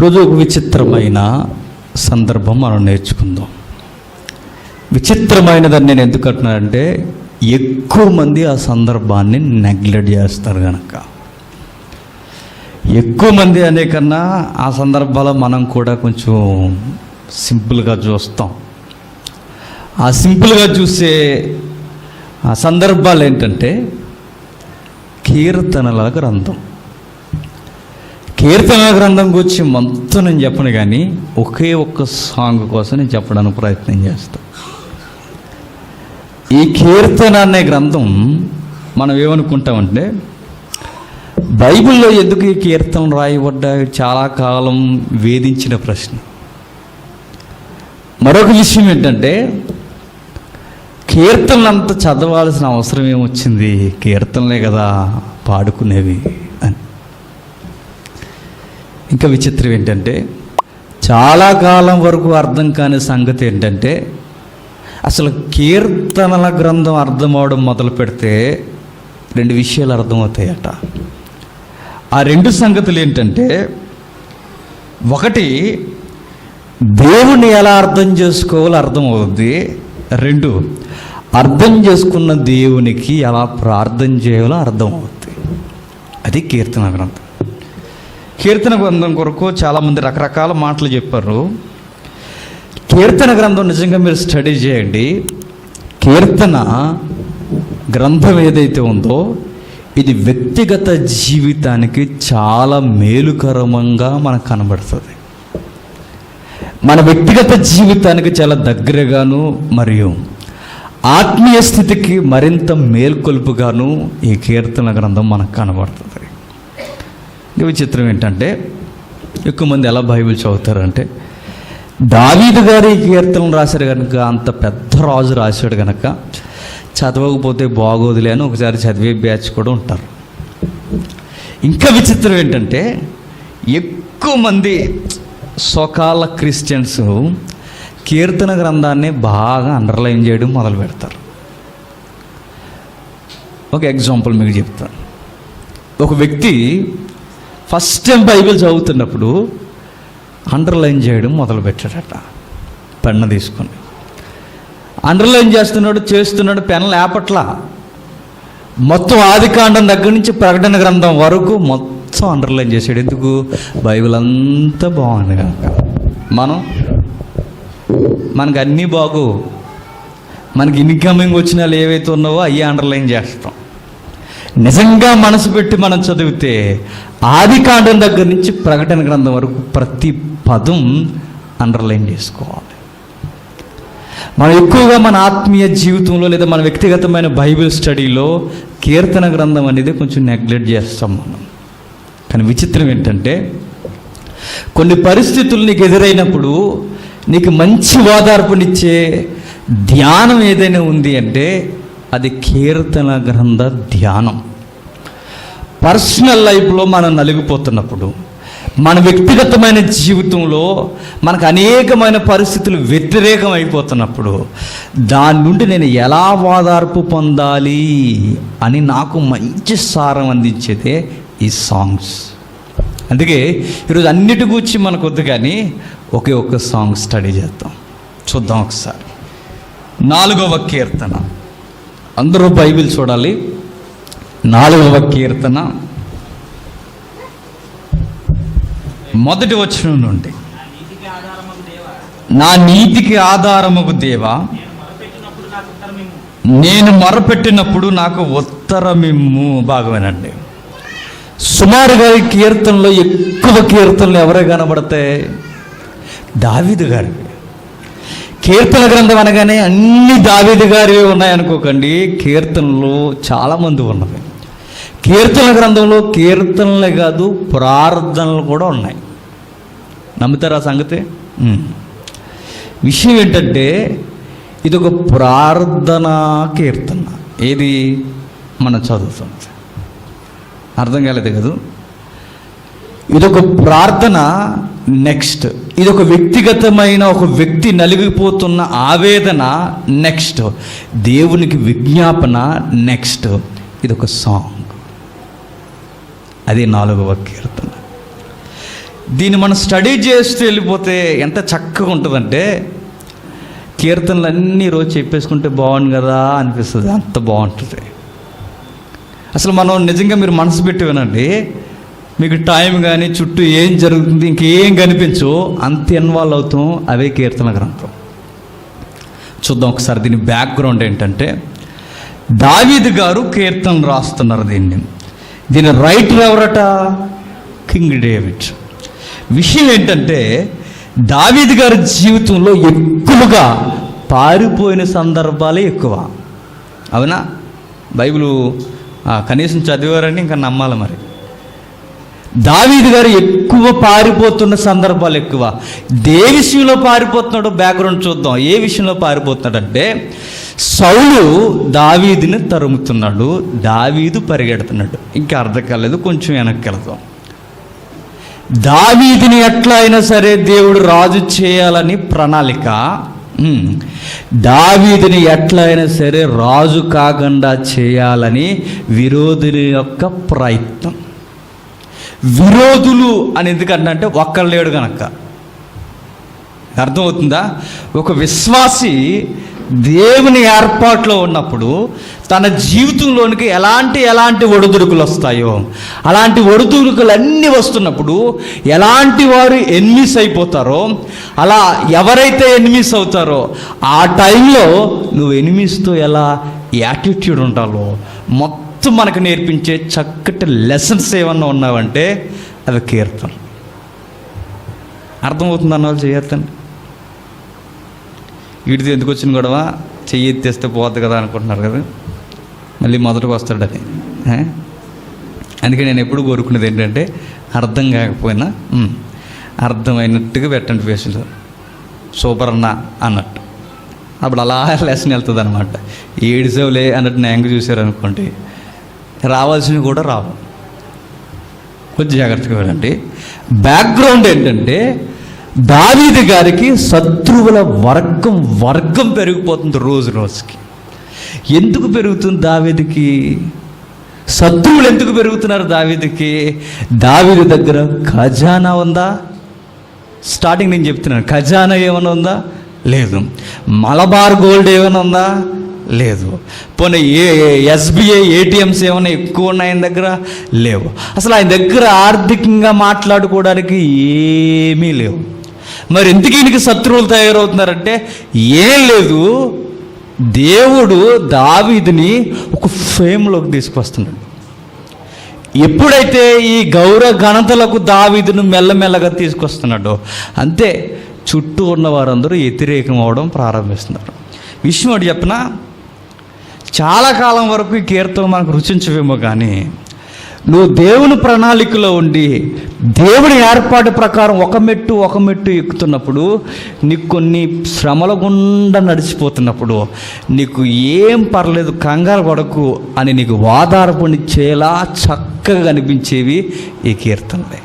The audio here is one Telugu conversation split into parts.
ఈరోజు ఒక విచిత్రమైన సందర్భం మనం నేర్చుకుందాం. విచిత్రమైనదని నేను ఎందుకు అంటున్నానంటే, ఎక్కువ మంది ఆ సందర్భాన్ని నెగ్లెక్ట్ చేస్తారు కనుక. ఎక్కువ మంది అనే కన్నా ఆ సందర్భాల్లో మనం కూడా కొంచెం సింపుల్గా చూస్తాం. ఆ సింపుల్గా చూసే ఆ సందర్భాలు ఏంటంటే కీర్తనల గ్రంథం. కీర్తనల గ్రంథం గురించి మొత్తం నేను చెప్పను, కానీ ఒకే ఒక్క సాంగ్ కోసం నేను చెప్పడానికి ప్రయత్నం చేస్తాను. ఈ కీర్తన అనే గ్రంథం మనం ఏమనుకుంటామంటే, బైబిల్లో ఎందుకు ఈ కీర్తనలు రాయబడ్డాయి చాలా కాలం వేధించిన ప్రశ్న. మరొక విషయం ఏంటంటే, కీర్తనలంతా చదవాల్సిన అవసరం ఏమొచ్చింది, కీర్తనలే కదా పాడుకునేవి అని. ఇంకా విచిత్రం ఏంటంటే, చాలా కాలం వరకు అర్థం కాని సంగతి ఏంటంటే, అసలు కీర్తనల గ్రంథం అర్థం అవడం మొదలు పెడితే రెండు విషయాలు అర్థమవుతాయట. ఆ రెండు సంగతులు ఏంటంటే, ఒకటి దేవుణ్ణి ఎలా అర్థం చేసుకోవాలో అర్థమవుతుంది. రెండు, అర్థం చేసుకున్న దేవునికి ఎలా ప్రార్థన చేయాలో అర్థమవుతుంది. అది కీర్తన గ్రంథం. కీర్తన గ్రంథం కొరకు చాలామంది రకరకాల మాటలు చెప్పారు. కీర్తన గ్రంథం నిజంగా మీరు స్టడీ చేయండి. కీర్తన గ్రంథం ఏదైతే ఉందో ఇది వ్యక్తిగత జీవితానికి చాలా మేలుకరంగా మనకు కనబడుతుంది. మన వ్యక్తిగత జీవితానికి చాలా దగ్గరగాను మరియు ఆత్మీయ స్థితికి మరింత మేల్కొల్పుగాను ఈ కీర్తన గ్రంథం మనకు కనబడుతుంది. ఈ విచిత్రం ఏంటంటే, ఎక్కువ మంది ఎలా బైబిల్ చదువుతారంటే, దావీదు గారు ఈ కీర్తనలు రాశారు కనుక, అంత పెద్ద రాజు రాశాడు కనుక చదవకపోతే బాగోదులే అని ఒకసారి చదివే బ్యాచ్ కూడా ఉంటారు. ఇంకా విచిత్రం ఏంటంటే, ఎక్కువ మంది సొకాల క్రిస్టియన్స్ కీర్తన గ్రంథాన్ని బాగా అండర్లైన్ చేయడం మొదలు పెడతారు. ఒక ఎగ్జాంపుల్ మీకు చెప్తాను. ఒక వ్యక్తి ఫస్ట్ టైం బైబిల్ చదువుతున్నప్పుడు అండర్లైన్ చేయడం మొదలు పెట్టాడట. పెన్ను తీసుకొని అండర్లైన్ చేస్తున్నాడు, పెన్ లేపట్లా. మొత్తం ఆదికాండం దగ్గర నుంచి ప్రకటన గ్రంథం వరకు మొత్తం అండర్లైన్ చేశాడు. ఎందుకు? బైబిల్ అంతా బాగుంది కనుక. మనకు అన్నీ బాగు, మనకి ఇన్కమింగ్ వచ్చినాలు ఏవైతే ఉన్నావో అవి అండర్లైన్ చేస్తాం. నిజంగా మనసు పెట్టి మనం చదివితే ఆదికాండం దగ్గర నుంచి ప్రకటన గ్రంథం వరకు ప్రతి పదం అండర్లైన్ చేసుకోవాలి. మనం ఎక్కువగా మన ఆత్మీయ జీవితంలో లేదా మన వ్యక్తిగతమైన బైబిల్ స్టడీలో కీర్తన గ్రంథం అనేది కొంచెం నెగ్లెక్ట్ చేస్తాం మనం. కానీ విచిత్రం ఏంటంటే, కొన్ని పరిస్థితులు నీకు ఎదురైనప్పుడు నీకు మంచి ఓదార్పునిచ్చే ధ్యానం ఏదైనా ఉంది అంటే అది కీర్తన గ్రంథ ధ్యానం. పర్సనల్ లైఫ్లో మనం నలిగిపోతున్నప్పుడు, మన వ్యక్తిగతమైన జీవితంలో మనకు అనేకమైన పరిస్థితులు వ్యతిరేకం అయిపోతున్నప్పుడు, దాని నుండి నేను ఎలా ఓదార్పు పొందాలి అని నాకు మంచి సారం అందించేదే ఈ సాంగ్స్. అందుకే ఈరోజు అన్నిటి గురించి మనకు వద్దు, కానీ ఒకే ఒక్క సాంగ్ స్టడీ చేద్దాం. చూద్దాం ఒకసారి. 4వ కీర్తన. అందరూ బైబిల్ చూడాలి. 4వ కీర్తన మొదటి వచనం నుండి. నా నీతికి ఆధారముగు దేవా, నేను మొరపెట్టినప్పుడు నాకు ఉత్తరమిమ్ము. బాగువేనండి. సుమారుగా ఈ కీర్తనలో ఎక్కువ కీర్తనలు ఎవరే కనబడతాయి? దావీదు గారి. కీర్తన గ్రంథం అనగానే అన్ని దావీదు గారివే ఉన్నాయనుకోకండి. కీర్తనలు చాలామంది ఉన్నవి. కీర్తన గ్రంథంలో కీర్తనలే కాదు, ప్రార్థనలు కూడా ఉన్నాయి. నమ్ముతారా సంగతి? విషయం ఏంటంటే, ఇది ఒక ప్రార్థనా కీర్తన. ఏది మనం చదువుతుంది అర్థం కాలేదు కదా. ఇదొక ప్రార్థన. నెక్స్ట్ ఇదొక వ్యక్తిగతమైన ఒక వ్యక్తి నలిగిపోతున్న ఆవేదన. నెక్స్ట్ దేవునికి విజ్ఞాపన. నెక్స్ట్ ఇదొక సాంగ్. అది 4వ కీర్తన. దీన్ని మనం స్టడీ చేస్తూ వెళ్ళిపోతే ఎంత చక్కగా ఉంటుందంటే, కీర్తనలు అన్నీ రోజు చెప్పేసుకుంటే బాగుంది కదా అనిపిస్తుంది, అంత బాగుంటుంది. అసలు మనం నిజంగా మీరు మనసు పెట్టి వినండి, మీకు టైం కానీ చుట్టూ ఏం జరుగుతుంది ఇంకేం కనిపించో అంత ఇన్వాల్వ్ అవుతాం అవే కీర్తన గ్రంథం. చూద్దాం ఒకసారి దీని బ్యాక్గ్రౌండ్ ఏంటంటే, దావీదు గారు కీర్తనలు రాస్తున్నారు. దీని రైటర్ ఎవరట? King David. విషయం ఏంటంటే, దావీదు గారి జీవితంలో ఎక్కువగా పారిపోయిన సందర్భాలే ఎక్కువ. అవునా? బైబిల్ కనీసం చదివారని ఇంకా నమ్మాలి. మరి దావీదు గారు ఎక్కువ పారిపోతున్న సందర్భాలు ఎక్కువ. ఏ విషయంలో పారిపోతున్నాడో బ్యాక్గ్రౌండ్ చూద్దాం. ఏ విషయంలో పారిపోతున్నాడంటే, సౌలు దావీదుని తరుముతున్నాడు, దావీదు పరిగెడుతున్నాడు. ఇంకా అర్థం కాలేదు, కొంచెం వెనక్కి వెళ్దాం. దావీదుని ఎట్లా అయినా సరే దేవుడు రాజు చేయాలని ప్రణాళిక, దావీదుని ఎట్లా అయినా సరే రాజు కాకుండా చేయాలని విరోధుని యొక్క ప్రయత్నం. విరోధులు అని ఎందుకంటే ఒక్కరు లేడు కనుక. అర్థమవుతుందా? ఒక విశ్వాసి దేవుని ఏర్పాట్లో ఉన్నప్పుడు తన జీవితంలోనికి ఎలాంటి ఒడిదుడుకులు వస్తాయో, అలాంటి ఒడిదుడుకులు అన్నీ వస్తున్నప్పుడు ఎలాంటి వారు ఎనిమిస్ అయిపోతారో, అలా ఎవరైతే ఎనిమిస్ అవుతారో ఆ టైంలో నువ్వు ఎనిమిస్తో ఎలా యాటిట్యూడ్ ఉండాలో మొత్తం మనకు నేర్పించే చక్కటి లెసన్స్ ఏమన్నా ఉన్నావంటే అవి కీర్తన. అర్థమవుతుంది అన్న వాళ్ళు చేయొద్దండి. వీటితో ఎందుకు వచ్చిన గొడవ, చెయ్యి ఎత్తేస్తే పోద్ది కదా అనుకుంటున్నారు కదా, మళ్ళీ మొదటికి వస్తాడని. అందుకే నేను ఎప్పుడు కోరుకునేది ఏంటంటే, అర్థం కాకపోయినా అర్థమైనట్టుగా పెట్టండి ఫేస్లో, సూపర్ అన్న అన్నట్టు. అప్పుడు అలా లెసన్ వెళ్తుంది అనమాట. ఏడిసేవులే అన్నట్టు న్యాంగ్ చూశారనుకోండి, రావాల్సినవి కూడా రావు. కొంచెం జాగ్రత్తగా వెళ్ళండి. బ్యాక్గ్రౌండ్ ఏంటంటే, దావీదు గారికి శత్రువుల వర్గం పెరిగిపోతుంది రోజు రోజుకి. ఎందుకు పెరుగుతుంది దావీదుకి? శత్రువులు ఎందుకు పెరుగుతున్నారు దావీదుకి? దావీదు దగ్గర ఖజానా ఉందా? స్టార్టింగ్ నేను చెప్తున్నాను, ఖజానా ఏమైనా ఉందా? లేదు. మలబార్ గోల్డ్ ఏమైనా ఉందా? లేదు. పోనీ ఎస్బీఐ ఏటీఎంస్ ఏమైనా ఎక్కువ ఉన్నాయి ఆయన దగ్గర? లేవు. అసలు ఆయన దగ్గర ఆర్థికంగా మాట్లాడుకోవడానికి ఏమీ లేవు. మరి ఎందుకు ఈయనకి శత్రువులు తయారవుతున్నారంటే ఏం లేదు, దేవుడు దావీదుని ఒక ఫేమ్లోకి తీసుకొస్తున్నాడు. ఎప్పుడైతే ఈ గౌరవ ఘనతలకు దావీదును మెల్లమెల్లగా తీసుకొస్తున్నాడో అంతే చుట్టూ ఉన్న వారందరూ వ్యతిరేకం అవడం ప్రారంభిస్తున్నారు. విషయం ఒకటి చెప్పనా, చాలా కాలం వరకు ఈ కీర్తన మనకు రుచించవేమో, కానీ నువ్వు దేవుని ప్రణాళికలో ఉండి దేవుని ఏర్పాటు ప్రకారం ఒక మెట్టు ఎక్కుతున్నప్పుడు, నీకు కొన్ని శ్రమల గుండా నడిచిపోతున్నప్పుడు నీకు ఏం పర్లేదు, కంగారు పడకు అని నీకు వాదార్పణిచ్చేలా చక్కగా కనిపించేవి ఈ కీర్తనలే.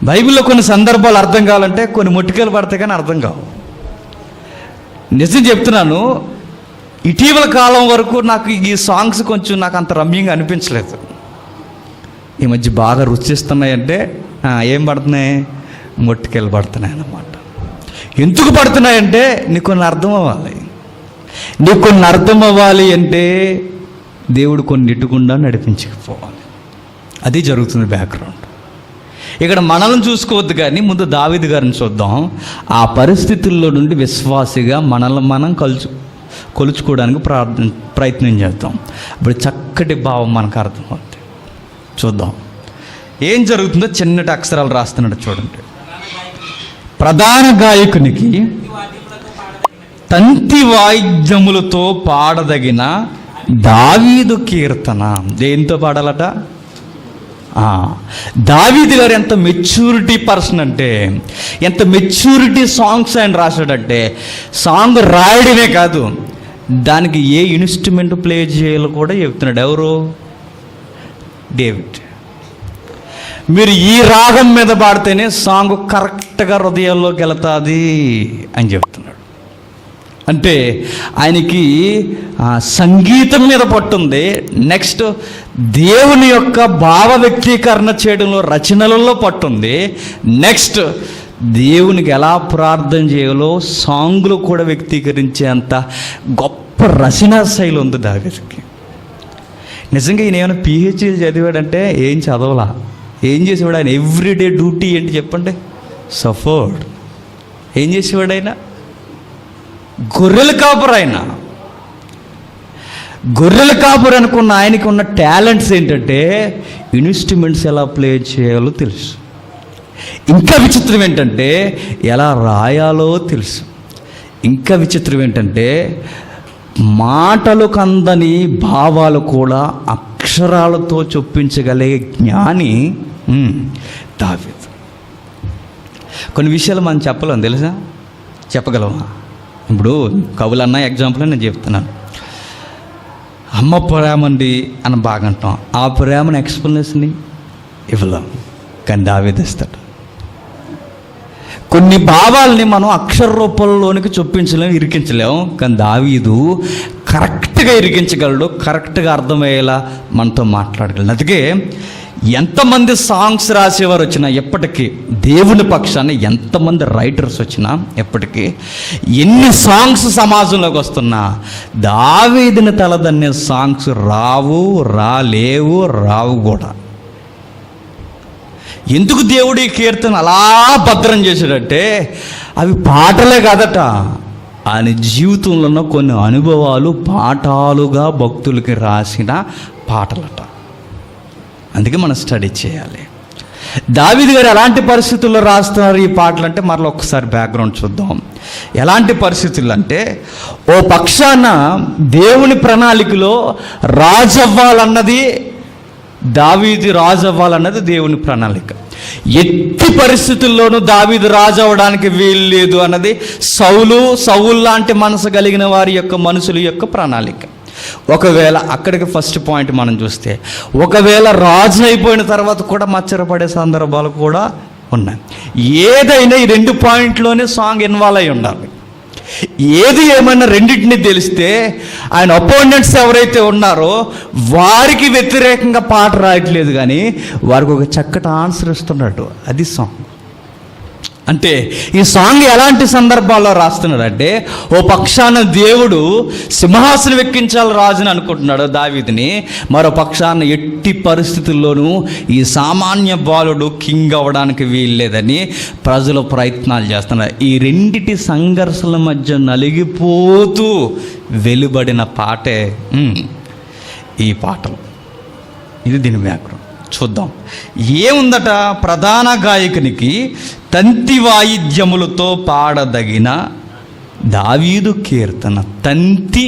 బైబిల్లో కొన్ని సందర్భాలు అర్థం కావాలంటే కొన్ని ముట్టికలు పడతాయి, కానీ అర్థం కావు. నిజం చెప్తున్నాను, ఇటీవల కాలం వరకు నాకు ఈ సాంగ్స్ కొంచెం నాకు అంత రమ్యంగా అనిపించలేదు. ఈ మధ్య బాగా రుచిస్తున్నాయంటే ఏం పడుతున్నాయి? మొట్టికెళ్ళి పడుతున్నాయి అన్నమాట. ఎందుకు పడుతున్నాయంటే నీకు కొన్ని అర్థం అవ్వాలి. నీకు కొన్ని అర్థం అవ్వాలి అంటే దేవుడు కొన్ని ఇటుకుండా నడిపించకపోవాలి. అది జరుగుతుంది బ్యాక్గ్రౌండ్. ఇక్కడ మనల్ని చూసుకోవద్దు, కానీ ముందు దావీదు గారిని చూద్దాం. ఆ పరిస్థితుల్లో నుండి విశ్వాసిగా మనల్ని మనం కొలుచుకోవడానికి ప్రయత్నం చేద్దాం. ఇప్పుడు చక్కటి భావం మనకు అర్థమవుతుంది. చూద్దాం ఏం జరుగుతుందో. చిన్నటి అక్షరాలు రాస్తున్నాడు చూడండి. ప్రధాన గాయకునికి తంతి వాయిద్యములతో పాడదగిన దావీదు కీర్తన. దేంతో పాడాలట? దావీదు గారు ఎంత మెచ్యూరిటీ పర్సన్ అంటే, ఎంత మెచ్యూరిటీ సాంగ్స్ ఆయన రాశాడంటే, సాంగ్ రాయడమే కాదు, దానికి ఏ ఇన్స్ట్రుమెంట్ ప్లే చేయాలో కూడా చెప్తున్నాడు. ఎవరు? డేవిడ్. మీరు ఈ రాగం మీద పాడితేనే సాంగ్ కరెక్ట్గా హృదయాల్లోకి వెళుతుంది అని చెప్తున్నాడు. అంటే ఆయనకి సంగీతం మీద పట్టుంది. నెక్స్ట్ దేవుని యొక్క భావ వ్యక్తీకరణ చేయడంలో, రచనలలో పట్టుంది. నెక్స్ట్ దేవునికి ఎలా ప్రార్థన చేయాలో సాంగ్లు కూడా వ్యక్తీకరించేంత గొప్ప రచనా శైలి ఉంది దావీదుకి. నిజంగా ఈయన ఏమైనా పిహెచ్డీ చదివాడంటే ఏం చదవలా. ఏం చేసేవాడు ఆయన? ఎవ్రీడే డ్యూటీ ఏంటి చెప్పండి? సఫర్డ్. ఏం చేసేవాడు ఆయన? గొర్రెల కాపురు. ఆయన గొర్రెల కాపురు అనుకున్న ఆయనకి ఉన్న టాలెంట్స్ ఏంటంటే ఇన్స్ట్రుమెంట్స్ ఎలా ప్లే చేయాలో తెలుసు. ఇంకా విచిత్రం ఏంటంటే ఎలా రాయాలో తెలుసు. ఇంకా విచిత్రం ఏంటంటే మాటలు కందని భావాలు కూడా అక్షరాలతో చొప్పించగలిగే జ్ఞాని దావీదు. కొన్ని విషయాలు మనం చెప్పలేం, తెలుసా? చెప్పగలమా? ఇప్పుడు కవులన్న ఎగ్జాంపుల్ నేను చెప్తున్నాను. అమ్మ ప్రేమండి అని బాగా అంటాం. ఆ ప్రేమను ఎక్స్ప్లెనేషన్ ఇవ్వలేం, కానీ దావీదు ఇస్తాడు. కొన్ని భావాల్ని మనం అక్షర రూపంలోనికి చొప్పించలేము, ఇరికించలేము, కానీ దావీదు కరెక్ట్గా ఇరికించగలడు, కరెక్ట్గా అర్థమయ్యేలా మనతో మాట్లాడగలడు. అందుకే ఎంతమంది సాంగ్స్ రాసేవారు వచ్చినా, ఎప్పటికీ దేవుని పక్షాన్ని ఎంతమంది రైటర్స్ వచ్చినా, ఎప్పటికీ ఎన్ని సాంగ్స్ సమాజంలోకి వస్తున్నా దావీదుని తలదన్నే సాంగ్స్ రాలేవు కూడా. ఎందుకు దేవుడి కీర్తన అలా భద్రం చేశాడంటే అవి పాటలే కాదట, ఆయన జీవితంలో కొన్ని అనుభవాలు పాఠాలుగా భక్తులకి రాసిన పాటలట. అందుకే మనం స్టడీ చేయాలి. దావీదు గారు ఎలాంటి పరిస్థితుల్లో రాస్తున్నారు ఈ పాటలు అంటే మరలా ఒక్కసారి బ్యాక్గ్రౌండ్ చూద్దాం. ఎలాంటి పరిస్థితులు అంటే, ఓ పక్షాన దేవుని ప్రణాళికలో రాజవ్వాలన్నది, దావీదు రాజు అవ్వాలన్నది దేవుని ప్రణాళిక. ఎట్టి పరిస్థితుల్లోనూ దావీదు రాజు అవ్వడానికి వీలు లేదు అన్నది సౌలు లాంటి మనసు కలిగిన వారి యొక్క మనుషుల యొక్క ప్రణాళిక. ఒకవేళ అక్కడికి ఫస్ట్ పాయింట్ మనం చూస్తే, ఒకవేళ రాజు అయిపోయిన తర్వాత కూడా మచ్చరపడే సందర్భాలు కూడా ఉన్నాయి. ఏదైనా ఈ 2 పాయింట్లోనే సాంగ్ ఇన్వాల్వ్ అయి ఉండాలి. ఏది ఏమైనా రెండింటినీ తెలిస్తే ఆయన అపోనెంట్స్ ఎవరైతే ఉన్నారో వారికి వ్యతిరేకంగా పాట రాయట్లేదు, కానీ వారికి ఒక చక్కటి ఆన్సర్ ఇస్తున్నాడు. అది సాంగ్ అంటే. ఈ సాంగ్ ఎలాంటి సందర్భాల్లో రాస్తున్నాడంటే, ఓ పక్షాన దేవుడు సింహాసనం ఎక్కించాలి రాజుని అనుకుంటున్నాడు దావీదుని, మరో పక్షాన ఎట్టి పరిస్థితుల్లోనూ ఈ సామాన్య బాలుడు కింగ్ అవ్వడానికి వీల్లేదని ప్రజలు ప్రయత్నాలు చేస్తున్నారు. ఈ రెండిటి సంఘర్షణ మధ్య నలిగిపోతూ వెలువడిన పాటే ఈ పాటలు. ఇది దీని వ్యాకరణం. చూద్దాం ఏముందట. ప్రధాన గాయకునికి తంతి వాయిద్యములతో పాడదగిన దావీదు కీర్తన. తంతి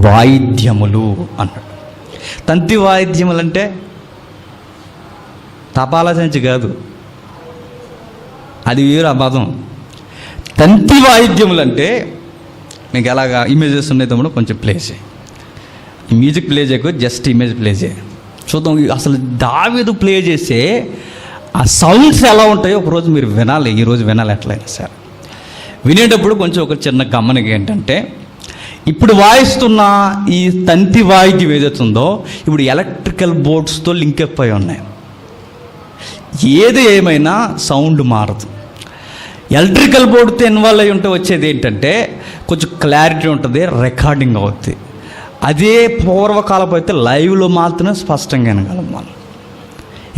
వాయిద్యములు అన్నాడు. తంతి వాయిద్యములు అంటే తపాలా సంచి కాదు, అది వేరు ఆ పదం. తంతి వాయిద్యములు అంటే మీకు ఎలాగా ఇమేజెస్ ఉన్నాయి తమ్ముడు, కొంచెం ప్లే చేయి. ఈ మ్యూజిక్ ప్లే చేయకు, జస్ట్ ఇమేజ్ ప్లే చేయి. చూద్దాం అసలు దావీదు ప్లే చేసే ఆ సౌండ్స్ ఎలా ఉంటాయో ఒకరోజు మీరు వినాలి. ఈరోజు వినాలి ఎట్లయినా సరే. వినేటప్పుడు కొంచెం ఒక చిన్న గమనిక ఏంటంటే, ఇప్పుడు వాయిస్తున్న ఈ తంతి వాయిద్యం ఏదైతుందో ఇప్పుడు ఎలక్ట్రికల్ బోర్డ్స్తో లింక్ అయిపోయి ఉన్నాయి. ఏది ఏమైనా సౌండ్ మారదు. ఎలక్ట్రికల్ బోర్డుతో ఇన్వాల్వ్ అయ్యి ఉంటే వచ్చేది ఏంటంటే కొంచెం క్లారిటీ ఉంటుంది, రికార్డింగ్ అవుతుంది. అదే పూర్వకాలపు అయితే లైవ్లో మాత్రమే స్పష్టంగా వినగలం మనం.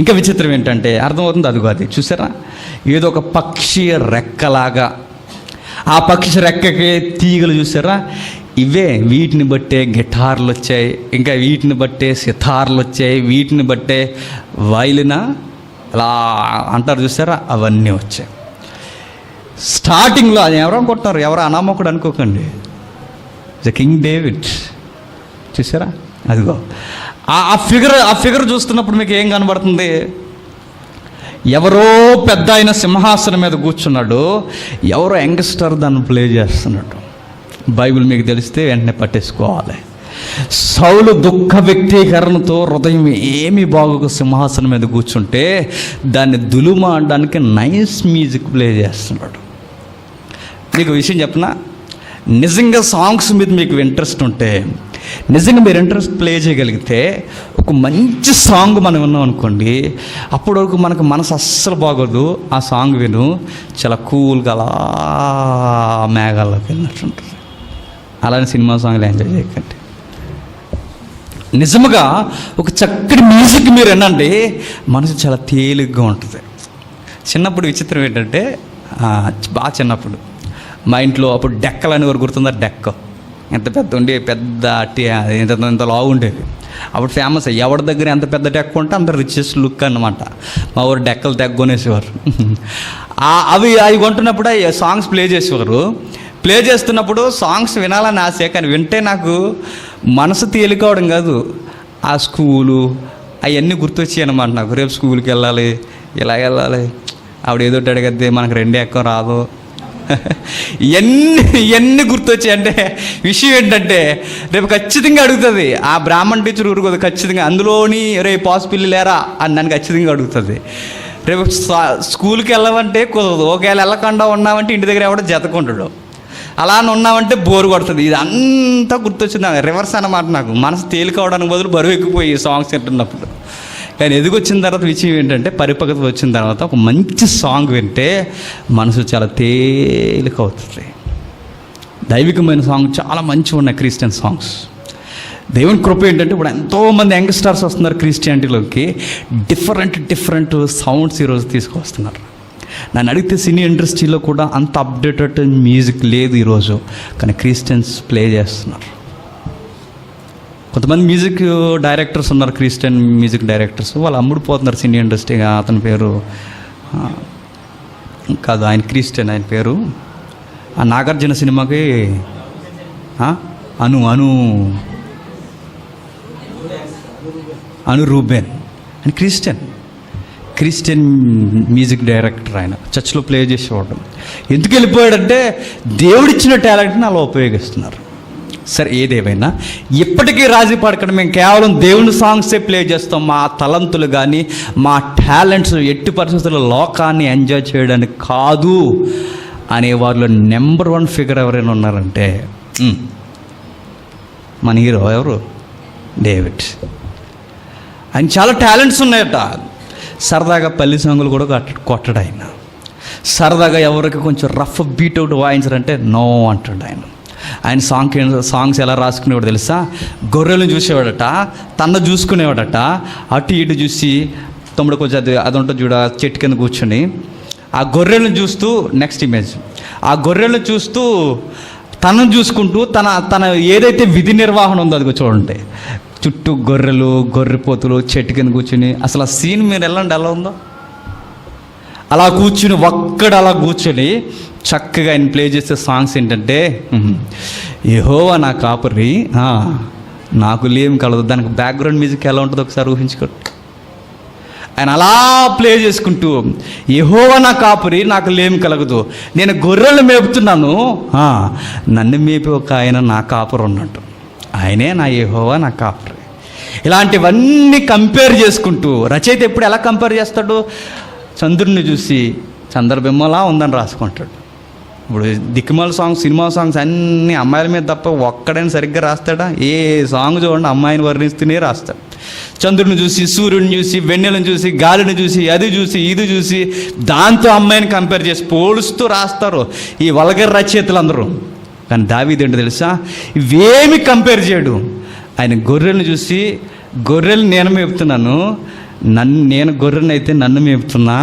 ఇంకా విచిత్రం ఏంటంటే అర్థమవుతుంది, అదిగో అది చూసారా, ఏదో ఒక పక్షి రెక్కలాగా, ఆ పక్షి రెక్కకి తీగలు చూసారా, ఇవే. వీటిని బట్టే గిటార్లు వచ్చాయి, ఇంకా వీటిని బట్టే సితార్లు వచ్చాయి, వీటిని బట్టే వైలిన అలా అంటారు చూసారా, అవన్నీ వచ్చాయి. స్టార్టింగ్లో అది ఎవరో కొట్టారు, ఎవరో అనామకుడు అనుకోకండి, కింగ్ డేవిడ్. చూసారా, అదిగో ఆ ఫిగర్ చూస్తున్నప్పుడు మీకు ఏం కనబడుతుంది? ఎవరో పెద్ద ఆయన సింహాసనం మీద కూర్చున్నాడు, ఎవరో యంగ్స్టర్ దాన్ని ప్లే చేస్తున్నాడు. బైబిల్ మీకు తెలిస్తే వెంటనే పట్టేసుకోవాలి. సౌలు దుఃఖ వ్యక్తీకరణతో హృదయం ఏమి బాగోక సింహాసనం మీద కూర్చుంటే దాన్ని దులుమాడడానికి నైస్ మ్యూజిక్ ప్లే చేస్తున్నాడు. మీకు విషయం చెప్పనా, నిజంగా సాంగ్స్ మీద మీకు ఇంట్రెస్ట్ ఉంటే, నిజంగా మీరు ఇంట్రెస్ట్ ప్లే చేయగలిగితే, ఒక మంచి సాంగ్ మనం విన్నాం అనుకోండి, అప్పటి వరకు మనకు మనసు అస్సలు బాగోదు. ఆ సాంగ్ విను, చాలా కూల్గా అలా మేఘాల్లోకి వెళ్ళినట్టుంటుంది. అలానే సినిమా సాంగ్లు ఎంజాయ్ చేయకండి. నిజముగా ఒక చక్కటి మ్యూజిక్ మీరు వినండి, మనసు చాలా తేలిగ్గా ఉంటుంది. చిన్నప్పుడు విచిత్రం ఏంటంటే, బాగా చిన్నప్పుడు మా ఇంట్లో అప్పుడు డెక్కలు అనేవారు, గుర్తుందా? డెక్క ఎంత పెద్ద ఉండి, పెద్ద ఇంత లావు ఉండేవి. అప్పుడు ఫేమస్, ఎవరి దగ్గర ఎంత పెద్ద డెక్క ఉంటే అంత రిచెస్ట్ లుక్ అన్నమాట. మా ఊరు డెక్కలు కొనేసేవారు. అవి కొంటున్నప్పుడు సాంగ్స్ ప్లే చేసేవారు. ప్లే చేస్తున్నప్పుడు సాంగ్స్ వినాలని ఆశ, కానీ వింటే నాకు మనసు తేలికవడం కాదు, ఆ స్కూలు అవన్నీ గుర్తొచ్చాయి అన్నమాట నాకు. రేపు స్కూల్కి వెళ్ళాలి, ఇలా వెళ్ళాలి, ఆవిడ ఏదో అడిగద్ది, మనకు 2 ఎక్కం రాదు, ఇవన్నీ గుర్తొచ్చాయి. అంటే విషయం ఏంటంటే, రేపు ఖచ్చితంగా అడుగుతుంది ఆ బ్రాహ్మణ్ టీచర్ ఊరుకోదు, ఖచ్చితంగా అందులోని రేపు పాసిపిల్లి లేరా అని నన్ను ఖచ్చితంగా అడుగుతుంది. రేపు స్కూల్కి వెళ్ళమంటే కుదరదు, ఒకవేళ వెళ్ళకుండా ఉన్నామంటే ఇంటి దగ్గర ఎవడో జతకుంటాడు, అలా ఉన్నామంటే బోరు కొడుతుంది. ఇది అంతా గుర్తొచ్చింది, రివర్స్ అన్నమాట. నాకు మనసు తేలికవడానికి బదులు బరువు ఎక్కిపోయి సాంగ్స్ వింటున్నప్పుడు. కానీ ఎదిగొచ్చిన తర్వాత విషయం ఏంటంటే, పరిపక్వత వచ్చిన తర్వాత ఒక మంచి సాంగ్ వింటే మనసు చాలా తేలిక అవుతుంది. దైవికమైన సాంగ్ చాలా మంచిగా ఉన్నాయి క్రిస్టియన్ సాంగ్స్. దేవుని కృప ఏంటంటే, ఇప్పుడు ఎంతోమంది యంగ్స్టర్స్ వస్తున్నారు క్రిస్టియానిటీలోకి, డిఫరెంట్ సౌండ్స్ ఈరోజు తీసుకొస్తున్నారు. నన్ను అడిగితే సినీ ఇండస్ట్రీలో కూడా అంత అప్డేటెడ్ మ్యూజిక్ లేదు ఈరోజు, కానీ క్రిస్టియన్స్ ప్లే చేస్తున్నారు. కొంతమంది మ్యూజిక్ డైరెక్టర్స్ ఉన్నారు, క్రిస్టియన్ మ్యూజిక్ డైరెక్టర్స్, వాళ్ళు అమ్ముడుపోతున్నారు సినీ ఇండస్ట్రీగా. అతని పేరు కాదు, ఆయన క్రిస్టియన్, ఆయన పేరు ఆ నాగార్జున సినిమాకి అను రూబెన్ అని క్రిస్టియన్ మ్యూజిక్ డైరెక్టర్. ఆయన చర్చ్లో ప్లే చేసేవాడు. ఎందుకు వెళ్ళిపోయాడంటే, దేవుడిచ్చిన టాలెంట్ని అలా ఉపయోగిస్తున్నారు. సరే, ఏదేమైనా ఇప్పటికీ రాజీ పడకుండా మేము కేవలం దేవుని సాంగ్సే ప్లే చేస్తాం, మా తలంతులు కానీ మా టాలెంట్స్ ఎట్టి పరిస్థితుల్లో లోకాన్ని ఎంజాయ్ చేయడానికి కాదు అనే వాళ్ళు నెంబర్ 1 ఫిగర్ ఎవరైనా ఉన్నారంటే మన హీరో ఎవరు? డేవిడ్. ఆయన చాలా టాలెంట్స్ ఉన్నాయట. సరదాగా పల్లి సాంగులు కూడా కొట్టడు ఆయన. సరదాగా ఎవరికి కొంచెం రఫ్ బీట్ అవుట్ వాయించారంటే నో అంటాడు ఆయన. ఆయన సాంగ్స్ ఎలా రాసుకునేవాడు తెలుసా? గొర్రెలను చూసేవాడట, తన చూసుకునేవాడట, అటు ఇటు చూసి, తమ్ముడు కొంచెం అది ఉంటుంది చూడ, చెట్టు కింద కూర్చొని ఆ గొర్రెలను చూస్తూ, నెక్స్ట్ ఇమేజ్, ఆ గొర్రెలను చూస్తూ తనను చూసుకుంటూ తన ఏదైతే విధి నిర్వహణ ఉందో అది చూడండి, చుట్టూ గొర్రెలు గొర్రెపోతులు చెట్టు కింద కూర్చుని, అసలు ఆ సీన్ మీరు వెళ్ళండి ఎలా ఉందో. అలా కూర్చుని అలా కూర్చొని చక్కగా ఆయన ప్లే చేసే సాంగ్స్ ఏంటంటే, యెహోవా నా కాపరి నాకు లేమి కలదు. దానికి బ్యాక్గ్రౌండ్ మ్యూజిక్ ఎలా ఉంటుందో ఒకసారి ఊహించుకోండి. ఆయన అలా ప్లే చేసుకుంటూ, యెహోవా నా కాపరి నాకు లేమి కలగదు, నేను గొర్రెలు మేపుతున్నాను, నన్ను మేపి ఒక ఆయన నా కాపరి ఉన్నట్టు, ఆయనే నా యెహోవా నా కాపరి. ఇలాంటివన్నీ కంపేర్ చేసుకుంటూ, రచయిత ఎప్పుడు ఎలా కంపేర్ చేస్తాడు? చంద్రుడిని చూసి చంద్రబిమ్మలా ఉందని రాసుకుంటాడు. ఇప్పుడు దిక్కుమాల సాంగ్స్, సినిమా సాంగ్స్ అన్నీ అమ్మాయిల మీద తప్ప ఒక్కడైనా సరిగ్గా రాస్తాడా? ఏ సాంగ్ చూడండి అమ్మాయిని వర్ణిస్తూనే రాస్తాడు. చంద్రుడిని చూసి, సూర్యుడిని చూసి, వెన్నెలను చూసి, గాలిని చూసి, అది చూసి, ఇది చూసి, దాంతో అమ్మాయిని కంపేర్ చేసి పోలుస్తూ రాస్తారు ఈ వల్గర్ రచయితలందరూ. కానీ దావీదు ఏంటో తెలుసా? ఇవేమి కంపేర్ చేయడు. ఆయన గొర్రెలను చూసి, గొర్రెలు నేను మేపుతున్నాను, నేను గొర్రెని అయితే నన్ను మేపుతున్నా,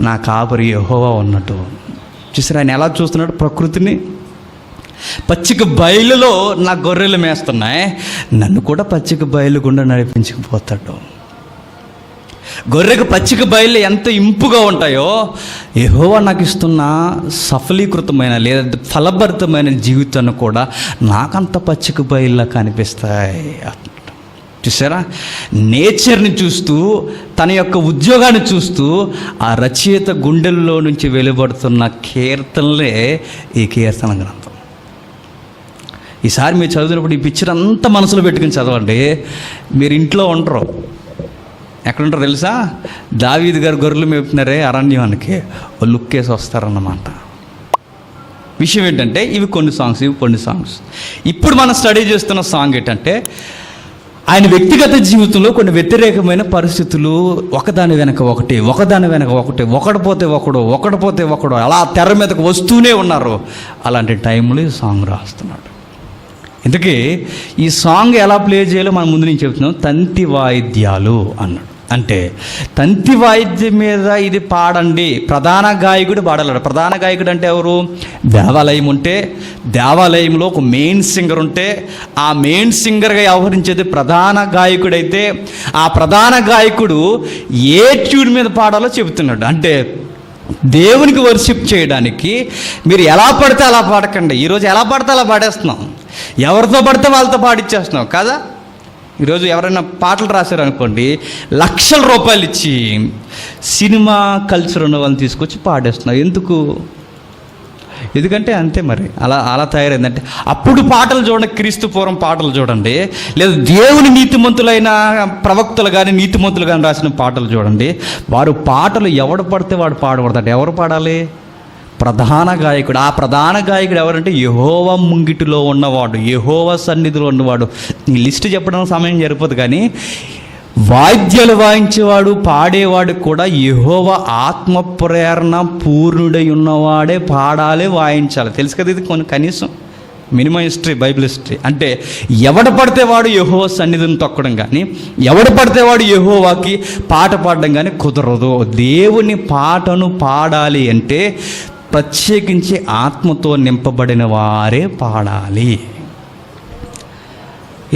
నా కాపరి యెహోవా ఉన్నట్టు. చూసారు ఆయన ఎలా చూస్తున్నాడు ప్రకృతిని? పచ్చిక బయలులో నా గొర్రెలు మేస్తున్నాయి, నన్ను కూడా పచ్చిక బయలు గుండా నడిపించుకుపోతాడు. గొర్రెకు పచ్చిక బయలు ఎంత ఇంపుగా ఉంటాయో, యెహోవా నాకు ఇస్తున్న సఫలీకృతమైన లేదా ఫలభరితమైన జీవితాన్ని కూడా నాకంత పచ్చిక బయలులా కనిపిస్తాయి. చూసారా? నేచర్ని చూస్తూ, తన యొక్క ఉద్యోగాన్ని చూస్తూ, ఆ రచయిత గుండెల్లో నుంచి వెలువడుతున్న కీర్తనలే ఈ కీర్తన గ్రంథం. ఈసారి మీరు చదివినప్పుడు ఈ పిక్చర్ అంతా మనసులో పెట్టుకుని చదవండి. మీరు ఇంట్లో ఉండరు, ఎక్కడుంటారో తెలుసా? దావీదు గారు గొర్రెలు మేపుతున్నారే అరణ్యానికి, లుక్ వేసి వస్తారన్నమాట. విషయం ఏంటంటే ఇవి కొన్ని సాంగ్స్. ఇప్పుడు మనం స్టడీ చేస్తున్న సాంగ్ ఏంటంటే ఆయన వ్యక్తిగత జీవితంలో కొన్ని వ్యతిరేకమైన పరిస్థితులు ఒకదాని వెనక ఒకటి ఒకటి పోతే ఒకడు అలా తెర మీదకు వస్తూనే ఉన్నారు. అలాంటి టైంలో ఈ సాంగ్ రాస్తున్నాడు. ఇందుకే ఈ సాంగ్ ఎలా ప్లే చేయాలో మనం ముందు నుంచి చెప్తున్నాం. తంతి వాయిద్యాలు అన్నాడు. అంటే తంతి వాయిద్యం మీద ఇది పాడండి, ప్రధాన గాయకుడు పాడాలి. ప్రధాన గాయకుడు అంటే ఎవరు? దేవాలయం ఉంటే దేవాలయంలో ఒక మెయిన్ సింగర్ ఉంటే ఆ మెయిన్ సింగర్గా వ్యవహరించేది ప్రధాన గాయకుడైతే ఆ ప్రధాన గాయకుడు ఏ ట్యూన్ మీద పాడాలో చెబుతున్నాడు. అంటే దేవునికి వర్షిప్ చేయడానికి మీరు ఎలా పడితే అలా పాడకండి. ఈరోజు ఎలా పడితే అలా పాడేస్తున్నాం, ఎవరితో పడితే వాళ్ళతో పాడిచ్చేస్తున్నాం కదా. ఈరోజు ఎవరైనా పాటలు రాశారనుకోండి, లక్షల రూపాయలు ఇచ్చి సినిమా కల్చర్ ఉన్న వాళ్ళని తీసుకొచ్చి పాడేస్తున్నారు. ఎందుకంటే అంతే మరి, అలా తయారైందంటే. అప్పుడు పాటలు చూడండి, క్రీస్తు పూర్వం పాటలు చూడండి, లేదా దేవుని నీతిమంతులైన ప్రవక్తలు కానీ నీతిమంతులు కానీ రాసిన పాటలు చూడండి. వారు పాటలు ఎవడు పడితే వాడు పాడబడతాడు. ఎవరు పాడాలి? ప్రధాన గాయకుడు. ఆ ప్రధాన గాయకుడు ఎవరంటే యెహోవా ముంగిటిలో ఉన్నవాడు, యెహోవా సన్నిధిలో ఉన్నవాడు. ఈ లిస్టు చెప్పడం సమయం సరిపోదు, కానీ వాయిద్యాలు వాయించేవాడు పాడేవాడు కూడా యెహోవా ఆత్మ ప్రేరణ పూర్ణుడై ఉన్నవాడే పాడాలి, వాయించాలి. తెలుసు కదా, ఇది కనీసం మినిమం హిస్టరీ, బైబిల్ హిస్టరీ. అంటే ఎవడు పడితే వాడు యెహోవా సన్నిధిని తొక్కడం కానీ, ఎవడు పడితే వాడు యెహోవాకి పాట పాడడం కానీ కుదరదు. దేవుని పాటను పాడాలి అంటే ప్రత్యేకించి ఆత్మతో నింపబడిన వారే పాడాలి.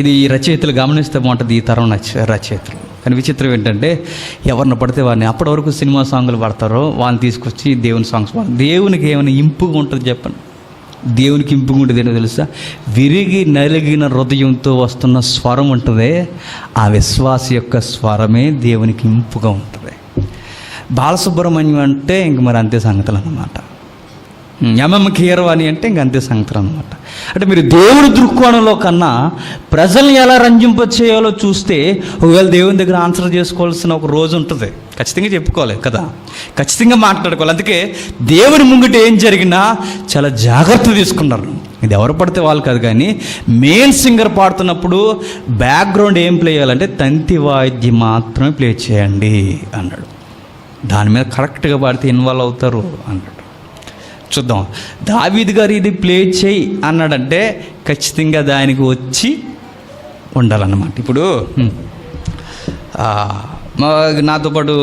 ఇది రచయితలు గమనిస్తే బాగుంటుంది, ఈ తరం రచయితలు. కానీ విచిత్రం ఏంటంటే ఎవరిని పడితే వారిని, అప్పటి వరకు సినిమా సాంగులు పడతారో వాళ్ళని తీసుకొచ్చి దేవుని సాంగ్స్ పాడతారు. దేవునికి ఏమైనా ఇంపుగా ఉంటుంది చెప్పండి? దేవునికి ఇంపుగా ఉంటుంది ఏంటో తెలుసా? విరిగి నలిగిన హృదయంతో వస్తున్న స్వరం ఉంటుందే, ఆ విశ్వాస యొక్క స్వరమే దేవునికి ఇంపుగా ఉంటుంది. బాలసుబ్రహ్మణ్యం అంటే ఇంక మరి అంతే సంగతులు అన్నమాట. కీరవాణి అంటే ఇంక అంతే సంగతులు అన్నమాట. అంటే మీరు దేవుని దృక్కోణంలో కన్నా ప్రజల్ని ఎలా రంజింప చేయాలో చూస్తే ఒకవేళ దేవుని దగ్గర ఆన్సర్ చేసుకోవాల్సిన ఒక రోజు ఉంటుంది. ఖచ్చితంగా చెప్పుకోవాలి కదా, ఖచ్చితంగా మాట్లాడుకోవాలి. అందుకే దేవుని ముంగిట ఏం జరిగినా చాలా జాగ్రత్త తీసుకున్నారు. ఇది ఎవరు పడితే వాళ్ళు కాదు, కానీ మెయిన్ సింగర్ పాడుతున్నప్పుడు బ్యాక్గ్రౌండ్ ఏం ప్లే చేయాలంటే తంతి వాయిద్యం మాత్రమే ప్లే చేయండి అన్నాడు. దాని మీద కరెక్ట్గా పాడితే ఇన్వాల్వ్ అవుతారు అన్నాడు. చూద్దాం, దావీదు గారు ఇది ప్లే చేయి అన్నాడంటే ఖచ్చితంగా దానికి వచ్చి ఉండాలన్నమాట. ఇప్పుడు నాతో పాటు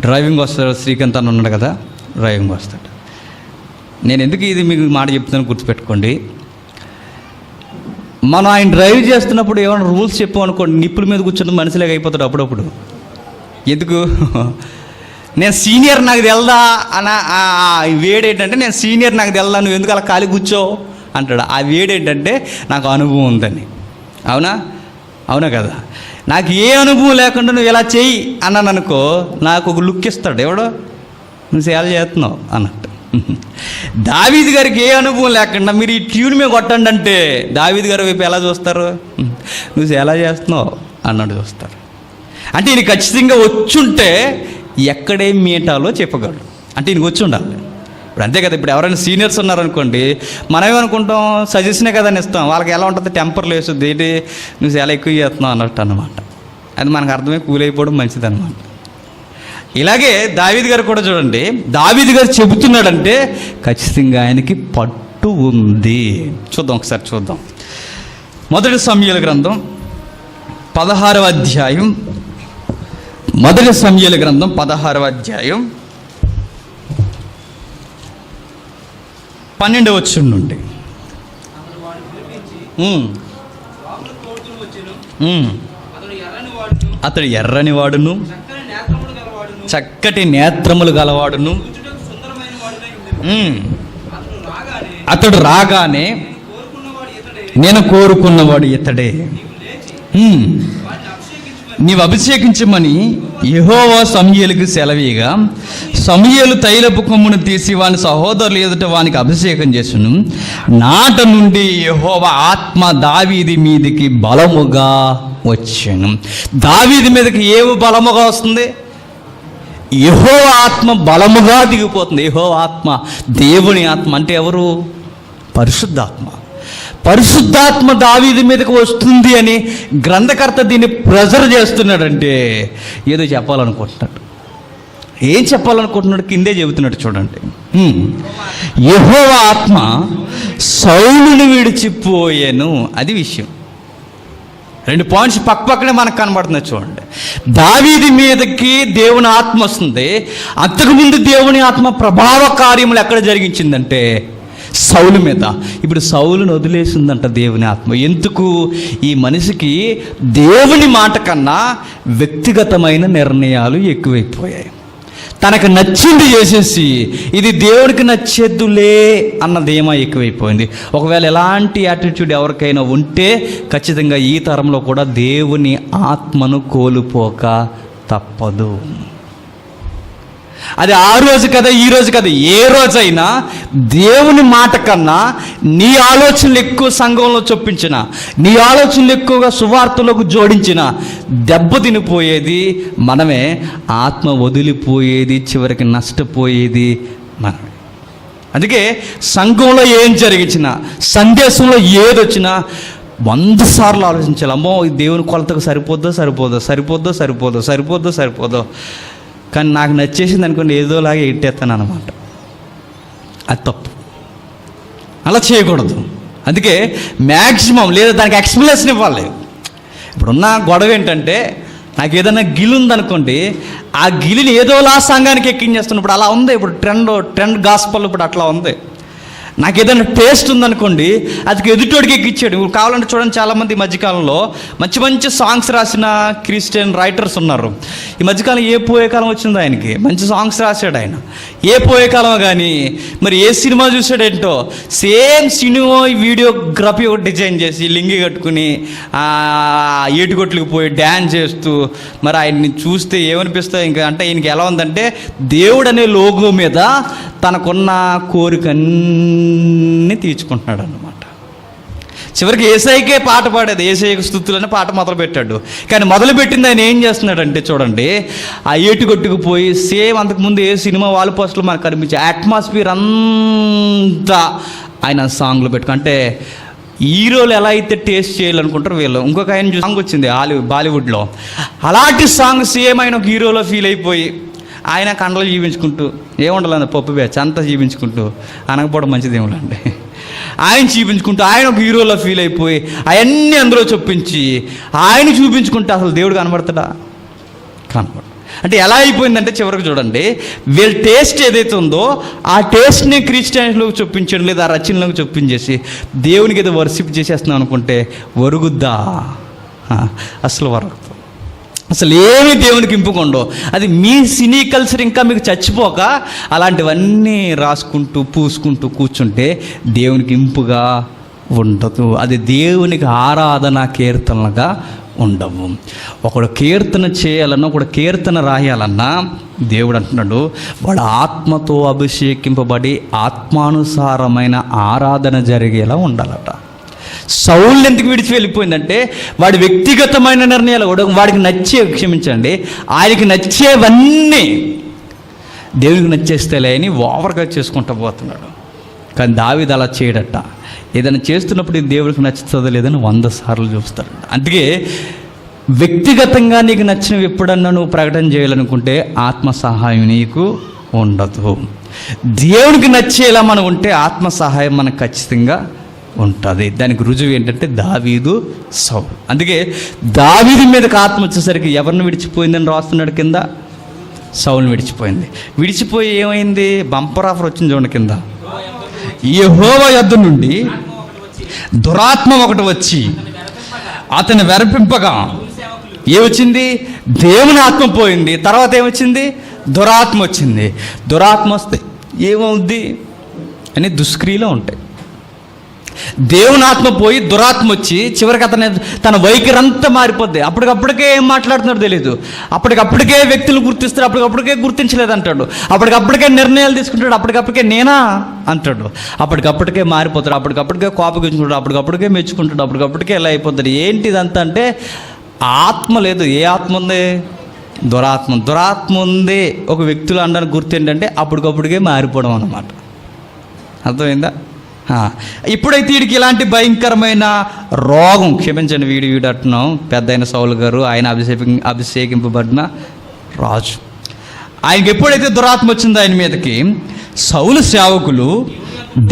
డ్రైవింగ్ వస్తాడు శ్రీకాంత్ అని ఉన్నాడు కదా, డ్రైవింగ్ వస్తాడు. నేను ఎందుకు ఇది మీకు మాట చెప్తాను గుర్తుపెట్టుకోండి. మనం ఆయన డ్రైవ్ చేస్తున్నప్పుడు ఏమైనా రూల్స్ చెప్పామనుకోండి, నిప్పుల మీద కూర్చున్న మనిషిలాగా అయిపోతాడు అప్పుడప్పుడు. ఎందుకు? నేను సీనియర్ నాకు తెల్దా అన్న వేడేంటంటే, నేను సీనియర్ నాకు తెల్దా, నువ్వు ఎందుకు అలా ఖాళీ కూర్చో అంటాడు. ఆ వేడేంటంటే నాకు అనుభవం ఉందని. అవునా కదా? నాకు ఏ అనుభవం లేకుండా నువ్వు ఇలా చెయ్యి అన్నాను అనుకో, నాకు ఒక లుక్ ఇస్తాడు. ఎవడో నువ్వు సేవ చేస్తున్నావు అన్నట్టు. దావీదు గారికి ఏ అనుభవం లేకుండా మీరు ఈ ట్యూన్ మీద కొట్టండి అంటే దావీదు గారి వైపు ఎలా చూస్తారు? నువ్వు ఎలా చేస్తున్నావు అన్నట్టు చూస్తారు. అంటే ఈయన ఖచ్చితంగా వచ్చుంటే ఎక్కడేం మీటాలో చెప్పగలడు. అంటే ఈయనకు వచ్చి ఉండాలి. ఇప్పుడు అంతే కదా, ఇప్పుడు ఎవరైనా సీనియర్స్ ఉన్నారనుకోండి, మనం ఏమనుకుంటాం, సజెషనే కదా అని ఇస్తాం. వాళ్ళకి ఎలా ఉంటుంది, టెంపర్లు వేస్తుంది, ఏంటి నువ్వు చాలా ఎక్కువ చేస్తున్నావు అన్నట్టు అన్నమాట. అది మనకు అర్థమై కూలైపోవడం మంచిది అనమాట. ఇలాగే దావీదు గారు కూడా చూడండి, దావీదు గారు చెబుతున్నాడంటే ఖచ్చితంగా ఆయనకి పట్టు ఉంది. ఒకసారి చూద్దాం. మొదటి సమూయేలు గ్రంథం 16వ అధ్యాయం, మొదటి సమూయేలు గ్రంథం 16వ అధ్యాయం 12వ వచనం నుండి. అతడు ఎర్రని వాడును, చక్కటి నేత్రములు గలవాడును. అతడు రాగానే నేను కోరుకున్నవాడు ఇతడే, నీవు అభిషేకించమని యెహోవా సమూయేలుకు సెలవీయగా, సమూయేలు తైలపు కొమ్మును తీసి వాని సహోదరులు ఎదుట వానికి అభిషేకం చేసును. నాట నుండి యెహోవా ఆత్మ దావీది మీదికి బలముగా వచ్చాను. దావీది మీదకి ఏమి బలముగా వస్తుంది? యెహోవా ఆత్మ బలముగా దిగిపోతుంది. యెహోవా ఆత్మ, దేవుని ఆత్మ అంటే ఎవరు? పరిశుద్ధాత్మ. పరిశుద్ధాత్మ దావీదు మీదకి వస్తుంది అని గ్రంథకర్త దీన్ని ప్రెజర్ చేస్తున్నాడంటే ఏదో చెప్పాలనుకుంటున్నాడు. ఏం చెప్పాలనుకుంటున్నాడు కిందే చెబుతున్నాడు చూడండి. యెహోవా ఆత్మ సౌలుని విడిచిపోయాను, అది విషయం. 2 పాయింట్స్ పక్కనే మనకు కనబడుతున్నాయి చూడండి. దావీదు మీదకి దేవుని ఆత్మ వస్తుంది. అంతకుముందు దేవుని ఆత్మ ప్రభావ కార్యములు ఎక్కడ జరిగించిందంటే సౌలు మీద. ఇప్పుడు సౌలును వదిలేసిందంట దేవుని ఆత్మ. ఎందుకు? ఈ మనిషికి దేవుని మాట కన్నా వ్యక్తిగతమైన నిర్ణయాలు ఎక్కువైపోయాయి. తనకు నచ్చింది చేసేసి ఇది దేవుడికి నచ్చేద్దులే అన్న ధీమా ఎక్కువైపోయింది. ఒకవేళ ఎలాంటి యాటిట్యూడ్ ఎవరికైనా ఉంటే ఖచ్చితంగా ఈ తరంలో కూడా దేవుని ఆత్మను కోల్పోక తప్పదు. అది ఆ రోజు కదా, ఈ రోజు కదా, ఏ రోజైనా దేవుని మాట కన్నా నీ ఆలోచనలు ఎక్కువ సంఘంలో చొప్పించిన, నీ ఆలోచనలు ఎక్కువగా సువార్తలకు జోడించిన దెబ్బతినిపోయేది మనమే. ఆత్మ వదిలిపోయేది, చివరికి నష్టపోయేది మనమే. అందుకే సంఘంలో ఏం జరిగించినా, సందేశంలో ఏదొచ్చినా 100 సార్లు ఆలోచించాలి. అమ్మో దేవుని కొలతకు సరిపోదో. కానీ నాకు నచ్చేసింది అనుకోండి, ఏదోలాగా ఎట్టేస్తాను అనమాట. అది తప్పు, అలా చేయకూడదు. అందుకే మ్యాక్సిమం లేదా దానికి ఎక్స్ప్లెనేషన్ ఇవ్వాలి. ఇప్పుడున్న గొడవ ఏంటంటే, నాకు ఏదైనా గిలి ఉందనుకోండి, ఆ గిలిని ఏదోలా సంఘానికి ఎక్కించేస్తున్నాను. ఇప్పుడు అలా ఉంది. ఇప్పుడు ట్రెండ్ గాస్పల్ ఇప్పుడు అట్లా ఉంది. నాకు ఏదైనా టేస్ట్ ఉందనుకోండి, అది ఎదుటోడికి ఎక్కిచ్చాడు. కావాలంటే చూడండి, చాలామంది ఈ మధ్యకాలంలో మంచి సాంగ్స్ రాసిన క్రిస్టియన్ రైటర్స్ ఉన్నారు. ఈ మధ్యకాలం ఏ పోయే కాలం వచ్చిందో ఆయనకి, మంచి సాంగ్స్ రాశాడు ఆయన. ఏ పోయే కాలమో కానీ మరి ఏ సినిమా చూసాడేంటో, సేమ్ సినిమా వీడియోగ్రఫీ ఒకటి డిజైన్ చేసి లింగి కట్టుకుని ఏటుగొట్లకు పోయి డ్యాన్స్ చేస్తూ మరి ఆయన్ని చూస్తే ఏమనిపిస్తుంది ఇంకా అంటే, ఈయనకి ఎలా ఉందంటే దేవుడు అనే లోగో మీద తనకున్న కోరికన్నీ తీర్చుకుంటున్నాడు అన్నమాట. చివరికి ఏసైకే పాట పాడేది, ఏసైకి స్తుతులని పాట మొదలు పెట్టాడు. కానీ మొదలుపెట్టింది ఆయన ఏం చేస్తున్నాడంటే చూడండి, ఆ ఏటుగొట్టుకు పోయి సేమ్ అంతకుముందు ఏ సినిమా వాల్ పోస్టులు మనకు కనిపించే అట్మాస్ఫియర్ అంతా ఆయన సాంగ్లు పెట్టుకు. అంటే హీరోలు ఎలా అయితే టేస్ట్ చేయాలనుకుంటారు వీళ్ళు. ఇంకొక ఆయన సాంగ్ వచ్చింది బాలీవుడ్లో, అలాంటి సాంగ్ సేమ్ ఆయన ఒక హీరోలో ఫీల్ అయిపోయి ఆయన కండలు జీవించుకుంటూ, ఏముండాలి పప్పు బ్యాచ్ అంతా జీవించుకుంటూ, అనకపోవడం మంచిది ఏమిటండి, ఆయన చూపించుకుంటూ ఆయన ఒక హీరోలో ఫీల్ అయిపోయి అవన్నీ అందులో చొప్పించి ఆయన చూపించుకుంటే అసలు దేవుడు కనబడతాడా? కనబడు. అంటే ఎలా అయిపోయిందంటే చివరికి చూడండి, వీళ్ళ టేస్ట్ ఏదైతే ఉందో ఆ టేస్ట్ని క్రిస్టియన్స్లోకి చొప్పించడం లేదా రచనలోకి చొప్పించేసి దేవునికి ఏదో వర్షిప్ చేసేస్తున్నాం అనుకుంటే వరుగుద్దా? అసలు వరగదు. అసలు ఏమి దేవునికి ఇంపుకుండో. అది మీ సినీ కల్చర్ ఇంకా మీకు చచ్చిపోక అలాంటివన్నీ రాసుకుంటూ పూసుకుంటూ కూర్చుంటే దేవునికి ఇంపుగా ఉండదు. అది దేవునికి ఆరాధన కీర్తనలుగా ఉండవు. ఒకడు కీర్తన చేయాలన్నా, ఒకడు కీర్తన రాయాలన్నా దేవుడు అంటున్నాడు వాడు ఆత్మతో అభిషేకింపబడి ఆత్మానుసారమైన ఆరాధన జరిగేలా ఉండాలట. సౌలు ఎందుకు విడిచి వెళ్ళిపోయిందంటే వాడి వ్యక్తిగతమైన నిర్ణయాలు వాడికి ఆయనకి నచ్చేవన్నీ దేవునికి నచ్చేస్తేలే అని ఓవర్గా చేసుకుంటూ పోతున్నాడు. కానీ దావీదు అలా చేయడట. ఏదైనా చేస్తున్నప్పుడు ఇది దేవుడికి నచ్చుతుందో లేదని 100 సార్లు చూస్తాడు. అందుకే వ్యక్తిగతంగా నీకు నచ్చినవి ఎప్పుడన్నా నువ్వు ప్రకటన చేయాలనుకుంటే ఆత్మ సహాయం నీకు ఉండదు. దేవునికి నచ్చేలా మనం ఉంటే ఆత్మ సహాయం మనకు ఖచ్చితంగా ఉంటుంది. దానికి రుజువు ఏంటంటే దావీదు, సౌలు. అందుకే దావీదు మీదకి ఆత్మ వచ్చేసరికి ఎవరిని విడిచిపోయిందని రాస్తున్నాడు కింద, సౌలుని విడిచిపోయింది. విడిచిపోయి ఏమైంది? బంపర్ ఆఫర్ వచ్చింది చూడండి కింద, యెహోవా యొద్ద నుండి దురాత్మ ఒకటి వచ్చి అతన్ని వెరపింపగా ఏమొచ్చింది? దేవుని ఆత్మ పోయింది. తర్వాత ఏమొచ్చింది? దురాత్మ వచ్చింది. దురాత్మ వస్తే ఏమవుద్ది అని దుష్క్రియలో ఉంటాయి. దేవుని ఆత్మ పోయి దురాత్మ వచ్చి చివరికి తన వైఖరి అంతా మారిపోద్ది. అప్పటికప్పటికే ఏం మాట్లాడుతున్నాడో తెలియదు, అప్పటికప్పటికే వ్యక్తులు గుర్తిస్తాడు, అప్పటికప్పటికే గుర్తించలేదు అంటాడు, అప్పటికప్పటికే నిర్ణయాలు తీసుకుంటాడు, అప్పటికప్పటికే నేనా అంటాడు, అప్పటికప్పటికే మారిపోతాడు, అప్పటికప్పటికే కోపగించుకుంటాడు, అప్పటికప్పటికే మెచ్చుకుంటాడు, అప్పటికప్పటికే ఎలా అయిపోతాడు. ఏంటి ఇదంతా అంటే ఆత్మ లేదు. ఏ ఆత్మ ఉంది? దురాత్మ ఉంది ఒక వ్యక్తులు అనడానికి గుర్తు ఏంటంటే అప్పటికప్పుడుకే మారిపోవడం అన్నమాట. అర్థమైందా? ఇప్పుడైతే వీడికి ఇలాంటి భయంకరమైన రోగం, క్షమించండి వీడు అంటున్నాం, పెద్ద అయిన సౌలు గారు, ఆయన అభిషేకింపబడిన రాజు, ఆయనకి ఎప్పుడైతే దురాత్మ వచ్చిందో ఆయన మీదకి, సౌలు సేవకులు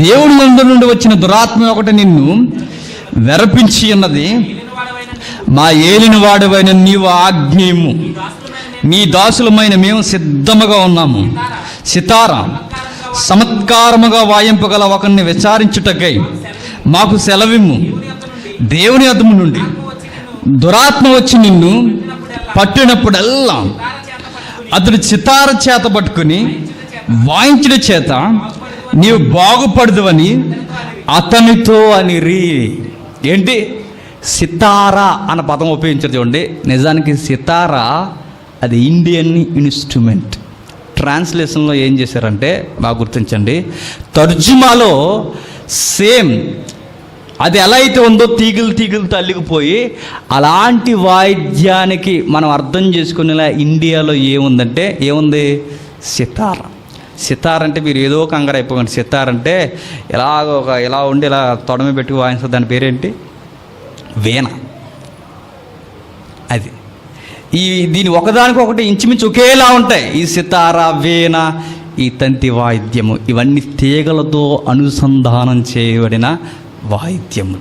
దేవుడి ముందు నుండి వచ్చిన దురాత్మ ఒకటి నిన్ను వెరపించి ఉన్నది, మా ఏలిన వాడవైన నీవు ఆజ్ఞేయము, నీ దాసులమైన మేము సిద్ధముగా ఉన్నాము, సితార చమత్కారముగా వాయింపగల ఒకరిని విచారించుటకై మాకు సెలవిమ్ము. దేవుని అద్దము నుండి దురాత్మ వచ్చి నిన్ను పట్టినప్పుడల్లా అతడు సితార చేత పట్టుకుని వాయించడం చేత నీవు బాగుపడదువని అతనితో అనిరి. ఏంటి? సితారా అన్న పదం ఉపయోగించారు చూడండి. నిజానికి సితారా అది ఇండియన్ ఇన్స్ట్రుమెంట్. ట్రాన్స్లేషన్లో ఏం చేశారంటే బాగా గుర్తించండి, తర్జుమాలో సేమ్ అది ఎలా అయితే ఉందో తీగలు అల్లిగిపోయి అలాంటి వాయిద్యానికి మనం అర్థం చేసుకునేలా ఇండియాలో ఏముంది సితార్ అంటే మీరు ఏదో కంగారు అయిపోకండి. సితార్ అంటే ఇలా ఉండి ఇలా తొడమి పెట్టుకు వాయిస్తారు, దాని పేరేంటి? వీణ. అది దీని ఒకదానికొకటి ఇంచుమించు ఒకేలా ఉంటాయి. ఈ సితార, వీణ, ఈ తంతి వాయిద్యము, ఇవన్నీ తీగలతో అనుసంధానం చేయబడిన వాయిద్యములు.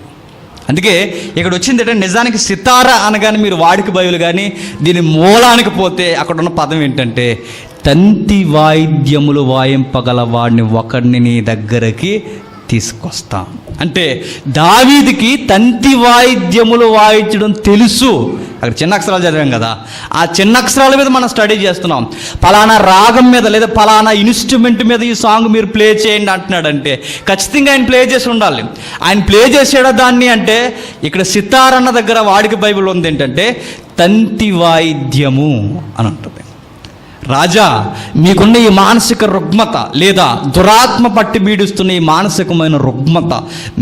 అందుకే ఇక్కడ వచ్చింది ఏంటంటే, నిజానికి సితార అనగానే మీరు వాడికి బయలు కానీ దీని మూలానికి పోతే అక్కడ ఉన్న పదం ఏంటంటే, తంతి వాయిద్యములు వాయింపగల వాడిని ఒకడిని నీ దగ్గరకి తీసుకొస్తాం. అంటే దావీదుకి తంతి వాయిద్యములు వాయించడం తెలుసు. అక్కడ చిన్న అక్షరాలు చదివాం కదా, ఆ చిన్న అక్షరాల మీద మనం స్టడీ చేస్తున్నాం. పలానా రాగం మీద లేదా పలానా ఇన్స్ట్రుమెంట్ మీద ఈ సాంగ్ మీరు ప్లే చేయండి అంటున్నాడంటే ఖచ్చితంగా ఆయన ప్లే చేసి ఉండాలి. ఆయన ప్లే చేసాడా దాన్ని అంటే, ఇక్కడ సితార్ అన్న దగ్గర వాడికి బైబిల్ ఉంది ఏంటంటే తంతి వాయిద్యము అని ఉంటుంది. రాజా, మీకున్న ఈ మానసిక రుగ్మత లేదా దురాత్మ పట్టి బీడుస్తున్న ఈ మానసికమైన రుగ్మత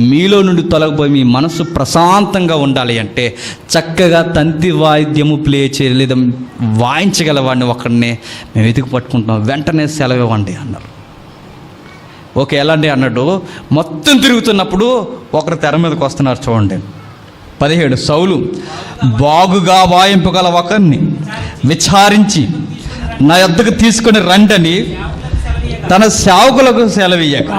మీలో నుండి తొలగిపోయి మీ మనసు ప్రశాంతంగా ఉండాలి అంటే చక్కగా తంతి వాయిద్యము ప్లే చేయ లేదా వాయించగలవాడిని ఒకడిని మేము వెతికి పట్టుకుంటాం, వెంటనే సెలవు ఇవ్వండి అన్నారు. ఓకే, ఎలాంటి అన్నట్టు మొత్తం తిరుగుతున్నప్పుడు ఒకరు తెర మీదకి వస్తున్నారు చూడండి. 17 సౌలు బాగుగా వాయింపగల ఒకరిని విచారించి నా యొద్దకు తీసుకొని రండని తన సేవకులకు సెలవీయక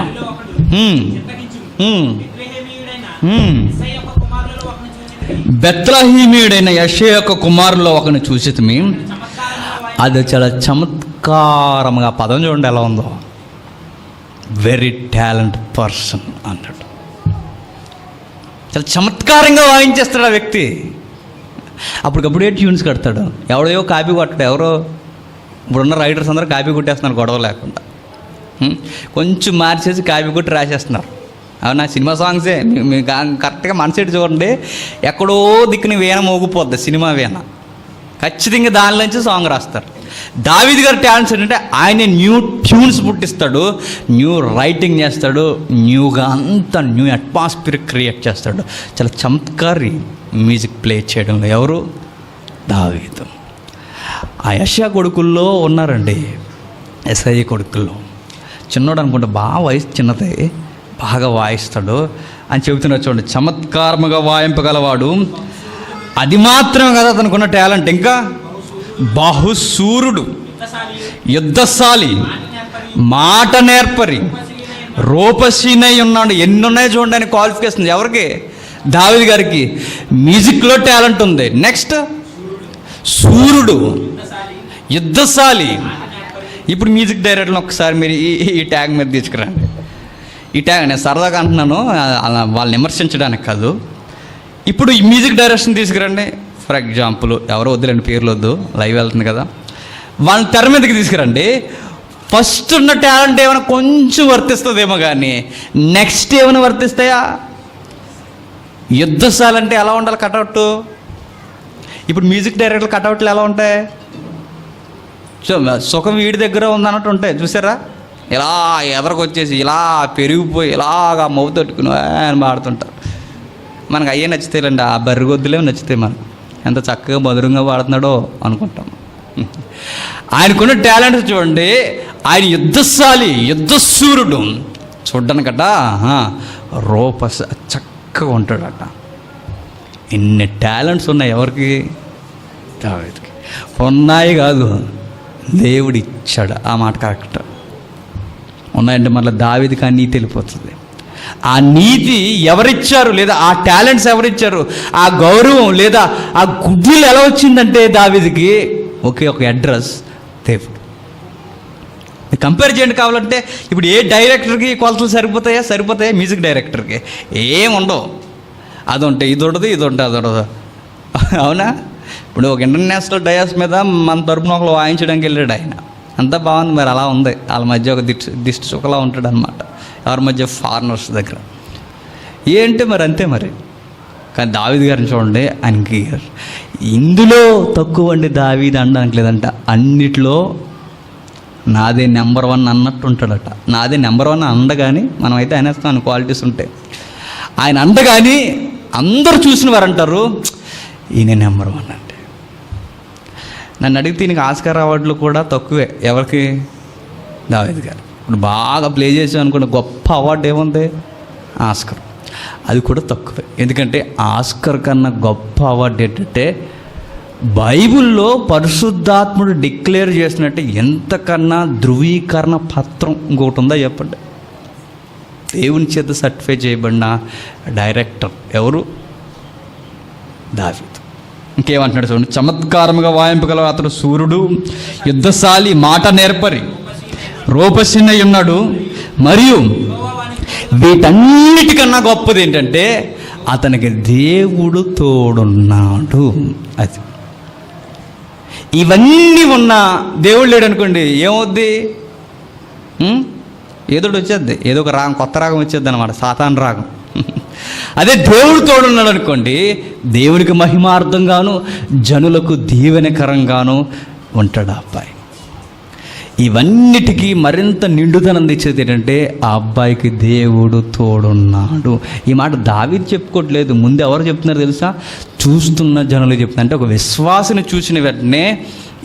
బెత్లెహేమీయుడైన యెషయా యొక్క కుమారులో ఒకరిని చూసితిమి. అది చాలా చమత్కారంగా, పదం చూడండి ఎలా ఉందో, వెరీ టాలెంట్ పర్సన్ అన్నాడు. చాలా చమత్కారంగా వాయించేస్తాడు ఆ వ్యక్తి. అప్పటికప్పుడే ట్యూన్స్ కడతాడు. ఎవడో కాపీ కొట్టాడు, ఎవరో ఇప్పుడున్న రైటర్స్ అందరూ కాపీ కొట్టేస్తున్నారు గొడవ లేకుండా. కొంచెం మార్చేసి కాపీ కొట్టి రాసేస్తున్నారు. అవునా? సినిమా సాంగ్సే మీకు కరెక్ట్గా మనసేటి చూడండి, ఎక్కడో దిక్కుని వీణ మోగిపోద్ది, సినిమా వీణ. ఖచ్చితంగా దానిలోంచి సాంగ్ రాస్తారు. దావీదు గారి టాలెంట్స్ ఏంటంటే ఆయన న్యూ ట్యూన్స్ పుట్టిస్తాడు, న్యూ రైటింగ్ చేస్తాడు, న్యూగా అంతా న్యూ అట్మాస్ఫియర్ క్రియేట్ చేస్తాడు. చాలా చమత్కారి మ్యూజిక్ ప్లే చేయడంలో. ఎవరు? దావీదు. ఆ యెషయా కొడుకుల్లో ఉన్నారండి, ఎస్ఐ కొడుకుల్లో చిన్నోడు అనుకుంటే బాగా వయసు చిన్నదే, బాగా వాయిస్తాడు అని చెబుతున్నారు చూడండి. చమత్కారముగా వాయింపగలవాడు, అది మాత్రమే కదా అతనుకున్న టాలెంట్, ఇంకా బహుశూరుడు, యుద్ధశాలి, మాట నేర్పరి, రూపశీనై ఉన్నాడు. ఎన్ని ఉన్నాయి చూడండి ఆయన క్వాలిఫికేషన్. ఎవరికి? దావీదు గారికి మ్యూజిక్లో టాలెంట్ ఉంది. నెక్స్ట్ సూర్యుడు, యుద్ధశాలి. ఇప్పుడు మ్యూజిక్ డైరెక్టర్ని ఒకసారి మీరు ఈ ట్యాగ్ మీద తీసుకురండి. ఈ ట్యాగ్ నేను సరదాగా అంటున్నాను, వాళ్ళని విమర్శించడానికి కాదు. ఇప్పుడు ఈ మ్యూజిక్ డైరెక్షన్ తీసుకురండి. ఫర్ ఎగ్జాంపుల్ ఎవరో వద్దులేండి, పేర్లు వద్దు, లైవ్ వెళ్తుంది కదా, వాళ్ళని తెర మీదకి తీసుకురండి. ఫస్ట్ ఉన్న టాలెంట్ ఏమైనా కొంచెం వర్తిస్తుందేమో కానీ నెక్స్ట్ ఏమైనా వర్తిస్తాయా? యుద్ధశాలి అంటే ఎలా ఉండాలి కటౌట్? ఇప్పుడు మ్యూజిక్ డైరెక్టర్ కటౌట్లు ఎలా ఉంటాయి? సుఖం వీడి దగ్గర ఉందన్నట్టు ఉంటాయి, చూసారా? ఇలా ఎదరకు వచ్చేసి ఇలా పెరిగిపోయి ఇలాగా మౌ తట్టుకుని అని పాడుతుంటారు. మనకు అయ్యే నచ్చుతాయిలండి, ఆ బర్రిగొద్దులే నచ్చుతాయి. మనం ఎంత చక్కగా మధురంగా పాడుతున్నాడో అనుకుంటాం. ఆయనకున్న టాలెంట్ చూడండి. ఆయన యుద్ధశాలి, యుద్ధశూరుడు. చూడ్డానికట రూపస్ చక్కగా ఉంటాడట. ఇన్ని టాలెంట్స్ ఉన్నాయి ఎవరికి? దావీదుకి. ఉన్నాయి కాదు, దేవుడు ఇచ్చాడు. ఆ మాట కరెక్ట్. ఉన్నాయంటే మళ్ళీ దావీదుకి ఆ నీతి వెళ్ళిపోతుంది. ఆ నీతి ఎవరిచ్చారు, లేదా ఆ టాలెంట్స్ ఎవరిచ్చారు, ఆ గౌరవం లేదా ఆ గుడ్లు ఎలా వచ్చిందంటే దావీదుకి ఒకే ఒక అడ్రస్, దేవుడు. కంపేర్ చేయండి కావాలంటే. ఇప్పుడు ఏ డైరెక్టర్కి కొలతలు సరిపోతాయా? మ్యూజిక్ డైరెక్టర్కి ఏం ఉండవు. అది ఉంటే ఇది ఉండదు, ఇది ఉంటే అది ఉండదు. అవునా? ఇప్పుడు ఒక ఇంటర్నేషనల్ డయాస్ మీద మన తరపున ఒకరు వాయించడానికి వెళ్ళాడు ఆయన. అంతా బాగుంది, మరి అలా ఉంది. వాళ్ళ మధ్య ఒక దిష్టి చుక్కలా ఉంటాడు అనమాట. ఎవరి మధ్య? ఫారినర్స్ దగ్గర. ఏంటి మరి, అంతే మరి. కానీ దావీదు గారిని చూడండి, ఆయనకి ఇందులో తక్కువ అండి దావీదు అనడానికి లేదంట. అన్నిట్లో నాదే నెంబర్ 1 అన్నట్టు ఉంటాడట. నాదే నెంబర్ 1 అండగాని, మనమైతే అనేస్తాం క్వాలిటీస్ ఉంటాయి. ఆయన అండగాని అందరూ చూసిన వారు అంటారు ఈయన నెంబర్ 1 అంటే. నన్ను అడిగితే ఈయనకి ఆస్కార్ అవార్డులు కూడా తక్కువే. ఎవరికి? దావీదు గారు. ఇప్పుడు బాగా ప్లే చేసాం అనుకున్న గొప్ప అవార్డు ఏముంది? ఆస్కర్. అది కూడా తక్కువే. ఎందుకంటే ఆస్కర్ కన్నా గొప్ప అవార్డు ఏంటంటే బైబిల్లో పరిశుద్ధాత్ముడు డిక్లేర్ చేసినట్టు ఎంతకన్నా ధృవీకరణ పత్రం ఇంకొకటి ఉందా చెప్పండి? దేవుని చేత సర్టిఫై చేయబడిన డైరెక్టర్ ఎవరు? దావీదు. ఇంకేమంటున్నాడు చూడండి. చమత్కారముగా వాయింపగల అతడు సూర్యుడు, యుద్ధశాలి, మాట నేర్పరి, రూపసిన్నై ఉన్నాడు. మరియు వీటన్నిటికన్నా గొప్పది ఏంటంటే అతనికి దేవుడు తోడున్నాడు. అది ఇవన్నీ ఉన్నా దేవుడు లేడు అనుకోండి, ఏమవుద్ది? ఏదోటి వచ్చేద్ది, ఏదో ఒక రాగం, కొత్త రాగం వచ్చేద్ది అనమాట, సాతాను రాగం. అదే దేవుడు తోడున్నాడు అనుకోండి, దేవునికి మహిమార్థంగాను జనులకు దీవెనకరంగాను ఉంటాడు ఆ అబ్బాయి. ఇవన్నిటికీ మరింత నిండుదనం తెచ్చేది ఏంటంటే ఆ అబ్బాయికి దేవుడు తోడున్నాడు. ఈ మాట దావీదు చెప్పుకోవట్లేదు, ముందు ఎవరు చెప్తున్నారు తెలుసా? చూస్తున్న జనులు చెప్తున్నారు. అంటే ఒక విశ్వాసిని చూసిన వెంటనే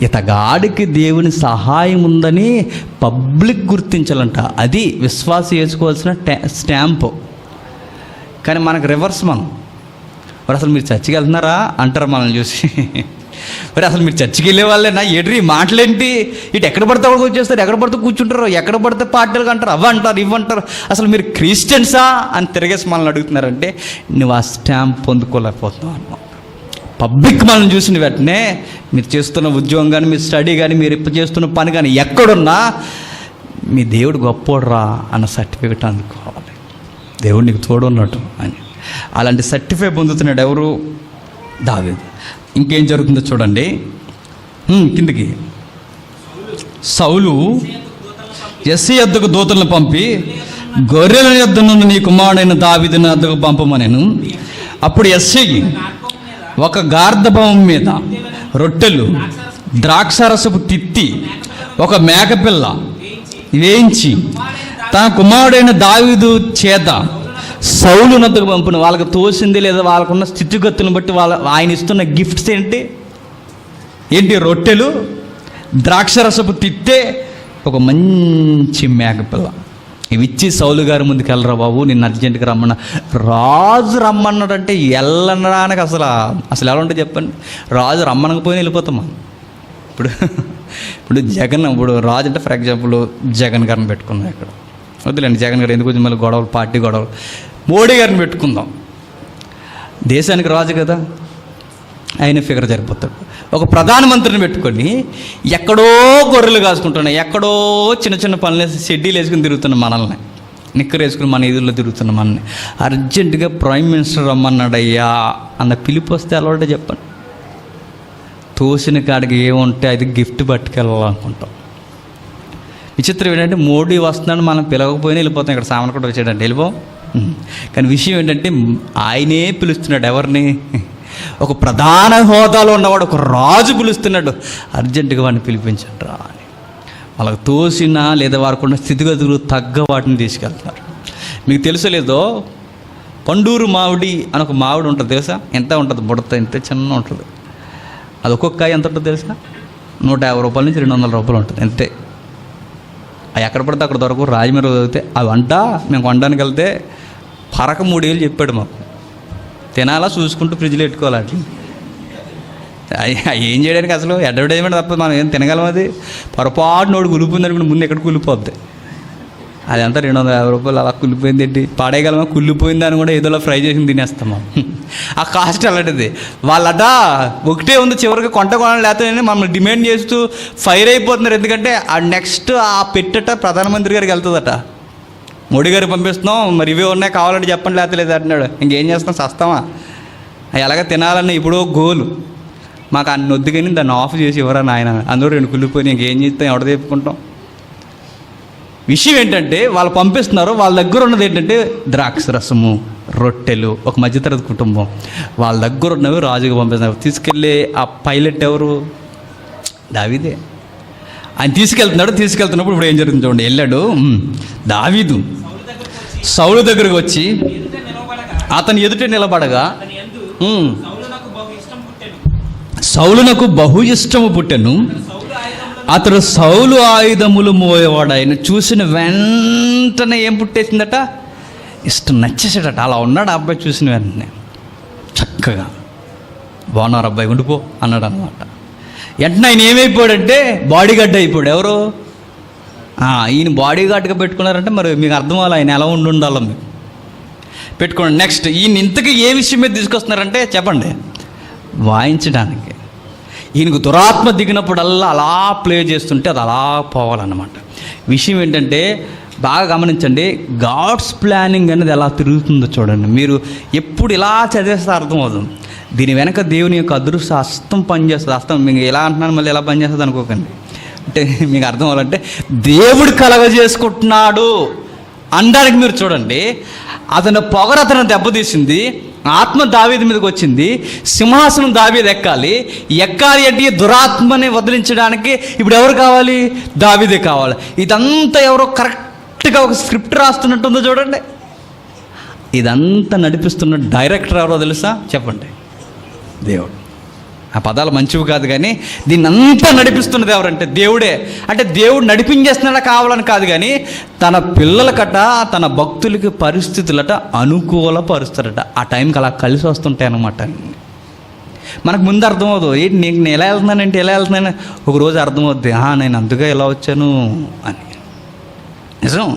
ఇతగాడికి దేవుని సహాయం ఉందని పబ్లిక్ గుర్తించాలంట. అది విశ్వాసం వేసుకోవాల్సిన స్టాంపు. కానీ మనకు రివర్స్. మరి అసలు మీరు చర్చికి వెళ్తున్నారా అంటారు మనల్ని చూసి. మరి అసలు మీరు చర్చికి వెళ్ళే వాళ్ళేనా? ఎడ్రి మాటలేంటి? ఇటు ఎక్కడ పడితే అక్కడికి వచ్చేస్తారు, ఎక్కడ పడితే కూర్చుంటారు, ఎక్కడ పడితే పార్టీలు అంటారు, అవి అంటారు, ఇవి అంటారు. అసలు మీరు క్రిస్టియన్సా అని తిరిగేసి మనల్ని అడుగుతున్నారంటే నువ్వు ఆ స్టాంప్ పొందుకోలేకపోతున్నావు అన్నమాట. పబ్లిక్ మనల్ని చూసిన వెంటనే మీరు చేస్తున్న ఉద్యోగం కానీ, మీ స్టడీ కానీ, మీరు ఇప్పుడు చేస్తున్న పని కానీ ఎక్కడున్నా మీ దేవుడు గొప్పోడురా అన్న సర్టిఫికెట్ అందుకోవాలి. దేవుడు నీకు తోడు ఉన్నట్టు అని. అలాంటి సర్టిఫికేట్ పొందుతున్నాడు ఎవరు? దావీదు. ఇంకేం జరుగుతుందో చూడండి కిందకి. సౌలు యెస్సీ యొద్దకు దూతలను పంపి గొర్రెల యొద్దనున్న నీ కుమారుడైన దావీదుని యొద్దకు పంపమనెను. అప్పుడు యెస్సీ ఒక గార్ధబవం మీద రొట్టెలు, ద్రాక్షారసపు తిత్తి, ఒక మేకపిల్ల వేయించి తన కుమారుడైన దావీదు చేత సౌలు నద్దకు పంపిన. వాళ్ళకి తోసింది లేదా వాళ్ళకున్న స్థితిగతులను బట్టి ఆయన ఇస్తున్న గిఫ్ట్స్ ఏంటి? రొట్టెలు, ద్రాక్షరసపు తిత్తే, ఒక మంచి మేకపిల్ల. ఇవి ఇచ్చి సౌలు గారి ముందుకు వెళ్ళరా బాబు, నిన్ను అర్జెంటుగా రమ్మన్నా. రాజు రమ్మన్నాడంటే వెళ్ళనడానికి అసలు ఎలా ఉంటుంది చెప్పండి? రాజు రమ్మనకపోయినా వెళ్ళిపోతాం మనం. ఇప్పుడు జగన్, ఇప్పుడు రాజు అంటే ఫర్ ఎగ్జాంపుల్ జగన్ గారిని పెట్టుకుందాం. ఇక్కడ వద్దులేండి, జగన్ గారు ఎందుకు మళ్ళీ గొడవలు, పార్టీ గొడవలు. మోడీ గారిని పెట్టుకుందాం. దేశానికి రాజు కదా, ఆయన ఫిగర్ సరిపోతాడు. ఒక ప్రధానమంత్రిని పెట్టుకొని ఎక్కడో గొర్రెలు కాసుకుంటున్నాయి, ఎక్కడో చిన్న చిన్న పనులు షెడ్యూల్ వేసుకుని తిరుగుతున్న మనల్ని, నిక్కరు వేసుకుని మన ఈదుల్లో తిరుగుతున్న మనల్ని అర్జెంటుగా ప్రైమ్ మినిస్టర్ రమ్మన్నాడయ్యా అన్న పిలుపు వస్తే అలవాటే చెప్పండి. తోసిన కాడికి ఏముంటే అది గిఫ్ట్ పట్టుకెళ్ళాలనుకుంటాం. విచిత్రం ఏంటంటే మోడీ వస్తున్నాడు, మనం పిలవకపోయినా వెళ్ళిపోతాం. ఇక్కడ సామర్లకోట వచ్చాడంటే వెళ్ళిపోం. కానీ విషయం ఏంటంటే ఆయనే పిలుస్తున్నాడు. ఎవరిని? ఒక ప్రధాన హోదాలో ఉన్నవాడు, ఒక రాజు పిలుస్తున్నాడు, అర్జెంటుగా వాడిని పిలిపించండి రా అని. వాళ్ళకి తోసిన లేదా వారికి ఉన్న స్థితిగతులు తగ్గ వాటిని తీసుకెళ్తున్నారు. మీకు తెలుసో లేదో, పండూరు మామిడి అని ఒక మామిడి ఉంటుంది తెలుసా? ఎంత ఉంటుంది? బుడత ఇంత చిన్న ఉంటుంది. అది ఒక్కొక్క కాయ ఎంత ఉంటుందో తెలుసా? రూపాయల నుంచి 200 రూపాయలు ఉంటుంది అంతే. అవి ఎక్కడ పడితే అక్కడ దొరకు. రాజమండ్రి చదివితే అవి వంట మేము కొనడానికి వెళ్తే పరక 3 వేలు చెప్పాడు మాకు. తినాలా చూసుకుంటూ ఫ్రిడ్జ్లో పెట్టుకోవాలి అట్లా. ఏం చేయడానికి అసలు అడ్వర్టైజ్మెంట్ తప్ప మనం ఏం తినగలం. అది పొరపాటు నోడు కులిపోయింది అనుకుంటే ముందు ఎక్కడ కులిపోద్ది. అదంతా 250 రూపాయలు అలా కుళ్ళిపోయింది ఏంటి పాడేయగలమా? కుళ్ళిపోయింది అని కూడా ఏదోలా ఫ్రై చేసి తినేస్తాం. ఆ కాస్ట్ అలాంటిది. వాళ్ళట ఒకటే ఉంది చివరికి కొనాలి లేకపోతే మమ్మల్ని డిమాండ్ చేస్తూ ఫైర్ అయిపోతున్నారు. ఎందుకంటే ఆ నెక్స్ట్ ఆ పెట్టట ప్రధానమంత్రి గారికి వెళ్తుందట. మోడీ గారికి పంపిస్తున్నాం, మరి ఇవే ఉన్నాయి కావాలంటే చెప్పండి లేకపోతే లేదు అంటున్నాడు. ఇంకేం చేస్తాం, సస్తామా? ఎలాగ తినాలన్న ఇప్పుడు గోలు మాకు అన్ని వద్దు కానీ దాన్ని ఆఫ్ చేసి ఇవ్వరా నాయన. అందరూ 2 కుళ్ళిపోయి ఇంకేం చేస్తాం, ఎవడ తెప్పుకుంటాం. విషయం ఏంటంటే వాళ్ళు పంపిస్తున్నారు, వాళ్ళ దగ్గర ఉన్నది ఏంటంటే ద్రాక్ష రసము, రొట్టెలు. ఒక మధ్యతరగతి కుటుంబం, వాళ్ళ దగ్గర ఉన్నవి రాజుగా పంపిస్తున్నారు. తీసుకెళ్ళి ఆ పైలట్ ఎవరు? దావీదే. ఆయన తీసుకెళ్తున్నప్పుడు ఇప్పుడు ఏం జరుగుతుంది చూడండి. వెళ్ళాడు దావీదు సౌలు దగ్గరకు వచ్చి అతని ఎదుట నిలబడగా సౌలునకు బహు ఇష్టము పుట్టెను. అతడు సౌలు ఆయుధములు మోయేవాడు. ఆయన చూసిన వెంటనే ఏం పుట్టేసిందట? ఇష్టం, నచ్చేసాడట. అలా ఉన్నాడు ఆ అబ్బాయి చూసిన వెంటనే. చక్కగా బాగున్నారు అబ్బాయి ఉండిపో అన్నాడు అన్నమాట. వెంటనే ఆయన ఏమైపోయాడంటే బాడీ గార్డ్ అయిపోయాడు. ఎవరు? ఈయన బాడీ గార్డ్గా పెట్టుకున్నారంటే మరి మీకు అర్థం అవ్వాలి ఆయన ఎలా ఉండాలో మీకు పెట్టుకోండి. నెక్స్ట్ ఈయన ఇంతకీ ఏ విషయం మీద తీసుకొస్తున్నారంటే చెప్పండి, వాయించడానికి. ఈయనకు దురాత్మ దిగినప్పుడల్లా అలా ప్లే చేస్తుంటే అది అలా పోవాలన్నమాట. విషయం ఏంటంటే బాగా గమనించండి, గాడ్స్ ప్లానింగ్ అనేది ఎలా తిరుగుతుందో చూడండి. మీరు ఎప్పుడు ఇలా చదివేస్తే అర్థమవుతుంది. దీని వెనక దేవుని యొక్క అదృష్ట హస్తం పనిచేస్తుంది. హస్తం మీకు ఎలా అంటున్నాను మళ్ళీ ఎలా పనిచేస్తుంది అనుకోకండి. అంటే మీకు అర్థం అవ్వాలంటే దేవుడు కలగజేసుకుంటున్నాడు అనడానికి మీరు చూడండి. అతను పొగరు అతను దెబ్బతీసింది, ఆత్మ దావీదు మీదకి వచ్చింది, సింహాసనం దావీదు ఎక్కాలి అంటే దురాత్మని వదిలించడానికి ఇప్పుడు ఎవరు కావాలి? దావీదే కావాలి. ఇదంతా ఎవరో కరెక్ట్గా ఒక స్క్రిప్ట్ రాస్తున్నట్టుందో చూడండి. ఇదంతా నడిపిస్తున్న డైరెక్టర్ ఎవరో తెలుసా? చెప్పండి, దేవుడు. ఆ పదాలు మంచివి కాదు కానీ దీన్ని అంతా నడిపిస్తున్నది ఎవరంటే దేవుడే. అంటే దేవుడు నడిపించేస్తున్నాడా కావాలని కాదు కానీ తన పిల్లలకట తన భక్తులకి పరిస్థితులట అనుకూలపరుస్తారట. ఆ టైంకి అలా కలిసి వస్తుంటాయి అన్నమాట. మనకు ముందు అర్థమవుతుంది ఏంటి నేను ఎలా వెళ్తున్నానంటే ఎలా వెళ్తున్నాను. ఒకరోజు అర్థమవుద్ది నేను అందుకే ఎలా వచ్చాను అని. నిజం.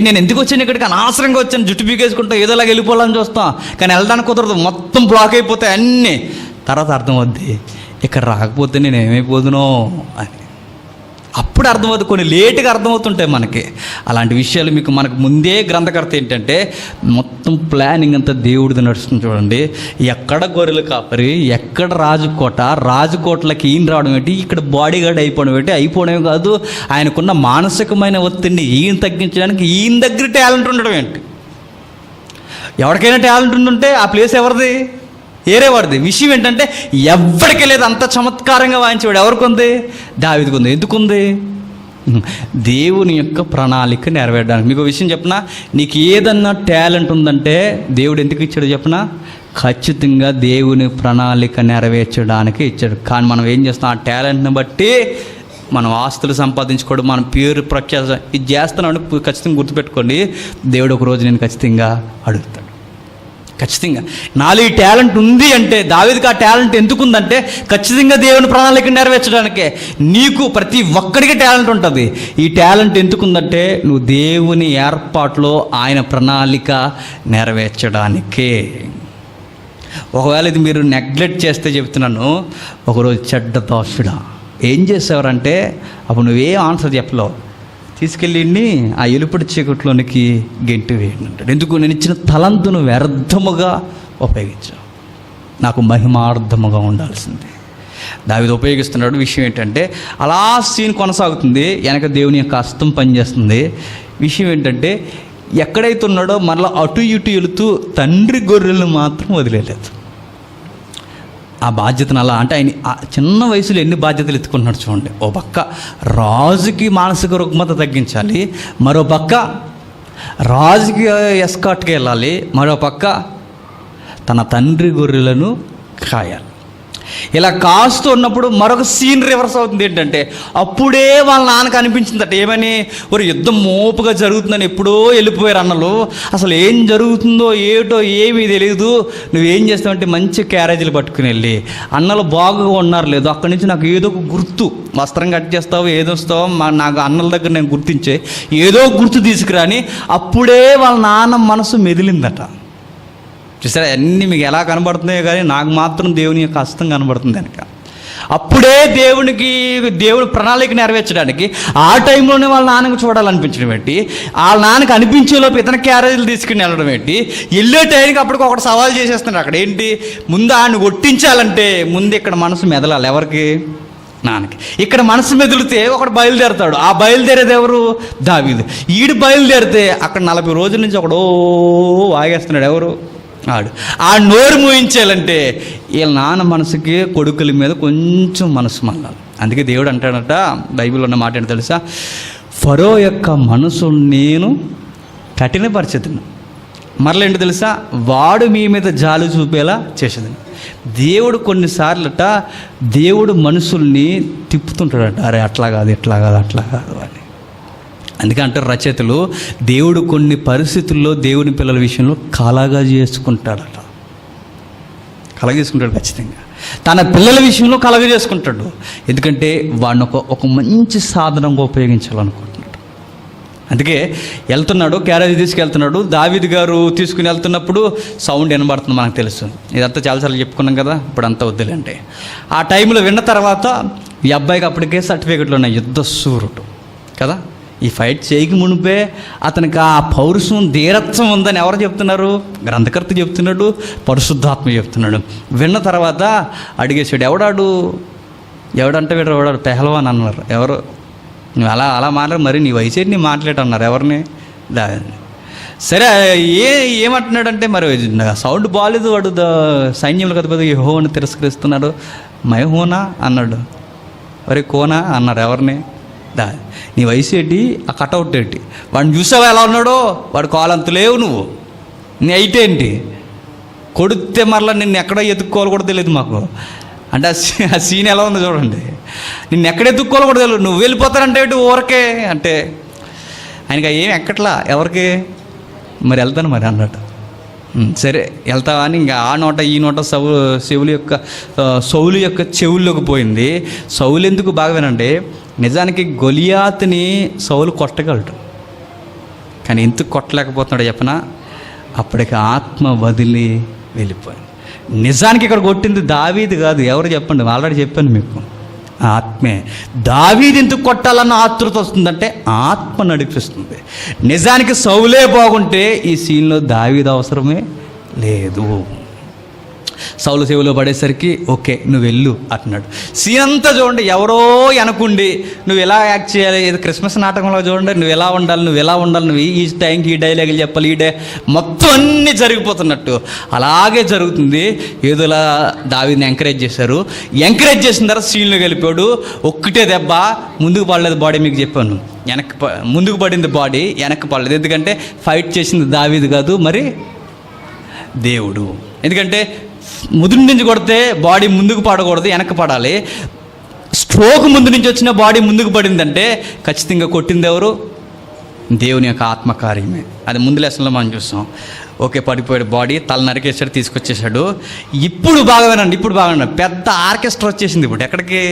నేను ఎందుకు వచ్చాను ఇక్కడికి? అనవసరంగా వచ్చాను, జుట్టు పీకేసుకుంటా ఏదోలాగా వెళ్ళిపోవాలని చూస్తాం కానీ వెళ్ళడానికి కుదరదు, మొత్తం బ్లాక్ అయిపోతాయి అన్నీ. తర్వాత అర్థమవుద్ది ఇక్కడ రాకపోతే నేను ఏమైపోదునో అని. అప్పుడు అర్థమవుతుంది, కొన్ని లేటుగా అర్థమవుతుంటాయి మనకి అలాంటి విషయాలు. మీకు మనకు ముందే గ్రంథకర్త ఏంటంటే మొత్తం ప్లానింగ్ అంతా దేవుడిది నడుస్తుంది చూడండి. ఎక్కడ గొర్రెలు కాపరి, ఎక్కడ రాజుకోటలకి ఈయన రావడం ఏంటి, ఇక్కడ బాడీ గార్డ్ అయిపోవడమే కాదు, ఆయనకున్న మానసికమైన ఒత్తిడిని ఈయన తగ్గించడానికి ఈయన దగ్గర టాలెంట్ ఉండడం ఏంటి. ఎవరికైనా టాలెంట్ ఉంటుంటే ఆ ప్లేస్ ఎవరిది? ఏరేవాడిది. విషయం ఏంటంటే ఎవరికే లేదు, అంత చమత్కారంగా వాయించేవాడు. ఎవరికి ఉంది? దావీదుకు ఉంది. ఎందుకుంది? దేవుని యొక్క ప్రణాళిక నెరవేరడానికి. మీకు విషయం చెప్పనా, నీకు ఏదన్నా టాలెంట్ ఉందంటే దేవుడు ఎందుకు ఇచ్చాడు చెప్పనా? ఖచ్చితంగా దేవుని ప్రణాళిక నెరవేర్చడానికి ఇచ్చాడు. కానీ మనం ఏం చేస్తాం? ఆ టాలెంట్ని బట్టి మనం ఆస్తులు సంపాదించుకోవడం, మన పేరు ప్రఖ్యాత ఇది చేస్తున్నాడు. ఖచ్చితంగా గుర్తుపెట్టుకోండి, దేవుడు ఒక రోజు నేను ఖచ్చితంగా అడుగుతాడు. ఖచ్చితంగా నాలో ఈ టాలెంట్ ఉంది అంటే, దావీదుకి ఆ టాలెంట్ ఎందుకు ఉందంటే ఖచ్చితంగా దేవుని ప్రణాళిక నెరవేర్చడానికే. నీకు ప్రతి ఒక్కడికి టాలెంట్ ఉంటుంది. ఈ టాలెంట్ ఎందుకు ఉందంటే నువ్వు దేవుని ఏర్పాట్లో ఆయన ప్రణాళిక నెరవేర్చడానికే. ఒకవేళ ఇది మీరు నెగ్లెక్ట్ చేస్తే చెప్తున్నాను, ఒకరోజు చెడ్డ దోషుడా ఏం చేసేవారంటే అప్పుడు నువ్వేం ఆన్సర్ చెప్పలేవు, తీసుకెళ్ళి ఆ ఎలుపడి చీకట్లోనికి గెంటి వేయండి అంటాడు. ఎందుకు? నేను ఇచ్చిన తలంతును వ్యర్థముగా ఉపయోగించాను, నాకు మహిమార్థముగా ఉండాల్సిందే. దావీదు ఉపయోగిస్తున్నాడు. విషయం ఏంటంటే అలా సీన్ కొనసాగుతుంది, వెనక దేవుని యొక్క హస్తం పనిచేస్తుంది. విషయం ఏంటంటే ఎక్కడైతే ఉన్నాడో మరలా అటు ఇటు వెళుతూ తండ్రి గొర్రెలను మాత్రం వదిలేదు. ఆ బాధ్యతను అలా అంటే ఆయన చిన్న వయసులో ఎన్ని బాధ్యతలు ఎత్తుకుంటున్నాడు చూడండి. ఓ పక్క రాజుకి మానసిక రుగ్మత తగ్గించాలి, మరో పక్క రాజుకి ఎస్కాట్కి వెళ్ళాలి, మరో పక్క తన తండ్రి గొర్రెలను కాయాలి. ఇలా కాస్తూ ఉన్నప్పుడు మరొక సీన్ రివర్స్ అవుతుంది. ఏంటంటే అప్పుడే వాళ్ళ నాన్నకు అనిపించిందట, ఏమని, ఒక యుద్ధం మోపుగా జరుగుతుందని. ఎప్పుడో వెళ్ళిపోయారు అన్నలు, అసలు ఏం జరుగుతుందో ఏటో ఏమీ తెలియదు. నువ్వేం చేస్తావంటే మంచి క్యారేజీలు పట్టుకుని వెళ్ళి, అన్నలు బాగుగా ఉన్నారు లేదు, అక్కడి నుంచి నాకు ఏదో ఒక గుర్తు, వస్త్రం కట్ చేస్తావు, ఏదో వస్తావు, నాకు అన్నల దగ్గర నేను గుర్తించే ఏదో గుర్తు తీసుకురాని. అప్పుడే వాళ్ళ నాన్న మనసు మెదిలిందట. చూసారా, అన్నీ మీకు ఎలా కనబడుతున్నాయో కానీ నాకు మాత్రం దేవుని యొక్క హస్తం కనబడుతుంది కనుక. అప్పుడే దేవుడి ప్రణాళిక నెరవేర్చడానికి ఆ టైంలోనే వాళ్ళ నాన్నకు చూడాలనిపించడం ఏంటి, వాళ్ళ నాన్నకు అనిపించేలోపు ఇతర క్యారేజీలు తీసుకుని వెళ్ళడం ఏంటి, వెళ్ళే టైంకి అప్పటికి ఒకటి సవాల్ చేసేస్తున్నాడు అక్కడ. ఏంటి, ముందు ఆయన కొట్టించాలంటే ముందు ఇక్కడ మనసు మెదలాలి. ఎవరికి? నాన్నకి. ఇక్కడ మనసు మెదిలితే ఒకడు బయలుదేరతాడు. ఆ బయలుదేరేది ఎవరు? దావీదు. ఈడు బయలుదేరితే అక్కడ 40 రోజుల నుంచి ఒకడో వాగేస్తున్నాడు. ఎవరు? ఆ నోరు మూయించాలంటే వీళ్ళ నాన్న మనసుకి కొడుకుల మీద కొంచెం మనసు మళ్ళాలి. అందుకే దేవుడు అంటాడట, బైబిల్లో ఉన్న మాట ఏంటో తెలుసా, ఫరో యొక్క మనసు నేను కఠినపరిచేదను, మరలా ఏంటో తెలుసా, వాడు మీ మీద జాలి చూపేలా చేసేదని. దేవుడు కొన్నిసార్లట దేవుడు మనుషుల్ని తిప్పుతుంటాడట, అరే అట్లా కాదు, ఇట్లా కాదు, అట్లా కాదు అని. అందుకే అంటారు రచయితలు, దేవుడు కొన్ని పరిస్థితుల్లో దేవుని పిల్లల విషయంలో కలగా చేసుకుంటాడట. కలగ చేసుకుంటాడు ఖచ్చితంగా. తన పిల్లల విషయంలో కలగ చేసుకుంటాడు. ఎందుకంటే వాడిని ఒక మంచి సాధనంగా ఉపయోగించాలనుకుంటున్నాడు. అందుకే వెళ్తున్నాడు, క్యారేజ్ తీసుకెళ్తున్నాడు. దావీదు గారు తీసుకుని వెళ్తున్నప్పుడు సౌండ్ వినబడుతుంది, మనకు తెలుసు. ఇదంతా చాలాసార్లు చెప్పుకున్నాం కదా, ఇప్పుడు అంతా వద్దులేంటే. ఆ టైంలో విన్న తర్వాత ఈ అబ్బాయికి అప్పటికే సర్టిఫికెట్లు ఉన్నాయి, యుద్ధ శూరుడు కదా. ఈ ఫైట్ చేయక మునిపే అతనికి ఆ పౌరుషం, ధీరత్వం ఉందని ఎవరు చెప్తున్నారు? గ్రంథకర్త చెప్తున్నాడు, పరిశుద్ధాత్మ చెప్తున్నాడు. విన్న తర్వాత అడిగేసాడు, ఎవడంటే ఎవడాడు పెహల్వాన్ అన్నారు. ఎవరు? నువ్వు అలా మాట్లాడు, మరి నీ వయసు నీ మాట్లాడన్నారు. ఎవరిని? సరే, ఏమంటున్నాడంటే, మరి సౌండ్ బాగాలేదు, వాడు సైన్యంలో కదా యెహోవాను తిరస్కరిస్తున్నాడు. మయహోనా అన్నాడు. మరి కోనా అన్నారు. ఎవరిని? నీ వయసు ఏంటి, ఆ కటౌట్ ఏంటి, వాడిని చూసావా ఎలా ఉన్నాడో, వాడు కాలంత లేవు, నువ్వు నీ హైట్ ఏంటి, కొడితే మరలా నిన్ను ఎక్కడ ఎత్తుక్కోవాలి కూడా తెలియదు మాకు అంటే. ఆ సీన్ ఎలా ఉందో చూడండి, నిన్ను ఎక్కడ ఎత్తుక్కోవాలి కూడా తెలియదు, నువ్వు వెళ్ళిపోతానంటే ఊరకే అంటే. ఆయనకి ఏం ఎక్కట్లా, ఎవరికి? మరి వెళ్తాను మరి అన్నట్టు. సరే వెళ్తావా అని ఇంకా ఆ నోట ఈ నోట సౌలు యొక్క చెవుల్లోకి పోయింది. సౌలు ఎందుకు బాగా వినండి, నిజానికి గొలియాతుని సౌలు కొట్టగలడు, కానీ ఎందుకు కొట్టలేకపోతున్నాడు చెప్పనా, అప్పటికి ఆత్మ వదిలి వెళ్ళిపోయింది. నిజానికి ఇక్కడ కొట్టింది దావీదు కాదు, ఎవరు చెప్పండి, ఆల్రెడీ చెప్పాను మీకు, ఆత్మే. దావీదు ఎందుకు కొట్టాలన్న ఆతృత వస్తుందంటే ఆత్మ నడిపిస్తుంది. నిజానికి సౌలే బాగుంటే ఈ సీన్లో దావీదు అవసరమే లేదు. సౌలు సేవలో పడేసరికి ఓకే నువ్వు వెళ్ళు అంటున్నాడు. సీన్ అంతా చూడండి, ఎవరో అనుకుండి నువ్వు ఎలా యాక్ట్ చేయాలి, ఏదో క్రిస్మస్ నాటకంలో చూడండి, నువ్వు ఎలా ఉండాలి, నువ్వు ఈ టైంకి ఈ డైలాగులు చెప్పాలి, మొత్తం అన్నీ జరిగిపోతున్నట్టు అలాగే జరుగుతుంది. ఏదోలా దావీదుని ఎంకరేజ్ చేశారు. ఎంకరేజ్ చేసిన తర్వాత సీన్లోకి వెళ్ళిపోయాడు. ఒక్కటే దెబ్బ, ముందుకు పడలేదు బాడీ, మీకు చెప్పాను, ముందుకు పడింది బాడీ, వెనక్కి పడలేదు. ఎందుకంటే ఫైట్ చేసింది దావీదు కాదు, మరి దేవుడు. ఎందుకంటే ముందు నుంచి కొడితే బాడీ ముందుకు పడకూడదు, వెనక్కి పడాలి. స్ట్రోక్ ముందు నుంచి వచ్చిన బాడీ ముందుకు పడిందంటే ఖచ్చితంగా కొట్టింది ఎవరు? దేవుని యొక్క ఆత్మకార్యమే. అది ముందు లెసన్లో మనం చూస్తాం. ఓకే, పడిపోయాడు, బాడీ తల నరికేసాడు, తీసుకొచ్చేసాడు. ఇప్పుడు బాగా వినండి, పెద్ద ఆర్కెస్ట్రా వచ్చేసింది. ఇప్పుడు ఎక్కడికి?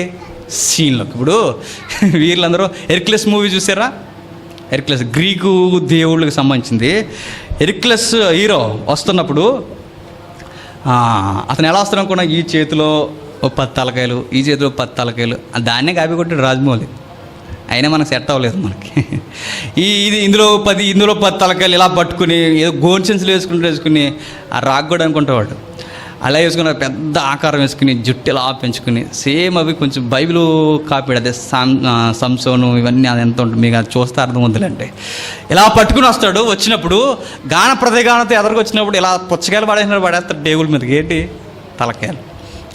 సీన్లోకి. ఇప్పుడు వీళ్ళందరూ హెర్క్యులస్ మూవీ చూసారా? హెర్క్యులస్ గ్రీకు దేవుళ్ళకి సంబంధించింది. హెర్క్యులస్ హీరో వస్తున్నప్పుడు అతను ఎలా వస్తాడు అనుకున్నా, ఈ చేతిలో 10 తలకాయలు, ఈ చేతిలో 10 తలకాయలు, దాన్నే కాపీ కొట్టాడు రాజమౌళి. అయినా మనకు సెట్ అవ్వలేదు మనకి. ఇందులో 10 తలకాయలు ఇలా పట్టుకుని ఏదో గోల్డ్ సెన్స్లు వేసుకుని ఆ రాక్ కూడా అనుకుంటావాడు. అలా వేసుకుని పెద్ద ఆకారం వేసుకుని జుట్టు ఇలా పెంచుకుని సేమ్ అవి కొంచెం బైబిల్ కాపీడు. అదే సంసోను ఇవన్నీ అది ఎంత ఉంటుంది మీకు అది చూస్తే అర్థం ఉందిలేంటే. ఇలా పట్టుకుని వస్తాడు. వచ్చినప్పుడు గాన ప్రతిగానతో ఎదరికి వచ్చినప్పుడు ఇలా పుచ్చకాయలు పడేస్తాడు టేబుల్ మీదకి, ఏంటి తలకాయలు.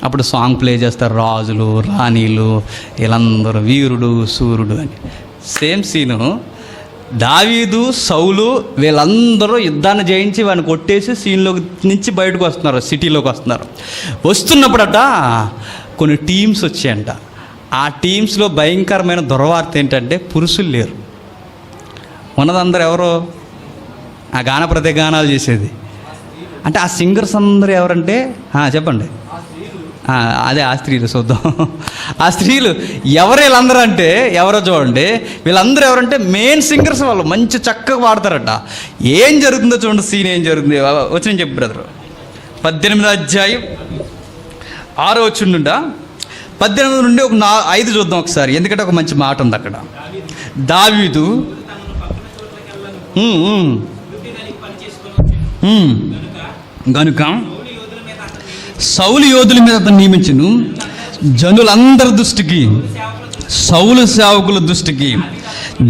అప్పుడు సాంగ్ ప్లే చేస్తారు, రాజులు రాణీలు వీళ్ళందరూ, వీరుడు సూర్యుడు అని. సేమ్ సీను దావీదు, సౌలు వీళ్ళందరూ యుద్ధాన్ని జయించి వాడిని కొట్టేసి సీన్లోకి నుంచి బయటకు వస్తున్నారు, సిటీలోకి వస్తున్నారు. వస్తున్నప్పుడట కొన్ని టీమ్స్ వచ్చాయంట. ఆ టీమ్స్లో భయంకరమైన దుర్వార్త ఏంటంటే పురుషులు లేరు. ఉన్నదందరూ ఎవరో ఆ గాన ప్రతిగానాలు చేసేది. అంటే ఆ సింగర్స్ అందరూ ఎవరంటే చెప్పండి. అదే ఆ స్త్రీలు చూద్దాం. ఆ స్త్రీలు ఎవరు వీళ్ళందరూ అంటే ఎవరో చూడండి. వీళ్ళందరూ ఎవరంటే మెయిన్ సింగర్స్. వాళ్ళు మంచి చక్కగా పాడతారట. ఏం జరుగుతుందో చూడండి, సీన్ ఏం జరుగుతుంది వచ్చి చెప్పు బ్రదరు. 18వ అధ్యాయం 6వ వచనం 18 నుండి ఒక 5 చూద్దాం ఒకసారి, ఎందుకంటే ఒక మంచి మాట ఉంది అక్కడ. దావీదు గనుక సౌలు యోధుల మీద అతను నియమించును. జనులందరి దృష్టికి, సౌలు సేవకుల దృష్టికి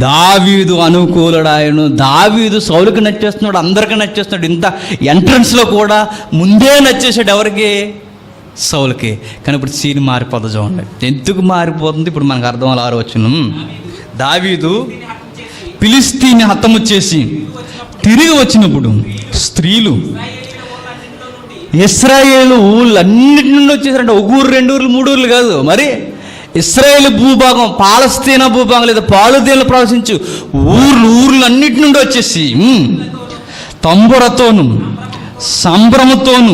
దావీదు అనుకూలుడాయను. దావీదు సౌలుకి నచ్చేస్తున్నాడు, అందరికీ నచ్చేస్తున్నాడు. ఇంత ఎంట్రన్స్లో కూడా ముందే నచ్చేసాడు. ఎవరికి? సౌలుకి. కానీ ఇప్పుడు సీన్ మారిపోతుంది చూడండి. ఎందుకు మారిపోతుంది ఇప్పుడు మనకు అర్థం. 6వ వచనం. దావీదు ఫిలిష్తీని హతము చేసి తిరిగి వచ్చినప్పుడు స్త్రీలు ఇశ్రాయేలు ఊళ్ళన్నిటి నుండి వచ్చేసారంటే 1 ఊరు 2 ఊర్లు 3 ఊర్లు కాదు, మరి ఇశ్రాయేలు భూభాగం, పాలస్తీనా భూభాగం లేదా పాలుదేలు ప్రవేశించు ఊర్లు అన్నిటి నుండి వచ్చేసి తంబురతోను సంభ్రమతోను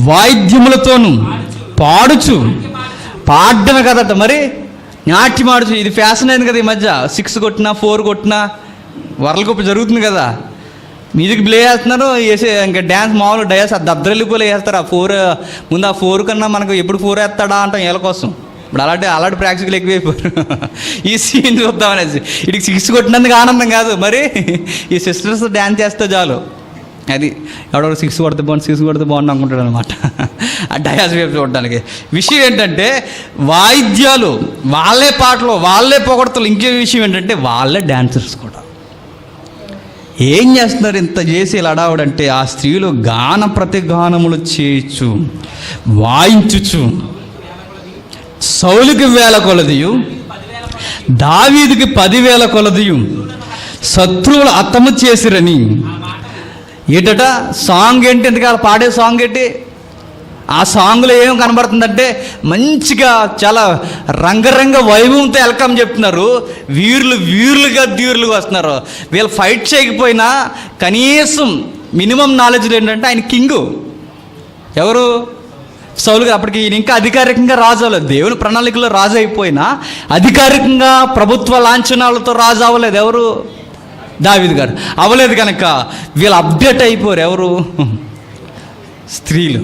వాయిద్యములతోను పాడడమే కదట, మరి నాట్యం ఆడుచు. ఇది ఫ్యాషన్ అయింది కదా ఈ మధ్య. 6 కొట్టినా 4 కొట్టినా వరల్డ్ కప్ జరుగుతుంది కదా, మ్యూజిక్ ప్లే చేస్తున్నారు, వేసే ఇంకా డ్యాన్స్ మామూలు డయాస్ దద్దరెళ్ళిపోలే వేస్తారు. ఆ 4 ముందు ఆ 4 కన్నా మనకు ఎప్పుడు 4 వేస్తాడా అంటాం వీళ్ళ కోసం. ఇప్పుడు అలాంటి ప్రాక్టికల్ ఎక్కువైపోయారు. ఈ సీన్ చూద్దామనేసి ఇటుకి 6 కొట్టినందుకు ఆనందం కాదు, మరి ఈ సిస్టర్స్ డ్యాన్స్ చేస్తే చాలు. అది ఎవడో 6 కొడితే బాగుంది అనుకుంటాడు అనమాట. ఆ డయాస్ వైపు చూడడానికి. విషయం ఏంటంటే వాయిద్యాలు వాళ్ళే, పాటలు వాళ్ళే, పొగడతలు. ఇంకే విషయం ఏంటంటే వాళ్ళే డాన్సర్స్ కూడా. ఏం చేస్తున్నారు ఇంత చేసి ఇలా అడావుడంటే ఆ స్త్రీలు గాన ప్రతిగానములు చేయొచ్చు, వాయించుచు సౌలుకి 1000 కొలదియు దావీదుకి 10,000 కొలదియు శత్రువులు హతము చేసిరని. ఏటట సాంగ్ ఏంటి? ఎందుకు వాళ్ళు పాడే సాంగ్ ఏంటి? ఆ సాంగ్లో ఏం కనబడుతుందంటే మంచిగా చాలా రంగరంగ వైభవంతో వెల్కమ్ చెప్తున్నారు. వీరులుగా ధీరులుగా వస్తున్నారు. వీళ్ళు ఫైట్ చేయకపోయినా కనీసం మినిమం నాలెడ్జ్ ఏంటంటే ఆయన కింగు. ఎవరు? సౌలు గారు. అప్పటికి ఈయన ఇంకా అధికారికంగా రాజు అవ్వలేదు. దేవుని ప్రణాళికలో రాజు అయిపోయినా అధికారికంగా ప్రభుత్వ లాంఛనాలతో రాజు అవ్వలేదు. ఎవరు? దావీదు గారు అవ్వలేదు. కనుక వీళ్ళు అప్డేట్ అయిపోరు. ఎవరు? స్త్రీలు.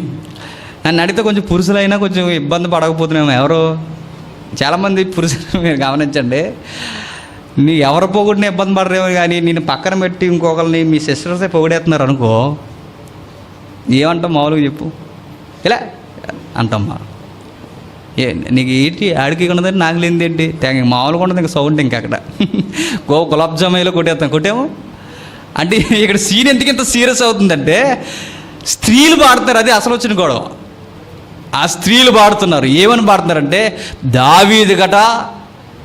నన్ను అడిగితే కొంచెం పురుషులైనా కొంచెం ఇబ్బంది పడకపోతున్నామో. ఎవరు? చాలామంది పురుషులు మీరు గమనించండి, నీ ఎవరు పొగుడిని ఇబ్బంది పడరేమో కానీ నేను పక్కన పెట్టి ఇంకొకరిని మీ సిస్టర్సే పొగిడేస్తున్నారు అనుకో, ఏమంటాం? మామూలుగా చెప్పు, ఇలా అంటమ్మా. నీకు ఏంటి ఆడికి ఉన్నదని నాకు లేనిది ఏంటి? మామూలుగా ఉండదు. ఇంకా సౌండ్ ఇంకా అక్కడ గులాబ్ జామీలో కొట్టేము. అంటే ఇక్కడ సీన్ ఎందుకు ఇంత సీరియస్ అవుతుందంటే స్త్రీలు పాడుతున్నారు. అది అసలు వచ్చిన గొడవ. ఆ స్త్రీలు పాడుతున్నారు. ఏమని పాడుతున్నారంటే దావీదు గట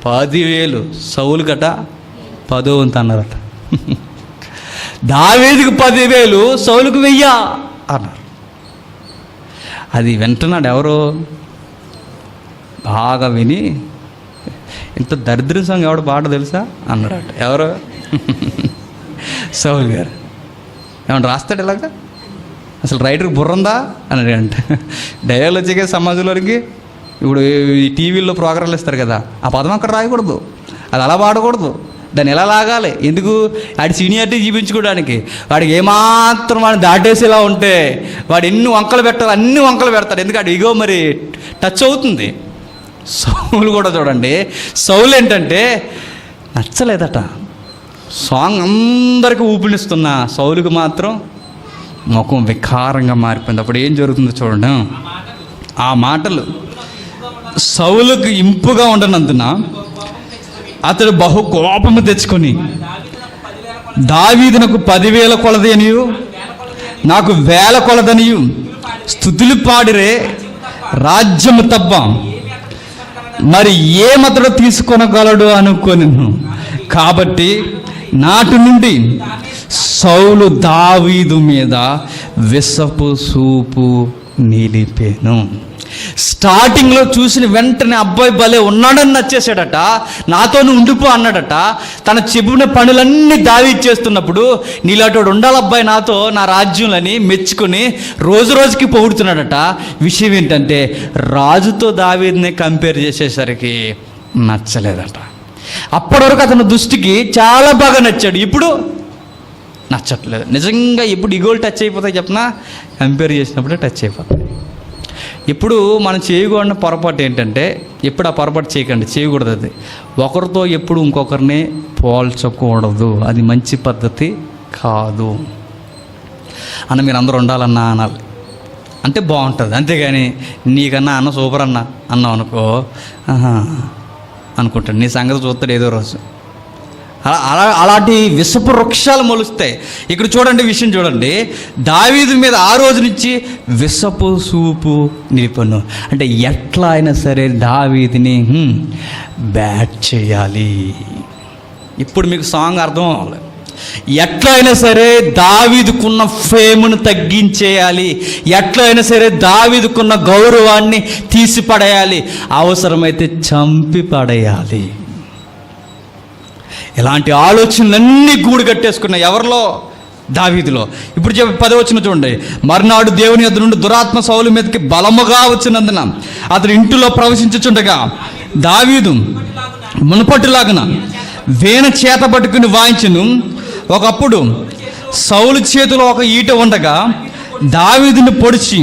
10,000, సౌలు గట 10,000 అన్నారట. దావీదుకు 10,000, సౌలుకు 1,000 అన్నారు. అది వింటున్నాడు ఎవరు? బాగా విని ఇంత దరిద్ర సాంగ్ ఎవడు పాట తెలుసా అన్నారట. ఎవరు? సౌలు గారు. ఏమన్నా రాస్తాడు ఇలాగా? అసలు రైటర్కి బుర్ర ఉందా అని అంటే డైలాగ్ వచ్చే సమాజంలోనికి. ఇప్పుడు ఈ టీవీల్లో ప్రోగ్రాంలు ఇస్తారు కదా, ఆ పదం అక్కడ రాయకూడదు, అది అలా పాడకూడదు, దాన్ని ఎలా లాగాలి. ఎందుకు? వాడి సీనియారిటీ చూపించుకోవడానికి. వాడికి ఏమాత్రం వాడిని దాటేసేలా ఉంటే వాడు ఎన్ని వంకలు పెట్టాలి అన్ని వంకలు పెడతాడు. ఎందుకంటే ఇగో మరి టచ్ అవుతుంది. సౌలు కూడా చూడండి. సౌలు ఏంటంటే నచ్చలేదట సాంగ్, అందరికీ ఊపినిస్తున్న సౌలుకి మాత్రం ముఖం వికారంగా మారిపోయింది. అప్పుడు ఏం జరుగుతుందో చూడండి. ఆ మాటలు సౌలుకు ఇంపుగా ఉండనందున అతడు బహు కోపము తెచ్చుకొని దావీదునకు 10,000 కొలది అనియు నాకు 1,000 కొలదనియు స్తుతులు పాడిరే రాజ్యము తప్ప మరి ఏమతడు తీసుకొనగలడు అనుకోని. కాబట్టి నాటి నుండి సౌలు దావీదు మీద విసపు చూపు నిలిపెను. స్టార్టింగ్లో చూసిన వెంటనే అబ్బాయి భలే ఉన్నాడని నచ్చేసాడట, నాతోనే ఉండిపో అన్నాడట. తన చెప్పిన పనులన్నీ దావీదు చేస్తున్నప్పుడు నీలాంటి ఉండాలబ్బాయి నాతో నా రాజ్యంలని మెచ్చుకొని రోజు రోజుకి పొగుడుతున్నాడట. విషయం ఏంటంటే రాజుతో దావీదుని కంపేర్ చేసేసరికి నచ్చలేదట. అప్పటి వరకు అతని దృష్టికి చాలా బాగా నచ్చాడు, ఇప్పుడు నచ్చట్లేదు. నిజంగా ఎప్పుడు ఈగోలు టచ్ అయిపోతాయి చెప్పనా, కంపేర్ చేసినప్పుడే టచ్ అయిపోతాయి. ఇప్పుడు మనం చేయకూడని పొరపాటు ఏంటంటే, ఎప్పుడు ఆ పొరపాటు చేయకూడదు. అది ఒకరితో ఎప్పుడు ఇంకొకరిని పోల్చకూడదు, అది మంచి పద్ధతి కాదు. అన్న మీరు అందరూ ఉండాలన్నా అనాలి అంటే బాగుంటుంది, అంతేగాని నీకన్నా అన్న సూపర్ అన్నావు అనుకో అనుకుంటాడు, నీ సంగతి చూస్తాడు ఏదో రోజు. అలాంటి విషపు వృక్షాలు మొలుస్తాయి. ఇక్కడ చూడండి, విషయం చూడండి, దావీదు మీద ఆ రోజు నుంచి విషపు చూపు నిలిపెను. అంటే ఎట్లా అయినా సరే దావీదుని బ్యాట్ చేయాలి. ఇప్పుడు మీకు సాంగ్ అర్థం అవ్వాలి. ఎట్లా అయినా సరే దావీదుకున్న ఫేమ్ను తగ్గించేయాలి, ఎట్లా అయినా సరే దావీదుకున్న గౌరవాన్ని తీసి పడేయాలి, అవసరమైతే చంపి పడేయాలి. ఇలాంటి ఆలోచనలన్నీ గూడు కట్టేసుకున్నాయి ఎవరిలో? దావీదులో. ఇప్పుడు 10వ వచనం చూడండి. మర్నాడు దేవుని యొద్ద నుండి దురాత్మ సౌలు మీదకి బలముగా వచ్చినందున అతను ఇంటిలో ప్రవేశించుచుండగా దావీదు మునుపటిలాగున వీణ చేత పట్టుకుని వాయించును. ఒకప్పుడు సౌలు చేతిలో ఒక ఈట ఉండగా దావీదుని పొడిచి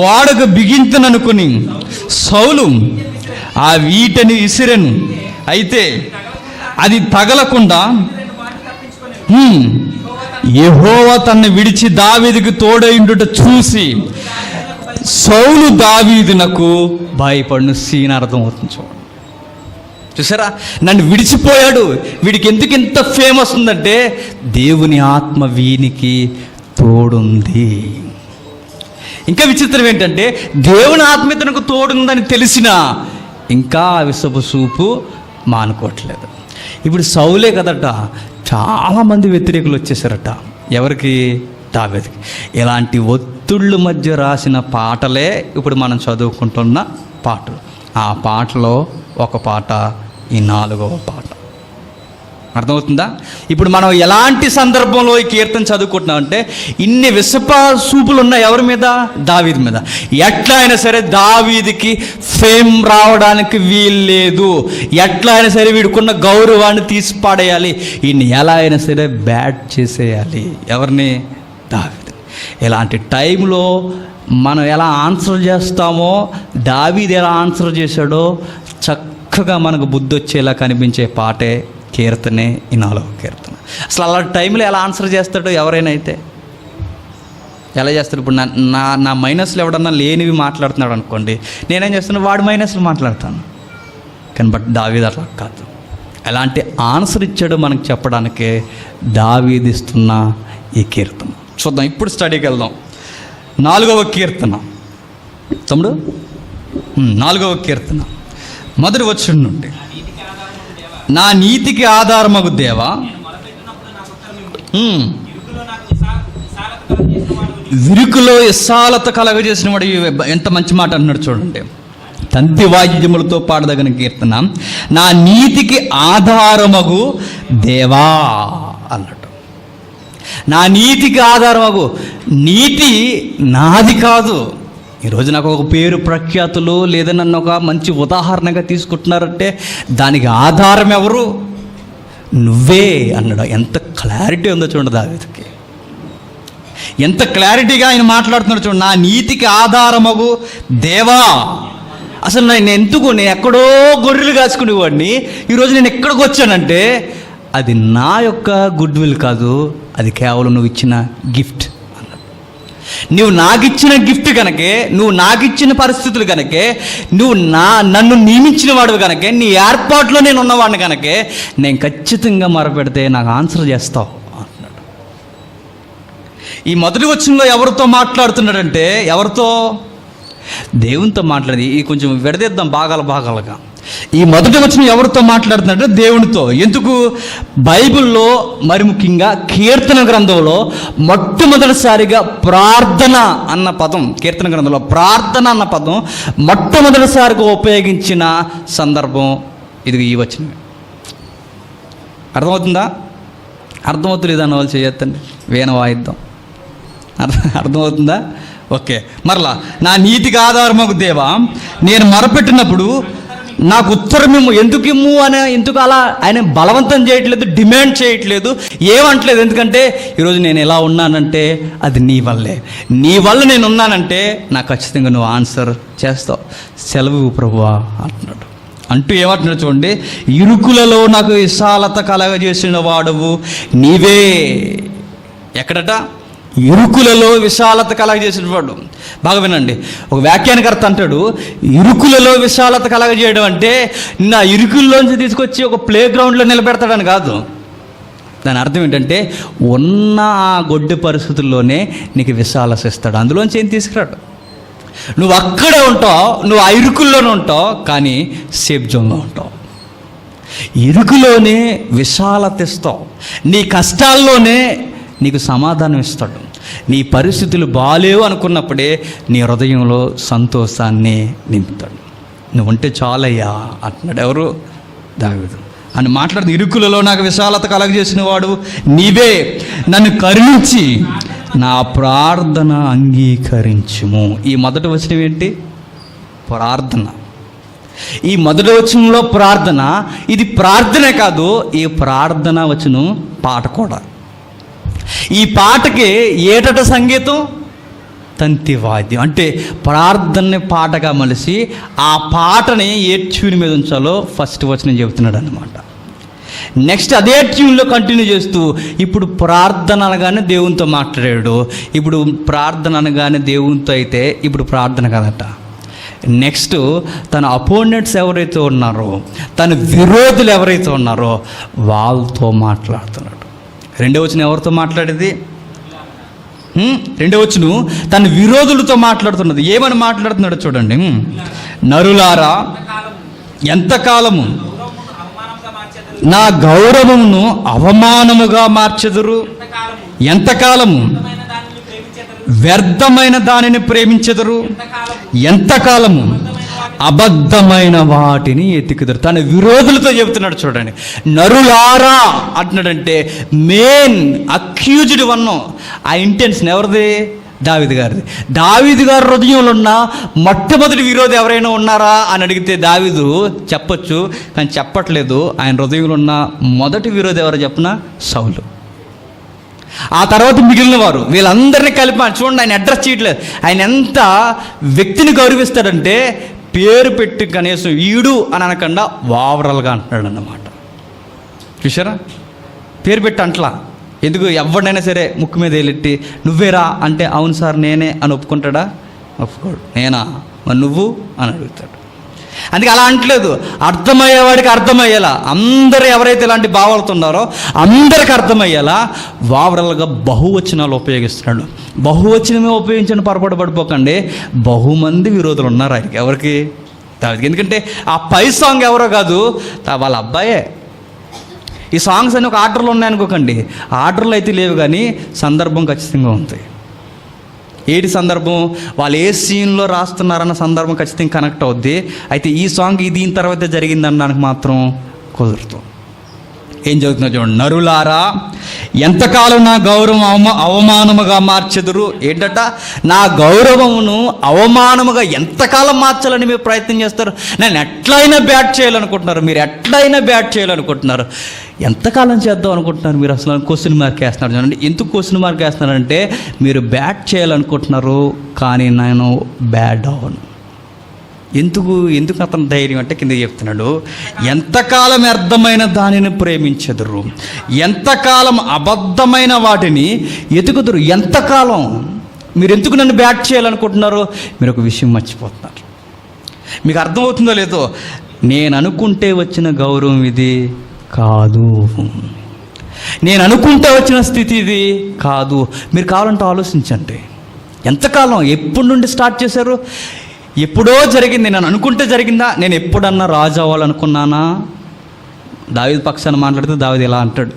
గోడకు బిగింతననుకుని సౌలు ఆ ఈటని విసిరెను. అయితే అది తగలకుండా యెహోవా తన్ను విడిచి దావీదుకు తోడైండుట చూసి సౌలు దావీదునకు భయపడిన సీన్ అర్థం అవుతుంది. చూసారా, నన్ను విడిచిపోయాడు, వీడికి ఎందుకు ఇంత ఫేమస్ ఉందంటే దేవుని ఆత్మ వీనికి తోడుంది. ఇంకా విచిత్రం ఏంటంటే దేవుని ఆత్మ ఇతనికి తోడుందని తెలిసినా ఇంకా విషపు చూపు మానుకోవట్లేదు. ఇప్పుడు సౌలే కదట, చాలామంది వ్యతిరేకులు వచ్చేసారట. ఎవరికి? దావీదుకి. ఇలాంటి ఒత్తిళ్ళ మధ్య రాసిన పాటలే ఇప్పుడు మనం చదువుకుంటున్న పాటలు. ఆ పాటలో ఒక పాట ఈ 4వ పాట. అర్థమవుతుందా? ఇప్పుడు మనం ఎలాంటి సందర్భంలో ఈ కీర్తన చదువుకుంటున్నామంటే ఇన్ని విషప సూపులు ఉన్నాయి ఎవరి మీద? దావీదు మీద. ఎట్లా అయినా సరే దావీదుకి ఫేమ్ రావడానికి వీల్లేదు, ఎట్లా అయినా సరే వీడుకున్న గౌరవాన్ని తీసి పాడేయాలి, ఈయన్ని ఎలా అయినా సరే బ్యాట్ చేసేయాలి. ఎవరిని? దావీదు. ఇలాంటి టైంలో మనం ఎలా ఆన్సర్ చేస్తామో దావీదు ఎలా ఆన్సర్ చేశాడో చక్కగా మనకు బుద్ధి వచ్చేలా కనిపించే పాటే కీర్తనే ఈ 4వ కీర్తన. అసలు అలాంటి టైంలో ఎలా ఆన్సర్ చేస్తాడో ఎవరైనా అయితే ఎలా చేస్తాడు? ఇప్పుడు నా మైనస్లు ఎవడన్నా లేనివి మాట్లాడుతున్నాడు అనుకోండి, నేనేం చేస్తాను? వాడు మైనస్లు మాట్లాడతాను. కానీ దావీదు అట్లా కాదు. ఎలాంటి ఆన్సర్ ఇచ్చాడో మనకు చెప్పడానికే దావీదు ఇస్తున్న ఈ కీర్తన. చూద్దాం, ఇప్పుడు స్టడీకి వెళ్దాం. 4వ కీర్తన తమ్ముడు, 4వ కీర్తన మొదటి వచనం నుండి. నా నీతికి ఆధారమగు దేవా, విరుకులో విశాలత కలగజేసిన వాడు. ఎంత మంచి మాట అన్నాడు చూడండి. తంతి వాయిద్యములతో పాడదగిన కీర్తన, నా నీతికి ఆధారమగు దేవా అన్నట్టు. నా నీతికి ఆధారమగు. నీతి నాది కాదు. ఈరోజు నాకు ఒక పేరు ప్రఖ్యాతులు లేదా నన్ను ఒక మంచి ఉదాహరణగా తీసుకుంటున్నారంటే దానికి ఆధారం ఎవరు? నువ్వే అన్నాడు. ఎంత క్లారిటీ ఉందో చూడండి దావీదుకి, ఎంత క్లారిటీగా ఆయన మాట్లాడుతున్నాడు చూడండి. నా నీతికి ఆధారమగు దేవా. అసలు నేను ఎక్కడో గొర్రెలు కాచుకునేవాడిని, ఈరోజు నేను ఎక్కడికి వచ్చానంటే అది నా యొక్క గుడ్ విల్ కాదు, అది కేవలం నువ్వు ఇచ్చిన గిఫ్ట్. నువ్వు నాకిచ్చిన గిఫ్ట్ కనుకే, నువ్వు నాకిచ్చిన పరిస్థితులు కనుకే, నువ్వు నన్ను నియమించిన వాడు కనుకే, నీ ఏర్పాట్లో నేను ఉన్నవాడిని కనుకే నేను ఖచ్చితంగా మొరపెడితే నాకు ఆన్సర్ చేస్తావు అంటున్నాడు. ఈ మొదటి వచనంలో ఎవరితో మాట్లాడుతున్నాడంటే, ఎవరితో? దేవునితో మాట్లాడి. ఈ కొంచెం విడదీద్దాం భాగాలుగా. ఈ మొదటి వచనం ఎవరితో మాట్లాడుతున్నాడంటే దేవునితో. ఎందుకు? బైబిల్లో మరి ముఖ్యంగా కీర్తన గ్రంథంలో మొట్టమొదటిసారిగా ప్రార్థన అన్న పదం, కీర్తన గ్రంథంలో ప్రార్థన అన్న పదం మొట్టమొదటిసారిగా ఉపయోగించిన సందర్భం ఇది, ఈ వచనమే. అర్థమవుతుందా? అర్థమవుతుంది అన్న వాళ్ళు చేయొద్దండి, వీణ వాయిద్దాం. అర్థమవుతుందా? ఓకే. మరలా, నా నీతికి ఆధారమగు దేవా, నేను మొరపెట్టినప్పుడు నాకు ఉత్తరం ఇమ్ము. ఎందుకు అలా ఆయన బలవంతం చేయట్లేదు, డిమాండ్ చేయట్లేదు, ఏమంటలేదు. ఎందుకంటే ఈరోజు నేను ఎలా ఉన్నానంటే అది నీ వల్లే, నీ వల్ల నేను ఉన్నానంటే నాకు ఖచ్చితంగా నువ్వు ఆన్సర్ చేస్తావు, సెలవు ప్రభువా అంటున్నాడు. అంటూ ఏమంటున్నాడు చూడండి, ఇరుకులలో నాకు విశాలత కలగజేసిన వాడవు నీవే. ఎక్కడట? ఇరుకులలో విశాలత కలగజేసిన వాడు. బాగా వినండి, ఒక వ్యాఖ్యానకర్త అంటాడు, ఇరుకులలో విశాలత కలగజేయడం అంటే నా ఇరుకుల్లోంచి తీసుకొచ్చి ఒక ప్లే గ్రౌండ్లో నిలబెడతాడని కాదు. దాని అర్థం ఏంటంటే ఉన్న ఆ గొడ్డు పరిస్థితుల్లోనే నీకు విశాలత ఇస్తాడు, అందులోంచి ఏం తీసుకురాడు. నువ్వు అక్కడే ఉంటావు, నువ్వు ఆ ఇరుకుల్లోనే ఉంటావు, కానీ సేఫ్ జోన్లో ఉంటావు. ఇరుకులోనే విశాలత ఇస్తావు, నీ కష్టాల్లోనే నీకు సమాధానం ఇస్తాడు. నీ పరిస్థితులు బాలేవు అనుకున్నప్పుడే నీ హృదయంలో సంతోషాన్ని నింపుతాడు. నువ్వు ఉంటే చాలయ్యా అంటున్నాడు. ఎవరు? దావీదు అని మాట్లాడుతూ, ఇరుకులలో నాకు విశాలత కలగజేసిన వాడు నీవే, నన్ను కరుణించి నా ప్రార్థన అంగీకరించుము. ఈ మొదటి వచనం ఏంటి? ప్రార్థన. ఈ మొదటి వచనంలో ప్రార్థన, ఇది ప్రార్థనే కాదు, ఈ ప్రార్థన వచనం పాట కూడా. ఈ పాటకి ఏటట సంగీతం, తంతి వాద్యం. అంటే ప్రార్థనని పాటగా మలిసి ఆ పాటని ఏ ట్యూన్ మీద ఉంచాలో ఫస్ట్ వచనం చెబుతున్నాడు అన్నమాట. నెక్స్ట్ అదే ట్యూన్లో కంటిన్యూ చేస్తూ, ఇప్పుడు ప్రార్థన అనగానే దేవునితో మాట్లాడాడు, ఇప్పుడు ప్రార్థన అనగానే దేవునితో అయితే ఇప్పుడు ప్రార్థన కదట. నెక్స్ట్ తన అపోనెంట్స్ ఎవరైతే ఉన్నారో, తన విరోధులు ఎవరైతే ఉన్నారో వాళ్ళతో మాట్లాడుతున్నాడు. రెండవ వచనం ఎవరితో మాట్లాడేది? రెండవ వచనం తన విరోధులతో మాట్లాడుతున్నది. ఏమని మాట్లాడుతున్నాడు చూడండి, నరులారా ఎంతకాలము నా గౌరవమును అవమానముగా మార్చెదరు, ఎంతకాలము వ్యర్థమైన దానిని ప్రేమించెదరు, ఎంతకాలము అబద్ధమైన వాటిని ఎతికిదరు. తన విరోధులతో చెబుతున్నాడు చూడండి. నరులారా అంటున్నాడంటే మెయిన్ అక్యూజ్డ్ వన్. ఆ ఇంటెన్షన్ ఎవరిది? దావీదు గారిది. దావీదు గారి హృదయంలో ఉన్న మొట్టమొదటి విరోధి ఎవరైనా ఉన్నారా అని అడిగితే దావీదు చెప్పొచ్చు, కానీ చెప్పట్లేదు. ఆయన హృదయంలో ఉన్న మొదటి విరోధి ఎవరో చెప్పనా? సౌలు. ఆ తర్వాత మిగిలిన వారు, వీళ్ళందరినీ కలిపి చూడండి, ఆయన అడ్రస్ చేయట్లేదు. ఆయన ఎంత వ్యక్తిని గౌరవిస్తాడంటే పేరు పెట్టి కనీసం ఈడు అని అనకుండా ఓవరాల్గా అంటున్నాడు అన్నమాట. చూసారా? పేరు పెట్టి అంటలా. ఎందుకు? ఎవరినైనా సరే ముక్కు మీద వెళ్ళెట్టి నువ్వేరా అంటే అవును సార్ నేనే అని ఒప్పుకుంటాడా? ఒప్పుకోడు. నేనా? మరి నువ్వు అని అడుగుతాడు. అందుకే అలా అంటలేదు, అర్థమయ్యేవాడికి అర్థమయ్యేలా, అందరూ ఎవరైతే ఇలాంటి భావాలతో ఉన్నారో అందరికి అర్థమయ్యేలా ఓవరాల్గా బహువచనాలు ఉపయోగిస్తున్నాడు. బహువచనమే ఉపయోగించని పొరపాటు పడిపోకండి, బహుమంది విరోధులు ఉన్నారు ఆయనకి. ఎవరికి? దావీదుకి. ఎందుకంటే ఆ పై సాంగ్ ఎవరో కాదు, వాళ్ళ అబ్బాయే. ఈ సాంగ్స్ అన్నీ ఒక ఆర్డర్లో ఉన్నాయనుకోకండి, ఆర్డర్లు అయితే లేవు కానీ సందర్భం ఖచ్చితంగా ఉంది. ఏటి సందర్భం? వాళ్ళు ఏ సీన్లో రాస్తున్నారన్న సందర్భం ఖచ్చితంగా కనెక్ట్ అవుద్ది. అయితే ఈ సాంగ్ దీని తర్వాత జరిగిందనడానికి మాత్రం కుదరదు. ఏం చదువుతున్నా చూడండి, నరులారా ఎంతకాలం నా గౌరవం అవమానముగా మార్చెదురు. ఏంటట? నా గౌరవమును అవమానముగా ఎంతకాలం మార్చాలని మీరు ప్రయత్నం చేస్తారు. నేను ఎట్లయినా బ్యాట్ చేయాలనుకుంటున్నారు, మీరు ఎట్లయినా బ్యాట్ చేయాలనుకుంటున్నారు. ఎంతకాలం చేద్దాం అనుకుంటున్నారు మీరు? అసలు క్వశ్చన్ మార్క్ వేస్తున్నారు చూడండి. ఎందుకు క్వశ్చన్ మార్క్ వేస్తున్నారంటే మీరు బ్యాట్ చేయాలనుకుంటున్నారు, కానీ నేను బ్యాడ్ అవను. ఎందుకు అతను ధైర్యం అంటే కింద చెప్తున్నాడు, ఎంతకాలం వ్యర్థమైన దానిని ప్రేమించెదరు, ఎంతకాలం అబద్ధమైన వాటిని ఎతుకుదురు. ఎంతకాలం? మీరు ఎందుకు నన్ను బ్యాట్ చేయాలనుకుంటున్నారు? మీరు ఒక విషయం మర్చిపోతున్నారు. మీకు అర్థమవుతుందో లేదో, నేను అనుకుంటే వచ్చిన గౌరవం ఇది కాదు, నేను అనుకుంటే వచ్చిన స్థితి ఇది కాదు. మీరు కావాలంటే ఆలోచించండి, ఎంతకాలం, ఎప్పటి నుండి స్టార్ట్ చేశారు? ఎప్పుడో జరిగింది, నేను అనుకుంటే జరిగిందా? నేను ఎప్పుడన్నా రాజు అవ్వాలనుకున్నానా? దావీదు పక్షాన మాట్లాడితే దావీదు ఇలా అంటాడు,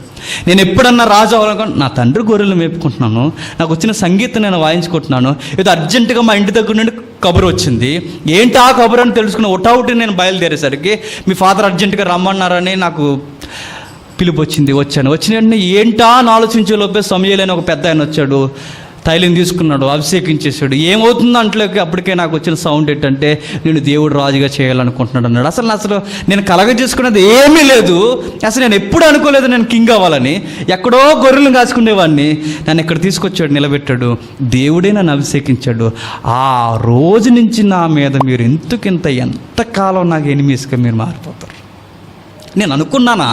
నేను ఎప్పుడన్నా రాజు అవ్వాలనుకున్నా, నా తండ్రి గొర్రెలు మేపుకుంటున్నాను, నాకు వచ్చిన సంగీతం నేను వాయించుకుంటున్నాను, ఏదో అర్జెంటుగా మా ఇంటి దగ్గర నుండి కబురు వచ్చింది. ఏంటి ఆ కబురు అని తెలుసుకున్న ఒకటి నేను బయలుదేరేసరికి మీ ఫాదర్ అర్జెంటుగా రమ్మన్నారని నాకు పిలుపు వచ్చింది. వచ్చిన వెంటనే ఏంటా అని ఆలోచించే లోపే సమూయేలు అని ఒక పెద్ద ఆయన వచ్చాడు, తైలం తీసుకున్నాడు, అభిషేకించేసాడు. ఏమవుతుందో అంట్లోకి అప్పటికే నాకు వచ్చిన సౌండ్ ఏంటంటే నేను దేవుడు రాజుగా చేయాలనుకుంటున్నాడు అన్నాడు. అసలు నేను కలగజేసుకున్నది ఏమీ లేదు, అసలు నేను ఎప్పుడు అనుకోలేదు నేను కింగ్ అవ్వాలని. ఎక్కడో గొర్రెలు కాచుకునేవాడిని, నన్ను ఇక్కడ తీసుకొచ్చాడు, నిలబెట్టాడు, దేవుడే నన్ను అభిషేకించాడు. ఆ రోజు నుంచి నా మీద మీరు ఎంతకాలం నాకు ఎనిమిస్గా మీరు మారిపోతారు. నేను అనుకున్నానా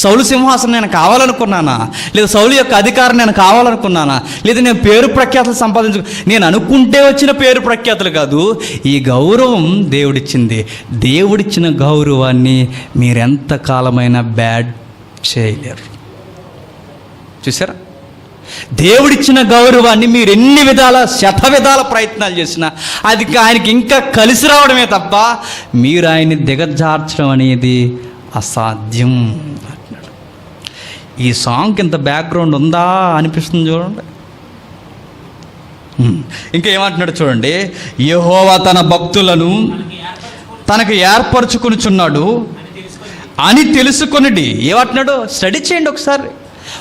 సౌలు సింహాసనం నేను కావాలనుకున్నానా? లేదా సౌలు యొక్క అధికారం నేను కావాలనుకున్నానా? లేదా నేను పేరు ప్రఖ్యాతులు నేను అనుకుంటే వచ్చిన పేరు ప్రఖ్యాతులు కాదు, ఈ గౌరవం దేవుడిచ్చింది. దేవుడిచ్చిన గౌరవాన్ని మీరెంత కాలమైనా బ్యాడ్ చేయలేరు. చూసారా? దేవుడిచ్చిన గౌరవాన్ని మీరు ఎన్ని విధాల శతవిధాల ప్రయత్నాలు చేసినా అది ఆయనకి ఇంకా కలిసి రావడమే తప్ప మీరు ఆయన్ని దిగజార్చడం అనేది అసాధ్యం అంటున్నాడు. ఈ సాంగ్కి ఇంత బ్యాక్గ్రౌండ్ ఉందా అనిపిస్తుంది చూడండి. ఇంకా ఏమంటున్నాడు చూడండి, యెహోవా తన భక్తులను తనకు ఏర్పరచుకొనుచున్నాడు అని తెలుసుకొనిడి. ఏమంటున్నాడు? స్టడీ చేయండి,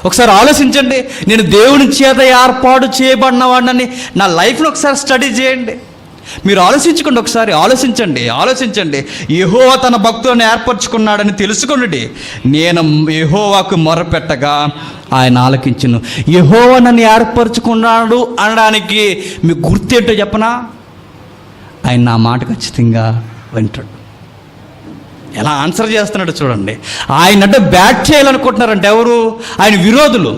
ఒకసారి ఆలోచించండి. నేను దేవుని చేత ఏర్పాటు చేయబడిన వాడిని నా లైఫ్ని ఒకసారి స్టడీ చేయండి. మీరు ఆలోచించండి. యెహోవా తన భక్తులను ఏర్పరచుకున్నాడని తెలుసుకొనుడి. నేను యెహోవాకు మొరపెట్టగా ఆయన ఆలకించును. యెహోవా నన్ను ఏర్పరచుకున్నాడు అనడానికి మీకు గుర్తేంటో చెప్పనా? ఆయన నా మాట ఖచ్చితంగా వింటాడు. ఎలా ఆన్సర్ చేస్తున్నాడు చూడండి. ఆయన అంటే బ్యాట్ చేయాలనుకుంటున్నారంటే ఎవరు? ఆయన విరోధులు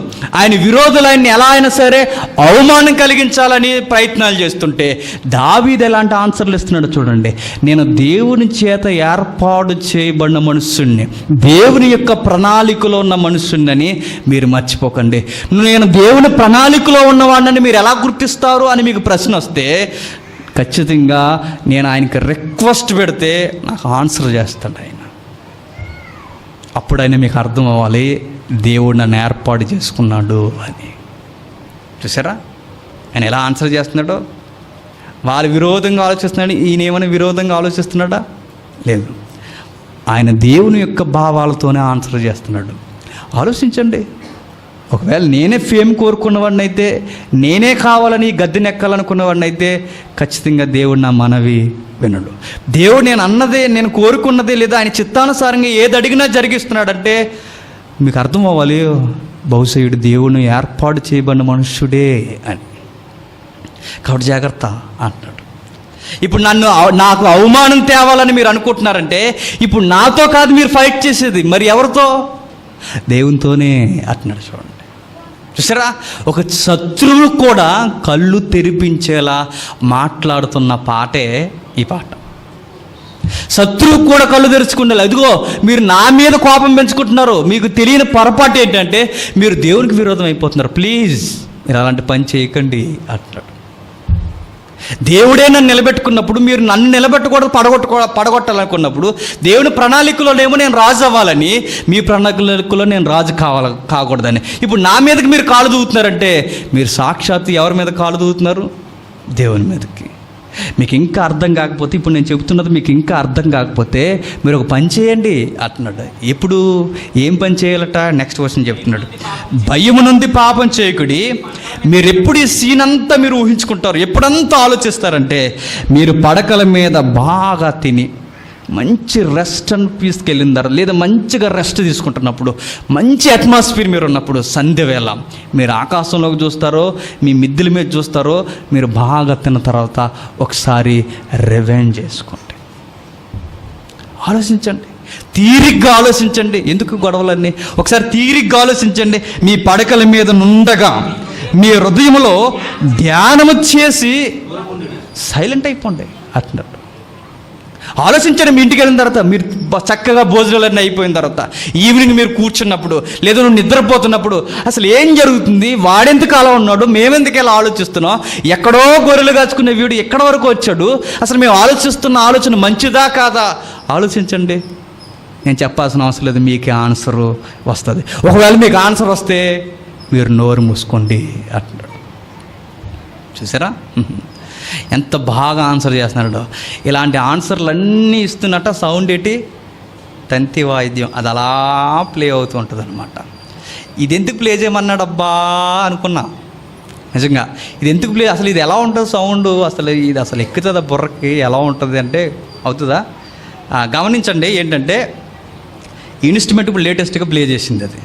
ఆయన్ని ఎలా అయినా సరే అవమానం కలిగించాలని ప్రయత్నాలు చేస్తుంటే దావీదు ఎలాంటి ఆన్సర్లు ఇస్తున్నాడు చూడండి. నేను దేవుని చేత ఏర్పాటు చేయబడిన మనుష్యుణ్ణి, దేవుని యొక్క ప్రణాళికలో ఉన్న మనుష్యుణ్ణి మీరు మర్చిపోకండి. నేను దేవుని ప్రణాళికలో ఉన్నవాడిని మీరు ఎలా గుర్తిస్తారు అని మీకు ప్రశ్న వస్తే ఖచ్చితంగా నేను ఆయనకి రిక్వెస్ట్ పెడితే నాకు ఆన్సర్ చేస్తాడు ఆయన. అప్పుడు ఆయన మీకు అర్థం అవ్వాలి దేవుడు నన్ను ఏర్పాటు చేసుకున్నాడు అని. చూసారా ఆయన ఎలా ఆన్సర్ చేస్తున్నాడో? వాళ్ళు విరోధంగా ఆలోచిస్తున్నాడు, ఈయన ఏమైనా విరోధంగా ఆలోచిస్తున్నాడా? లేదు, ఆయన దేవుని యొక్క భావాలతోనే ఆన్సర్ చేస్తున్నాడు. ఆలోచించండి. ఒకవేళ నేనే ఫేమ్ కోరుకున్నవాడిని అయితే, నేనే కావాలని గద్దెనెక్కాలనుకున్నవాడిని అయితే ఖచ్చితంగా దేవుడు నా మనవి వినడు. దేవుడు నేను అన్నదే, నేను కోరుకున్నదే, లేదా ఆయన చిత్తానుసారంగా ఏది అడిగినా జరిగిస్తున్నాడంటే మీకు అర్థం అవ్వాలి బహుశా వీడు దేవుని ఏర్పాటు చేయబడిన మనుష్యుడే అని. కాబట్టి జాగ్రత్త అంటున్నాడు. ఇప్పుడు నాకు అవమానం తేవాలని మీరు అనుకుంటున్నారంటే ఇప్పుడు నాతో కాదు మీరు ఫైట్ చేసేది, మరి ఎవరితో? దేవునితోనే అంటున్నాడు. చూడండి, చూసారా? ఒక శత్రువు కూడా కళ్ళు తెరిపించేలా మాట్లాడుతున్న పాటే ఈ పాట. శత్రువు కూడా కళ్ళు తెరుచుకుండాలి. అదిగో మీరు నా మీద కోపం పెంచుకుంటున్నారు, మీకు తెలియని పొరపాటు ఏంటంటే మీరు దేవునికి విరోధం అయిపోతున్నారు. ప్లీజ్ మీరు అలాంటి పని చేయకండి అంటున్నాడు. దేవుడే నన్ను నిలబెట్టుకున్నప్పుడు మీరు నన్ను నిలబెట్టకూడదు, పడగొట్టాలనుకున్నప్పుడు దేవుని ప్రణాళికలోనేమో నేను రాజు అవ్వాలని, మీ ప్రణాళికలో నేను రాజు కాకూడదని. ఇప్పుడు నా మీదకి మీరు కాలు దూవుతున్నారంటే మీరు సాక్షాత్తు ఎవరి మీద కాలు దూవుతున్నారు? దేవుని మీదకి. మీకు ఇంకా అర్థం కాకపోతే, ఇప్పుడు నేను చెబుతున్నది మీకు ఇంకా అర్థం కాకపోతే మీరు ఒక పని చేయండి అంటున్నాడు. ఎప్పుడు ఏం పని చేయాలట? నెక్స్ట్ క్వశ్చన్ చెప్తున్నాడు. భయము నుండి పాపం చేయకుడి. మీరు ఎప్పుడు ఈ సీన్ అంతా మీరు ఊహించుకుంటారు, ఎప్పుడంతా ఆలోచిస్తారంటే మీరు పడకల మీద బాగా తిని మంచి రెస్ట్ అండ్ పీస్కి వెళ్ళిన తర్వాత, లేదా మంచిగా రెస్ట్ తీసుకుంటున్నప్పుడు, మంచి అట్మాస్ఫియర్ మీరు ఉన్నప్పుడు, సంధ్య వేళ మీరు ఆకాశంలోకి చూస్తారో, మీ మిద్దెల మీద చూస్తారో, మీరు బాగా తిన్న తర్వాత ఒకసారి రివెంజ్ చేసుకోండి. ఆలోచించండి, తీరిగ్గా ఆలోచించండి. ఎందుకు గొడవలన్నీ? ఒకసారి తీరిగ్గా ఆలోచించండి. మీ పడకల మీద నుండగా మీ హృదయంలో ధ్యానము చేసి సైలెంట్ అయిపోండి అంటున్నాడు. ఆలోచించండి. మీ ఇంటికి వెళ్ళిన తర్వాత మీరు చక్కగా భోజనాలన్నీ అయిపోయిన తర్వాత ఈవినింగ్ మీరు కూర్చున్నప్పుడు, లేదా నువ్వు నిద్రపోతున్నప్పుడు అసలు ఏం జరుగుతుంది, వాడెందుకు అలా ఉన్నాడు, మేమెందుకు ఇలా ఆలోచిస్తున్నాం, ఎక్కడో గొర్రెలు కాచుకునే వీడు ఎక్కడ వరకు వచ్చాడు, అసలు మేము ఆలోచిస్తున్న ఆలోచన మంచిదా కాదా ఆలోచించండి. నేను చెప్పాల్సిన అవసరం లేదు, మీకే ఆన్సరు వస్తుంది. ఒకవేళ మీకు ఆన్సర్ వస్తే మీరు నోరు మూసుకోండి అంటున్నాడు. చూసారా ఎంత బాగా ఆన్సర్ చేస్తున్నాడు. ఇలాంటి ఆన్సర్లు అన్నీ ఇస్తున్నట్ట సౌండ్ ఏంటి, తంతి వాయిద్యం, అది అలా ప్లే అవుతూ ఉంటుంది అనమాట. ఇది ఎందుకు ప్లే చేయమన్నాడు అబ్బా అనుకున్నా నిజంగా. ఇది ఎందుకు ప్లే, అసలు ఇది ఎలా ఉంటుంది సౌండ్, అసలు ఇది అసలు ఎక్కుతుందా బుర్రకి, ఎలా ఉంటుంది అంటే అవుతుందా? గమనించండి, ఏంటంటే ఇన్స్ట్రుమెంట్ ఇప్పుడు లేటెస్ట్గా ప్లే చేసింది అది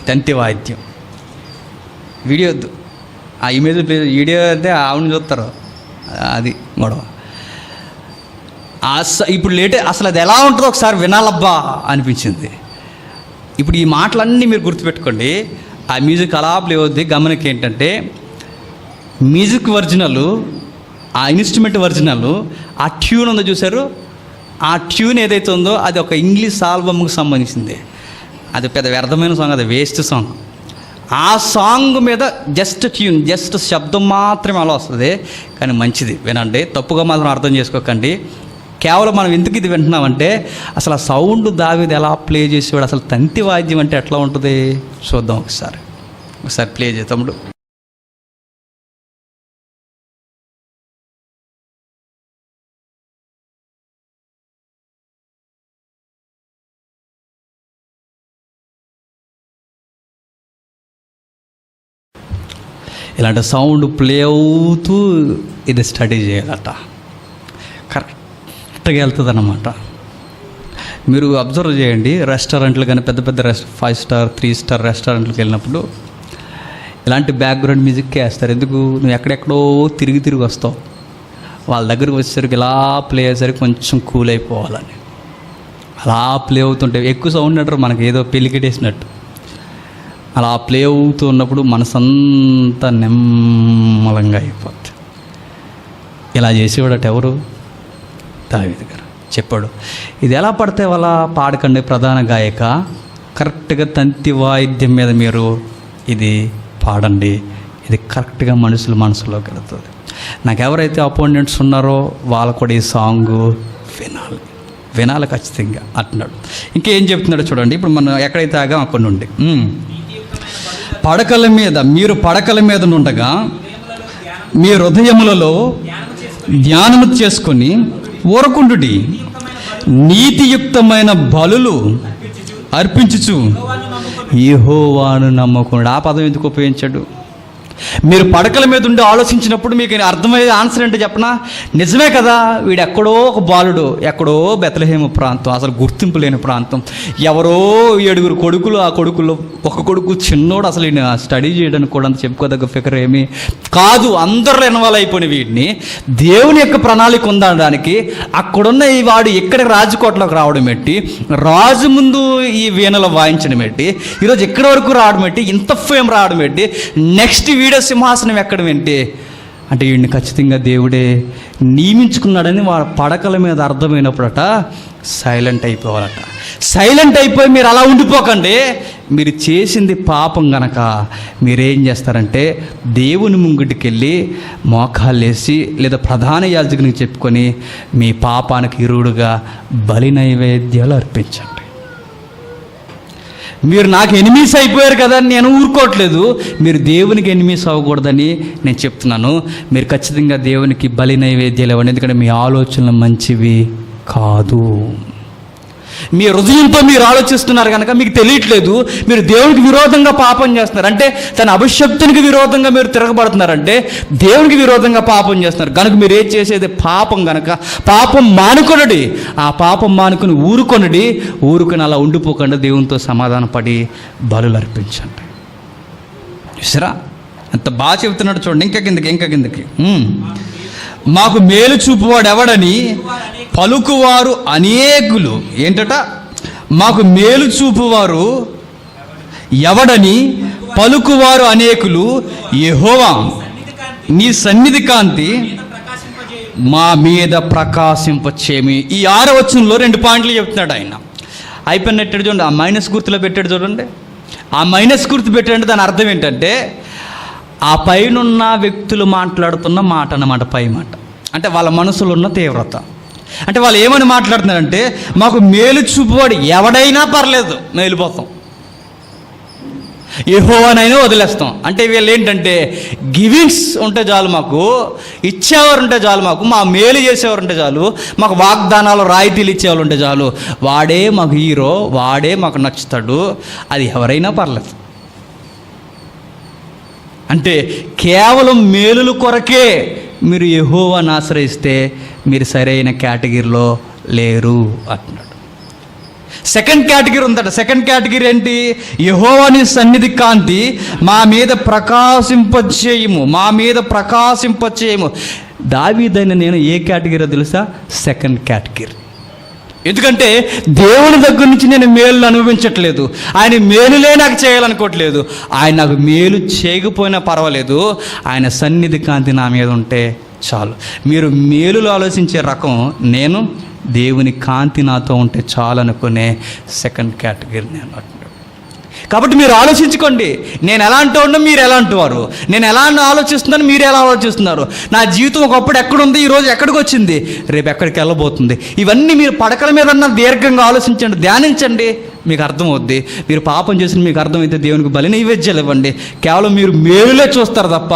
తంతి వాయిద్యం. వీడియో వద్దు, ఆ ఇమేజ్ ప్లే, వీడియో అయితే ఆవిడని చూస్తారు, అది గొడవ. ఇప్పుడు అసలు అది ఎలా ఉంటుందో ఒకసారి వినాలబ్బా అనిపించింది. ఇప్పుడు ఈ మాటలన్నీ మీరు గుర్తుపెట్టుకోండి. ఆ మ్యూజిక్ అలా ప్లే అవుద్ది. గమనిక ఏంటంటే మ్యూజిక్ ఒరిజినల్, ఆ ఇన్స్ట్రుమెంట్ ఒరిజినల్, ఆ ట్యూన్ ఉందో చూసారు, ఆ ట్యూన్ ఏదైతే ఉందో అది ఒక ఇంగ్లీష్ ఆల్బమ్కి సంబంధించింది. అది పెద్ద వ్యర్థమైన సాంగ్, అది వేస్ట్ సాంగ్. ఆ సాంగ్ మీద జస్ట్ ట్యూన్, జస్ట్ శబ్దం మాత్రమే అలా వస్తుంది, కానీ మంచిది, వినండి. తప్పుగా మాత్రం అర్థం చేసుకోకండి. కేవలం మనం ఎందుకు ఇది వింటున్నామంటే అసలు ఆ సౌండ్ దావీదు ఎలా ప్లే చేసేవాడు, అసలు తంతి వాద్యం అంటే ఎట్లా ఉంటుంది చూద్దాం ఒకసారి ప్లే చేయి తమ్ముడు. ఇలాంటి సౌండ్ ప్లే అవుతూ ఇది స్టడీ చేయాలట, కరెక్ట్గా వెళ్తుంది అన్నమాట. మీరు అబ్జర్వ్ చేయండి, రెస్టారెంట్లు కానీ పెద్ద పెద్ద 5 స్టార్ 3 స్టార్ రెస్టారెంట్లకు వెళ్ళినప్పుడు ఇలాంటి బ్యాక్గ్రౌండ్ మ్యూజిక్కే వేస్తారు. ఎందుకు, నువ్వు ఎక్కడెక్కడో తిరిగి వస్తావు, వాళ్ళ దగ్గరికి వచ్చేసరికి ఇలా ప్లే అయ్యేసరికి కొంచెం కూల్ అయిపోవాలని అలా ప్లే అవుతుంటే ఎక్కువ సౌండ్ అంటారు, మనకి ఏదో పెళ్ళికెట్టేసినట్టు అలా ప్లే అవుతూ ఉన్నప్పుడు మనసంతా నెమ్మలంగా అయిపోద్ది. ఇలా చేసేవాడట ఎవరు, దావీదు గారు చెప్పాడు. ఇది ఎలా పడితే అలా పాడకండి ప్రధాన గాయక, కరెక్ట్గా తంతి వాయిద్యం మీద మీరు ఇది పాడండి, ఇది కరెక్ట్గా మనసులోకి వెళుతుంది. నాకు ఎవరైతే అపోనెంట్స్ ఉన్నారో వాళ్ళు కూడా ఈ సాంగ్ వినాలి ఖచ్చితంగా అంటున్నాడు. ఇంకేం చెప్తున్నాడో చూడండి. ఇప్పుడు మనం ఎక్కడైతే ఆగా అక్కడి నుండి మీరు పడకల మీద నుండగా మీ హృదయములలో ధ్యానము చేసుకొని ఊరకుండుడి, నీతియుక్తమైన బలులు అర్పించుచు యెహోవాను నమ్మకునుడి. ఆ పదం ఎందుకు ఉపయోగించాడు? మీరు పడకల మీద ఉండి ఆలోచించినప్పుడు మీకు అర్థమయ్యే ఆన్సర్ ఏంటో చెప్పనా? నిజమే కదా, వీడు ఎక్కడో ఒక బాలుడు, ఎక్కడో బెత్లెహేము ప్రాంతం, అసలు గుర్తింపు లేని ప్రాంతం, ఎవరో 7 కొడుకులు, ఆ కొడుకుల్లో ఒక కొడుకు చిన్నోడు, అసలు ఈయన స్టడీ చేయడానికి కూడా అంత చెప్పుకోదగ్గ ఫిగర్ ఏమీ కాదు, అందరూ ఇన్వాల్వ్ అయిపోయిన వీడిని దేవుని యొక్క ప్రణాళిక ఉందనడానికి అక్కడున్న ఈ వాడు ఇక్కడ రాజకోటలోకి రావడం పెట్టి, రాజు ముందు ఈ వీణలు వాయించడం పెట్టి, ఈరోజు ఎక్కడి వరకు రావడం పెట్టి, ఇంత ఫేమ్ రావడం పెట్టి, నెక్స్ట్ వీడియో సింహాసనం ఎక్కడం ఏంటి అంటే వీడిని ఖచ్చితంగా దేవుడే నియమించుకున్నాడని వాళ్ళ పడకల మీద అర్థమైనప్పుడట సైలెంట్ అయిపోవాలట. సైలెంట్ అయిపోయి మీరు అలా ఉండిపోకండి. మీరు చేసింది పాపం గనక మీరేం చేస్తారంటే దేవుని ముంగిటికి వెళ్ళి మోకాళ్ళేసి లేదా ప్రధాన యాజకునికి చెప్పుకొని మీ పాపానికి ఇరుడుగా బలి నైవేద్యాలు అర్పించండి. మీరు నాకు ఎనిమీస్ అయిపోయారు కదా అని నేను ఊరుకోవట్లేదు, మీరు దేవునికి ఎనిమీస్ అవ్వకూడదని నేను చెప్తున్నాను. మీరు ఖచ్చితంగా దేవునికి బలి నైవేద్యాలు ఇవ్వండి, ఎందుకంటే మీ ఆలోచనలు మంచివి కాదు. మీ హృదయంతో మీరు ఆలోచిస్తున్నారు కనుక మీకు తెలియట్లేదు, మీరు దేవునికి విరోధంగా పాపం చేస్తున్నారు. అంటే తన అభిషక్తునికి విరోధంగా మీరు తిరగబడుతున్నారంటే దేవునికి విరోధంగా పాపం చేస్తున్నారు కనుక మీరు ఏం చేసేది పాపం కనుక పాపం మానుకొనడి. ఆ పాపం మానుకొని ఊరుకొని అలా ఉండిపోకుండా దేవునితో సమాధాన పడి బలులు అర్పించండి. చూసారా ఎంత బాగా చెబుతున్నాడు చూడండి. ఇంకా కిందకి మాకు మేలు చూపువాడు ఎవడని పలుకువారు అనేకులు. ఏంటట? మాకు మేలు చూపువారు ఎవడని పలుకువారు అనేకులు. యెహోవా నీ సన్నిధి కాంతి మా మీద ప్రకాశింపచేమి. ఈ 6వ వచనంలో 2 పాయింట్లు చెప్తున్నాడు ఆయన. అయిపోయినట్టు చూడండి, ఆ మైనస్ గుర్తులో పెట్టాడు చూడండి. ఆ మైనస్ గుర్తు పెట్టాడంటే దాని అర్థం ఏంటంటే ఆ పైనున్న వ్యక్తులు మాట్లాడుతున్న మాట అన్నమాట. పై మాట అంటే వాళ్ళ మనసులో ఉన్న తీవ్రత. అంటే వాళ్ళు ఏమని మాట్లాడుతున్నారంటే, మాకు మేలు చూపువాడు ఎవడైనా పర్లేదు, మేము వెళ్ళిపోతాం, యెహోవానైనా వదిలేస్తాం. అంటే వీళ్ళు ఏంటంటే గివింగ్స్ ఉంటే చాలు, మాకు ఇచ్చేవారు ఉంటే చాలు, మా మేలు చేసేవారు ఉంటే చాలు, మాకు వాగ్దానాలు రాయితీలు ఇచ్చేవాళ్ళు ఉంటే చాలు, వాడే మాకు హీరో, వాడే మాకు నచ్చుతాడు, అది ఎవరైనా పర్లేదు. అంటే కేవలం మేలుల కొరకే మీరు యెహోవాను ఆశ్రయిస్తే మీరు సరైన కేటగిరీలో లేరు అంటున్నాడు. సెకండ్ కేటగిరీ ఉందట. సెకండ్ కేటగిరీ ఏంటి? యెహోవాని సన్నిధి కాంతి మా మీద ప్రకాశింపచేయము, మా మీద ప్రకాశింపచేయము. దావీదైన నేను ఏ కేటగిరీ తెలుసా? Second category. ఎందుకంటే దేవుని దగ్గర నుంచి నేను మేలు అనుభవించట్లేదు, ఆయన మేలులే నాకు చేయాలనుకోవట్లేదు. ఆయన నాకు మేలు చేయకపోయినా పర్వాలేదు, ఆయన సన్నిధి కాంతి నా మీద ఉంటే చాలు. మీరు మేలులో ఆలోచించే రకం, నేను దేవుని కాంతి నాతో ఉంటే చాలు అనుకునే సెకండ్ కేటగిరీ నేను అంటున్నాడు. కాబట్టి మీరు ఆలోచించుకోండి, నేను ఎలాంటి వాడినో మీరు ఎలాంటి వారు, నేను ఎలా ఆలోచిస్తున్నాను మీరు ఎలా ఆలోచిస్తున్నారు, నా జీవితం ఒకప్పుడు ఎక్కడుంది, ఈరోజు ఎక్కడికి వచ్చింది, రేపు ఎక్కడికి వెళ్ళబోతుంది. ఇవన్నీ మీరు పడకల మీద దీర్ఘంగా ఆలోచించండి, ధ్యానించండి, మీకు అర్థమవుద్ది. మీరు పాపం చేసిన మీకు అర్థమైతే దేవునికి బలి నైవేద్యాలు ఇవ్వండి. కేవలం మీరు మేలులే చూస్తారు తప్ప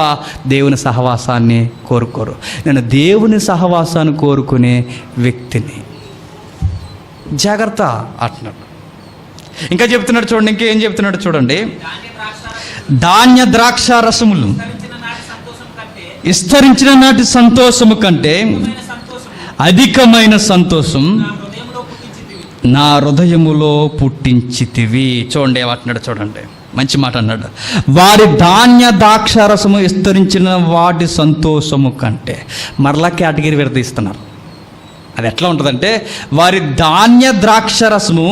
దేవుని సహవాసాన్ని కోరుకోరు. నేను దేవుని సహవాసాన్ని కోరుకునే వ్యక్తిని. జాగ్రత్త అంటున్నాడు. ఇంకా చెప్తున్నాడు చూడండి, ఇంకేం చెప్తున్నాడు చూడండి. ధాన్య ద్రాక్ష రసములు విస్తరించిన నాటి సంతోషము కంటే అధికమైన సంతోషం నా హృదయములో పుట్టించితివి. చూడండి ఏమంటున్నాడు చూడండి, మంచి మాట అన్నాడు. వారి ధాన్య ద్రాక్షారసము విస్తరించిన వాటి సంతోషము కంటే. మరలా కేటగిరీ విడదీస్తున్నారు. అది ఎట్లా ఉంటుందంటే, వారి ధాన్య ద్రాక్షరసము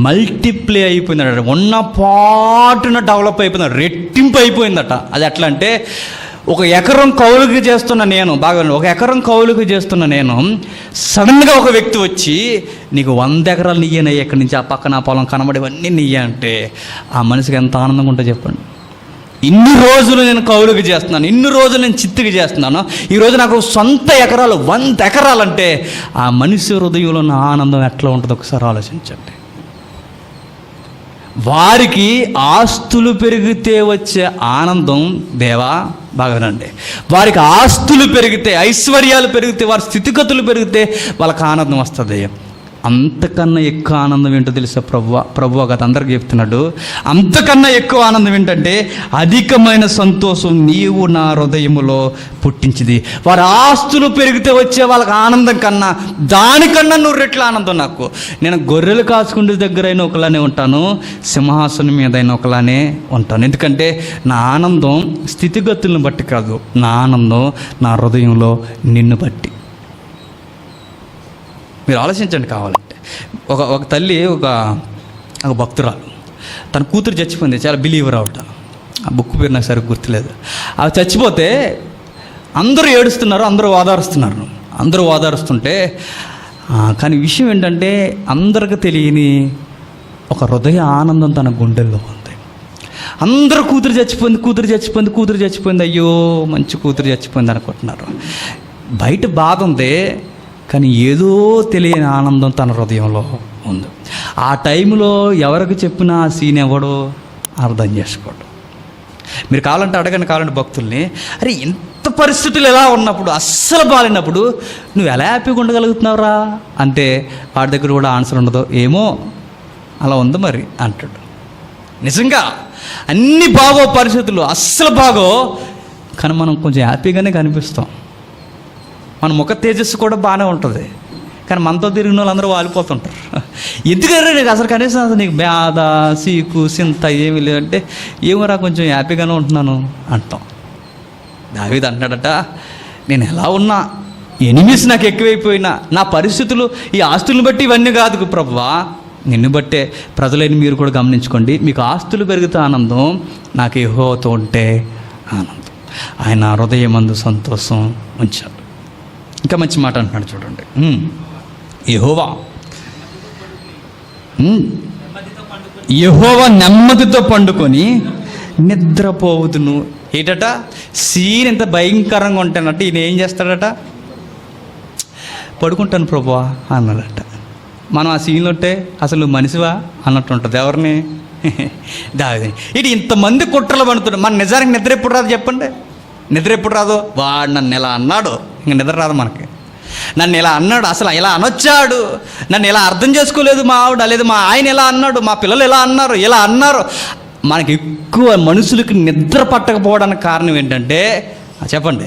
మల్టిప్లై అయిపోయిందట, ఉన్న పాటున డెవలప్ అయిపోయింది, రెట్టింపు అయిపోయిందట. అది ఎట్లా అంటే, 1 ఎకరం కౌలుకి చేస్తున్న నేను, బాగా 1 ఎకరం కౌలుకి చేస్తున్న నేను, సడన్గా ఒక వ్యక్తి వచ్చి నీకు 100 ఎకరాలు నీయేనయ్యా, ఇక్కడి నుంచి ఆ పక్కన పొలం కనబడేవన్నీ నీయే అంటే ఆ మనిషికి ఎంత ఆనందంగా ఉంటుందో చెప్పండి. ఇన్ని రోజులు నేను కౌలుకి చేస్తున్నాను, ఇన్ని రోజులు నేను చిత్తుకి చేస్తున్నాను, ఈరోజు నాకు సొంత ఎకరాలు 100 ఎకరాలంటే ఆ మనిషి హృదయంలో ఉన్న ఆనందం ఎట్లా ఉంటుందో ఒకసారి ఆలోచించండి. వారికి ఆస్తులు పెరిగితే వచ్చే ఆనందం, దేవా బాగానండి, వారికి ఆస్తులు పెరిగితే, ఐశ్వర్యాలు పెరిగితే, వారి స్థితిగతులు పెరిగితే వాళ్ళకి ఆనందం వస్తుంది. అంతకన్నా ఎక్కువ ఆనందం ఏంటో తెలుసా? ప్రభువా గత అందరికి చెప్తున్నాడు, అంతకన్నా ఎక్కువ ఆనందం ఏంటంటే అధికమైన సంతోషం నీవు నా హృదయములో పుట్టించింది. వారి ఆస్తులు పెరిగితే వచ్చే వాళ్ళకి ఆనందం కన్నా, దానికన్నా 100 రెట్ల ఆనందం నాకు. నేను గొర్రెలు కాచుకుంటే దగ్గరైనా ఒకలానే ఉంటాను, సింహాసనం మీద అయినా ఒకలానే ఉంటాను. ఎందుకంటే నా ఆనందం స్థితిగతులను బట్టి కాదు, నా ఆనందం నా హృదయంలో నిన్ను బట్టి. మీరు ఆలోచించండి. కావాలంటే ఒక తల్లి, ఒక భక్తురాలు, తన కూతురు చచ్చిపోయింది, చాలా బిలీవర్ అవట. ఆ బుక్ పేరు నాకు సరిగ్గా గుర్తులేదు. అవి చచ్చిపోతే అందరూ ఏడుస్తున్నారు, అందరూ ఓదారుస్తుంటే కానీ విషయం ఏంటంటే అందరికి తెలియని ఒక హృదయ ఆనందం తన గుండెల్లో ఉంది. అందరూ కూతురు చచ్చిపోయింది, అయ్యో మంచి కూతురు చచ్చిపోయింది అనుకుంటున్నారు. బయట బాధ ఉంది, కానీ ఏదో తెలియని ఆనందం తన హృదయంలో ఉంది. ఆ టైంలో ఎవరికి చెప్పినా ఆ సీన్ ఎవడో అర్థం చేసుకోడు. మీరు కావాలంటే అడగండి భక్తుల్ని, అరే ఇంత పరిస్థితులు ఎలా ఉన్నప్పుడు, అస్సలు బాగాలేనప్పుడు నువ్వు ఎలా హ్యాపీగా ఉండగలుగుతున్నావురా అంటే వాడి దగ్గర కూడా ఆన్సర్ ఉండదు. ఏమో అలా ఉంది మరి అంటాడు. నిజంగా అన్ని బాగో పరిస్థితులు, అస్సలు బాగో, కానీ మనం కొంచెం హ్యాపీగానే కనిపిస్తాం. మన ముఖ తేజస్సు కూడా బాగానే ఉంటుంది, కానీ మనతో తిరిగిన వాళ్ళందరూ వాలిపోతుంటారు. ఎందుకంటే నీకు అసలు కనీసం నీకు బాధ, సీకు, సింత ఏమీ లేదంటే, ఏమోరా కొంచెం హ్యాపీగానే ఉంటున్నాను అంటాం. దావీదు అంటున్నాడట, నేను ఎలా ఉన్నా, ఎనిమిస్ నాకు ఎక్కువైపోయినా, నా పరిస్థితులు ఈ ఆస్తులను బట్టి ఇవన్నీ కాదు ప్రభువా, నిన్ను బట్టే. ప్రజలైన మీరు కూడా గమనించుకోండి, మీకు ఆస్తులు పెరిగితే ఆనందం, నాకు యెహోవాతో ఉంటే ఆనందం. ఆయన హృదయమందు సంతోషం ఉంచాడు. ఇంకా మంచి మాట అంటున్నాడు చూడండి. యెహోవా నెమ్మదితో పండుకొని నిద్రపోవుదును. ఏంటట సీన్ ఎంత భయంకరంగా ఉంటానట, ఈయన ఏం చేస్తాడట, పడుకుంటాను ప్రభువా అన్నాడట. మనం ఆ సీన్లో ఉంటే అసలు మనిషివా అన్నట్టు ఉంటుంది. ఎవరిని? దావీదుని. ఇటు ఇంతమంది కుట్రలు పడుతున్నాడు. మన నిజానికి నిద్ర ఎప్పుడు రాదు చెప్పండి? నిద్ర ఎప్పుడు రాదు? వాడు నన్ను ఇలా అన్నాడు, ఇంక నిద్ర రాదు మనకి. నన్ను ఇలా అన్నాడు, అసలు ఇలా అనొచ్చాడు, నన్ను ఇలా అర్థం చేసుకోలేదు మా ఆవిడ, లేదు మా ఆయన ఇలా అన్నాడు, మా పిల్లలు ఇలా అన్నారు, ఇలా అన్నారు. మనకి ఎక్కువ మనుషులకి నిద్ర పట్టకపోవడానికి కారణం ఏంటంటే చెప్పండి,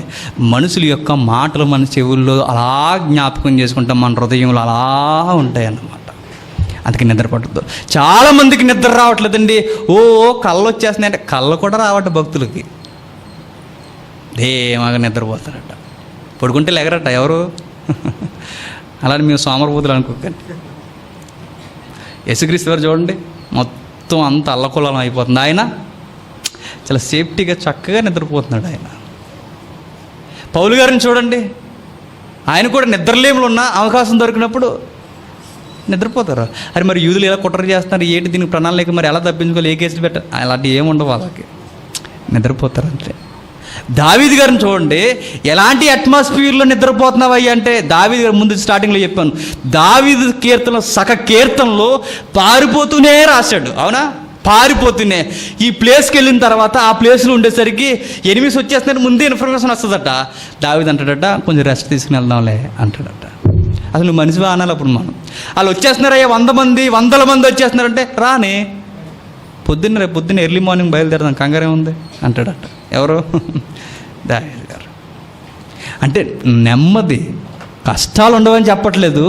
మనుషుల యొక్క మాటలు మన చెవుల్లో అలా జ్ఞాపకం చేసుకుంటాం, మన హృదయంలో అలా ఉంటాయన్నమాట. అందుకే నిద్ర పట్టద్దు. చాలామందికి నిద్ర రావట్లేదండి. కళ్ళు వచ్చేస్తున్నాయంటే కళ్ళు కూడా రావట భక్తులకి. ధేమాగా నిద్రపోతారట, పడుకుంటే లేగరట ఎవరు. అలానే మేము సోమరపోతులు అనుకోకండి. యేసుక్రీస్తు వారు చూడండి, మొత్తం అంత అల్లకొల్లం అయిపోతుంది. ఆయన చాలా సేఫ్టీగా చక్కగా నిద్రపోతున్నాడు. ఆయన పౌలు గారిని చూడండి, ఆయన కూడా నిద్రలేములు ఉన్న అవకాశం దొరికినప్పుడు నిద్రపోతారు. అరే మరి యూదులు ఎలా కుట్ర చేస్తున్నారు, ఏంటి దీనికి ప్రణాళిక, మరి ఎలా తప్పించుకోవాలి, ఏ కేసులు పెట్టాలి, అలాంటివి ఏముండవు, వాళ్ళకి నిద్రపోతారు అంతే. దావీదు గారిని చూడండి, ఎలాంటి అట్మాస్ఫియర్లో నిద్రపోతున్నావయ్యా అంటే, దావీదు గారు ముందు స్టార్టింగ్లో చెప్పాను, దావీదు కీర్తనలో పారిపోతూనే రాశాడు. అవునా? పారిపోతూనే ఈ ప్లేస్కి వెళ్ళిన తర్వాత ఆ ప్లేస్లో ఉండేసరికి ఎనిమిస్ వచ్చేస్తున్నారు, ముందే ఇన్ఫర్మేషన్ వస్తుందట. దావీదు అంటాడట, కొంచెం రెస్ట్ తీసుకుని వెళ్దాంలే అంటాడట. అసలు నువ్వు మనిషిగా అనాలి. అప్పుడు మనం వాళ్ళు వచ్చేస్తున్నారయ్యా, 100 మంది వచ్చేస్తున్నారంటే రానే, పొద్దున్న ఎర్లీ మార్నింగ్ బయలుదేరదాం, కంగారే ఉంది అంటాడట. ఎవరు? దావీదు గారు. అంటే నెమ్మది. కష్టాలు ఉండవని చెప్పట్లేదు,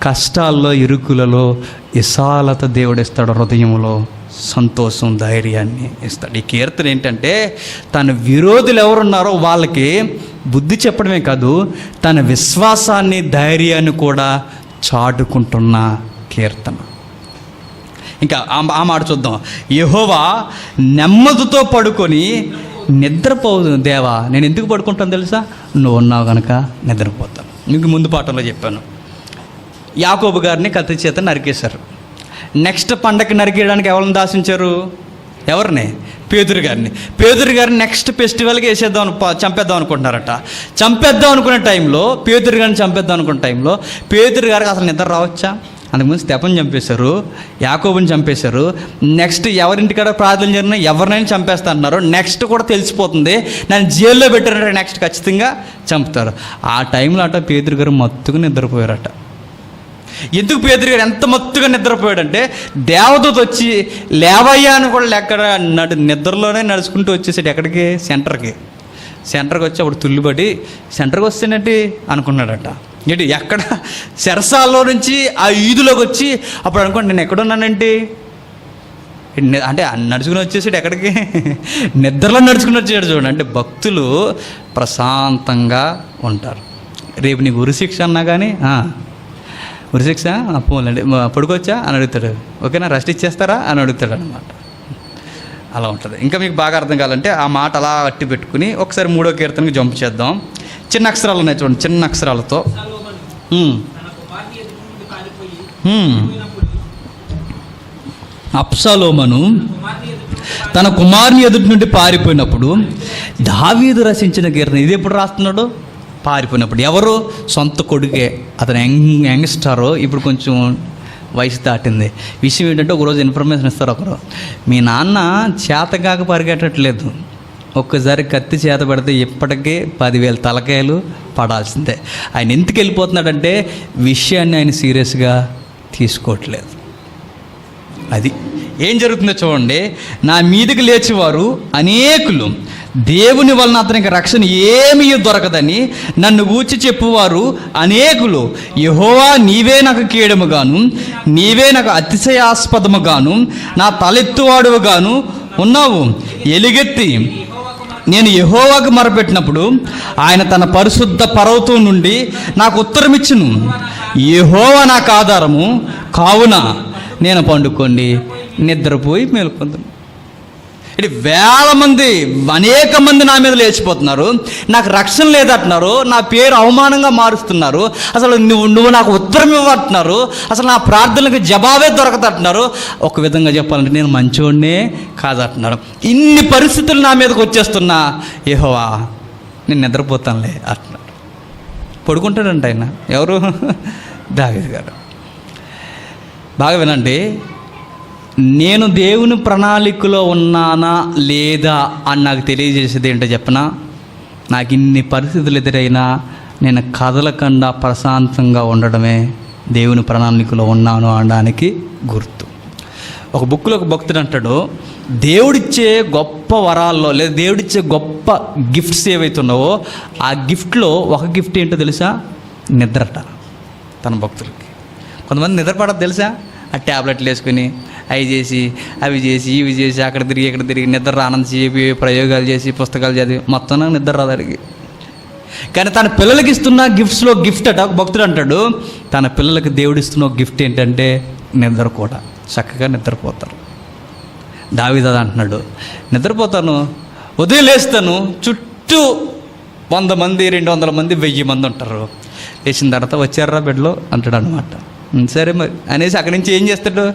కష్టాల్లో ఇరుకులలో విశాలత దేవుడు ఇస్తాడు, హృదయంలో సంతోషం ధైర్యాన్ని ఇస్తాడు. ఈ కీర్తన ఏంటంటే తన విరోధులు ఎవరున్నారో వాళ్ళకి బుద్ధి చెప్పడమే కాదు, తన విశ్వాసాన్ని ధైర్యాన్ని కూడా చాటుకుంటున్న కీర్తన. ఇంకా ఆ మాట చూద్దాం. యెహోవా నెమ్మదితో పడుకొని నిద్రపోదు. దేవా నేను ఎందుకు పడుకుంటాను తెలుసా? నువ్వు ఉన్నావు కనుక నిద్రపోతాను. మీకు ముందు పాఠంలో చెప్పాను, యాకోబు గారిని కత్తి చేత నరికేశారు. నెక్స్ట్ పండగకి నరికేయడానికి ఎవరిని దాసించారు? ఎవరిని? పేతురు గారిని నెక్స్ట్ ఫెస్టివల్కి చంపేద్దాం అనుకుంటున్నారట. చంపేద్దాం అనుకునే టైంలో, పేతురు గారిని చంపేద్దాం అనుకునే టైంలో పేతురు గారికి అసలు నిద్ర రావచ్చా? అందుకుముందు స్టెఫెన్ చంపేశారు, యాకోబుని చంపేశారు. నెక్స్ట్ ఎవరింటికాడ ప్రార్థన జరిగినా ఎవరినైనా చంపేస్తా అంటున్నారు. నెక్స్ట్ కూడా తెలిసిపోతుంది, నన్ను జైల్లో పెట్టారంటే నెక్స్ట్ ఖచ్చితంగా చంపుతారు. ఆ టైంలో అట పేతురు గారు మత్తుగా నిద్రపోయారట. ఎందుకు పేతురు గారు ఎంత మత్తుగా నిద్రపోయాడంటే, దేవదూత వచ్చి లేవయ్యా అని కూడా ఎక్కడ నిద్రలోనే నడుచుకుంటూ వచ్చేసాడు. ఎక్కడికి? సెంటర్కి వచ్చి అప్పుడు తుల్లిపడి సెంటర్కి వస్తేనట్టి అనుకున్నాడట. ఏంటి ఎక్కడ? చెరసాల్లో నుంచి ఆ ఈదులోకి వచ్చి అప్పుడు అనుకోండి నేను ఎక్కడున్నానంటే, అంటే నడుచుకుని వచ్చేసాడు. ఎక్కడికి? నిద్రలో నడుచుకుని వచ్చాడు. చూడండి, అంటే భక్తులు ప్రశాంతంగా ఉంటారు. రేపు నీకు ఉరిశిక్ష అన్నా కానీ, ఉరిశిక్ష పోలండి పడుకోవచ్చా అని అడుగుతాడు. ఓకేనా, రెస్ట్ ఇచ్చేస్తారా అని అడుగుతాడు అనమాట. అలా ఉంటుంది. ఇంకా మీకు బాగా అర్థం కావాలంటే ఆ మాట అలా అట్టి పెట్టుకుని ఒకసారి 3వ కీర్తనకి జంప్ చేద్దాం. చిన్న అక్షరాలు ఉన్నాయి చూడండి, చిన్న అక్షరాలతో. అబ్షాలోము తన కుమారుని ఎదుటి నుండి పారిపోయినప్పుడు దావీదు రచించిన కీర్తన. ఇది ఎప్పుడు రాస్తున్నాడు? పారిపోయినప్పుడు. ఎవరు? సొంత కొడుకే. అతను యంగ్స్టారు, ఇప్పుడు కొంచెం వయసు దాటింది. విషయం ఏంటంటే ఒకరోజు ఇన్ఫర్మేషన్ ఇస్తారు. ఒకరు, మీ నాన్న చేతగాక పరిగెట్టట్లేదు, ఒక్కసారి కత్తి చేత పడితే ఇప్పటికే 10,000 తలకాయలు పడాల్సిందే. ఆయన ఎందుకు వెళ్ళిపోతున్నాడంటే విషయాన్ని ఆయన సీరియస్గా తీసుకోవట్లేదు. అది ఏం జరుగుతుందో చూడండి. నా మీదకి లేచేవారు అనేకులు, దేవుని వలన అతనికి రక్షణ ఏమీ దొరకదని నన్ను గూర్చి చెప్పువారు అనేకులు. యెహోవా నీవే నాకు కీడముగాను, నీవే నాకు అతిశయాస్పదముగాను, నా తలెత్తువాడుగాను ఉన్నావు. ఎలుగెత్తి నేను యెహోవాకు మొరపెట్టినప్పుడు ఆయన తన పరిశుద్ధ పర్వతం నుండి నాకు ఉత్తరమిచ్చును. యెహోవా నాకు ఆధారము కావున నేను పండుకోండి నిద్రపోయి మేలుకొందును. ఇది వేల మంది, అనేక మంది నా మీద లేచిపోతున్నారు, నాకు రక్షణ లేదంటున్నారు, నా పేరు అవమానంగా మారుస్తున్నారు, అసలు నువ్వు నాకు ఉత్తరం ఇవ్వంటున్నారు, అసలు నా ప్రార్థనలకు జవాబే దొరకదంటున్నారు, ఒక విధంగా చెప్పాలంటే నేను మంచోడినే కాదంటున్నారు. ఇన్ని పరిస్థితులు నా మీదకి వచ్చేస్తున్నా యెహోవా నేను నిద్రపోతానులే అంటున్నాడు. పడుకుంటాడంట ఆయన. ఎవరు? దావీదు గారు. బాగా వినండి, నేను దేవుని ప్రణాళికలో ఉన్నానా లేదా అని నాకు తెలియజేసేది ఏంటో చెప్పనా, నాకు ఇన్ని పరిస్థితులు ఎదురైనా నేను కదలకుండా ప్రశాంతంగా ఉండడమే దేవుని ప్రణాళికలో ఉన్నాను అనడానికి గుర్తు. ఒక బుక్లో ఒక భక్తుడు అంటాడు, దేవుడిచ్చే గొప్ప వరాల్లో లేదా దేవుడిచ్చే గొప్ప గిఫ్ట్స్ ఏవైతున్నావో ఆ గిఫ్ట్లో ఒక గిఫ్ట్ ఏంటో తెలుసా? నిద్రట. తన భక్తులకి కొంతమంది నిద్రపడదు తెలుసా? ఆ ట్యాబ్లెట్లు వేసుకుని అవి చేసి అవి చేసి ఇవి చేసి అక్కడ తిరిగి ఇక్కడ తిరిగి నిద్ర రానంత చెప్పి ప్రయోగాలు చేసి పుస్తకాలు చదివి మొత్తం నాకు నిద్ర రాదు అడిగి. కానీ తన పిల్లలకి ఇస్తున్న గిఫ్ట్స్లో గిఫ్ట్ అట ఒక భక్తుడు అంటాడు, తన పిల్లలకి దేవుడు ఇస్తున్న గిఫ్ట్ ఏంటంటే నిద్ర కూడా. చక్కగా నిద్రపోతారు. దావీదు అది అంటున్నాడు, నిద్రపోతాను, ఉదయం లేస్తాను, చుట్టూ 100 మంది 200 మంది 1000 మంది ఉంటారు. లేచిన తర్వాత వచ్చారా బెడ్లో అంటాడు అనమాట. సరే మరి అనేసి అక్కడి నుంచి ఏం చేస్తాడు?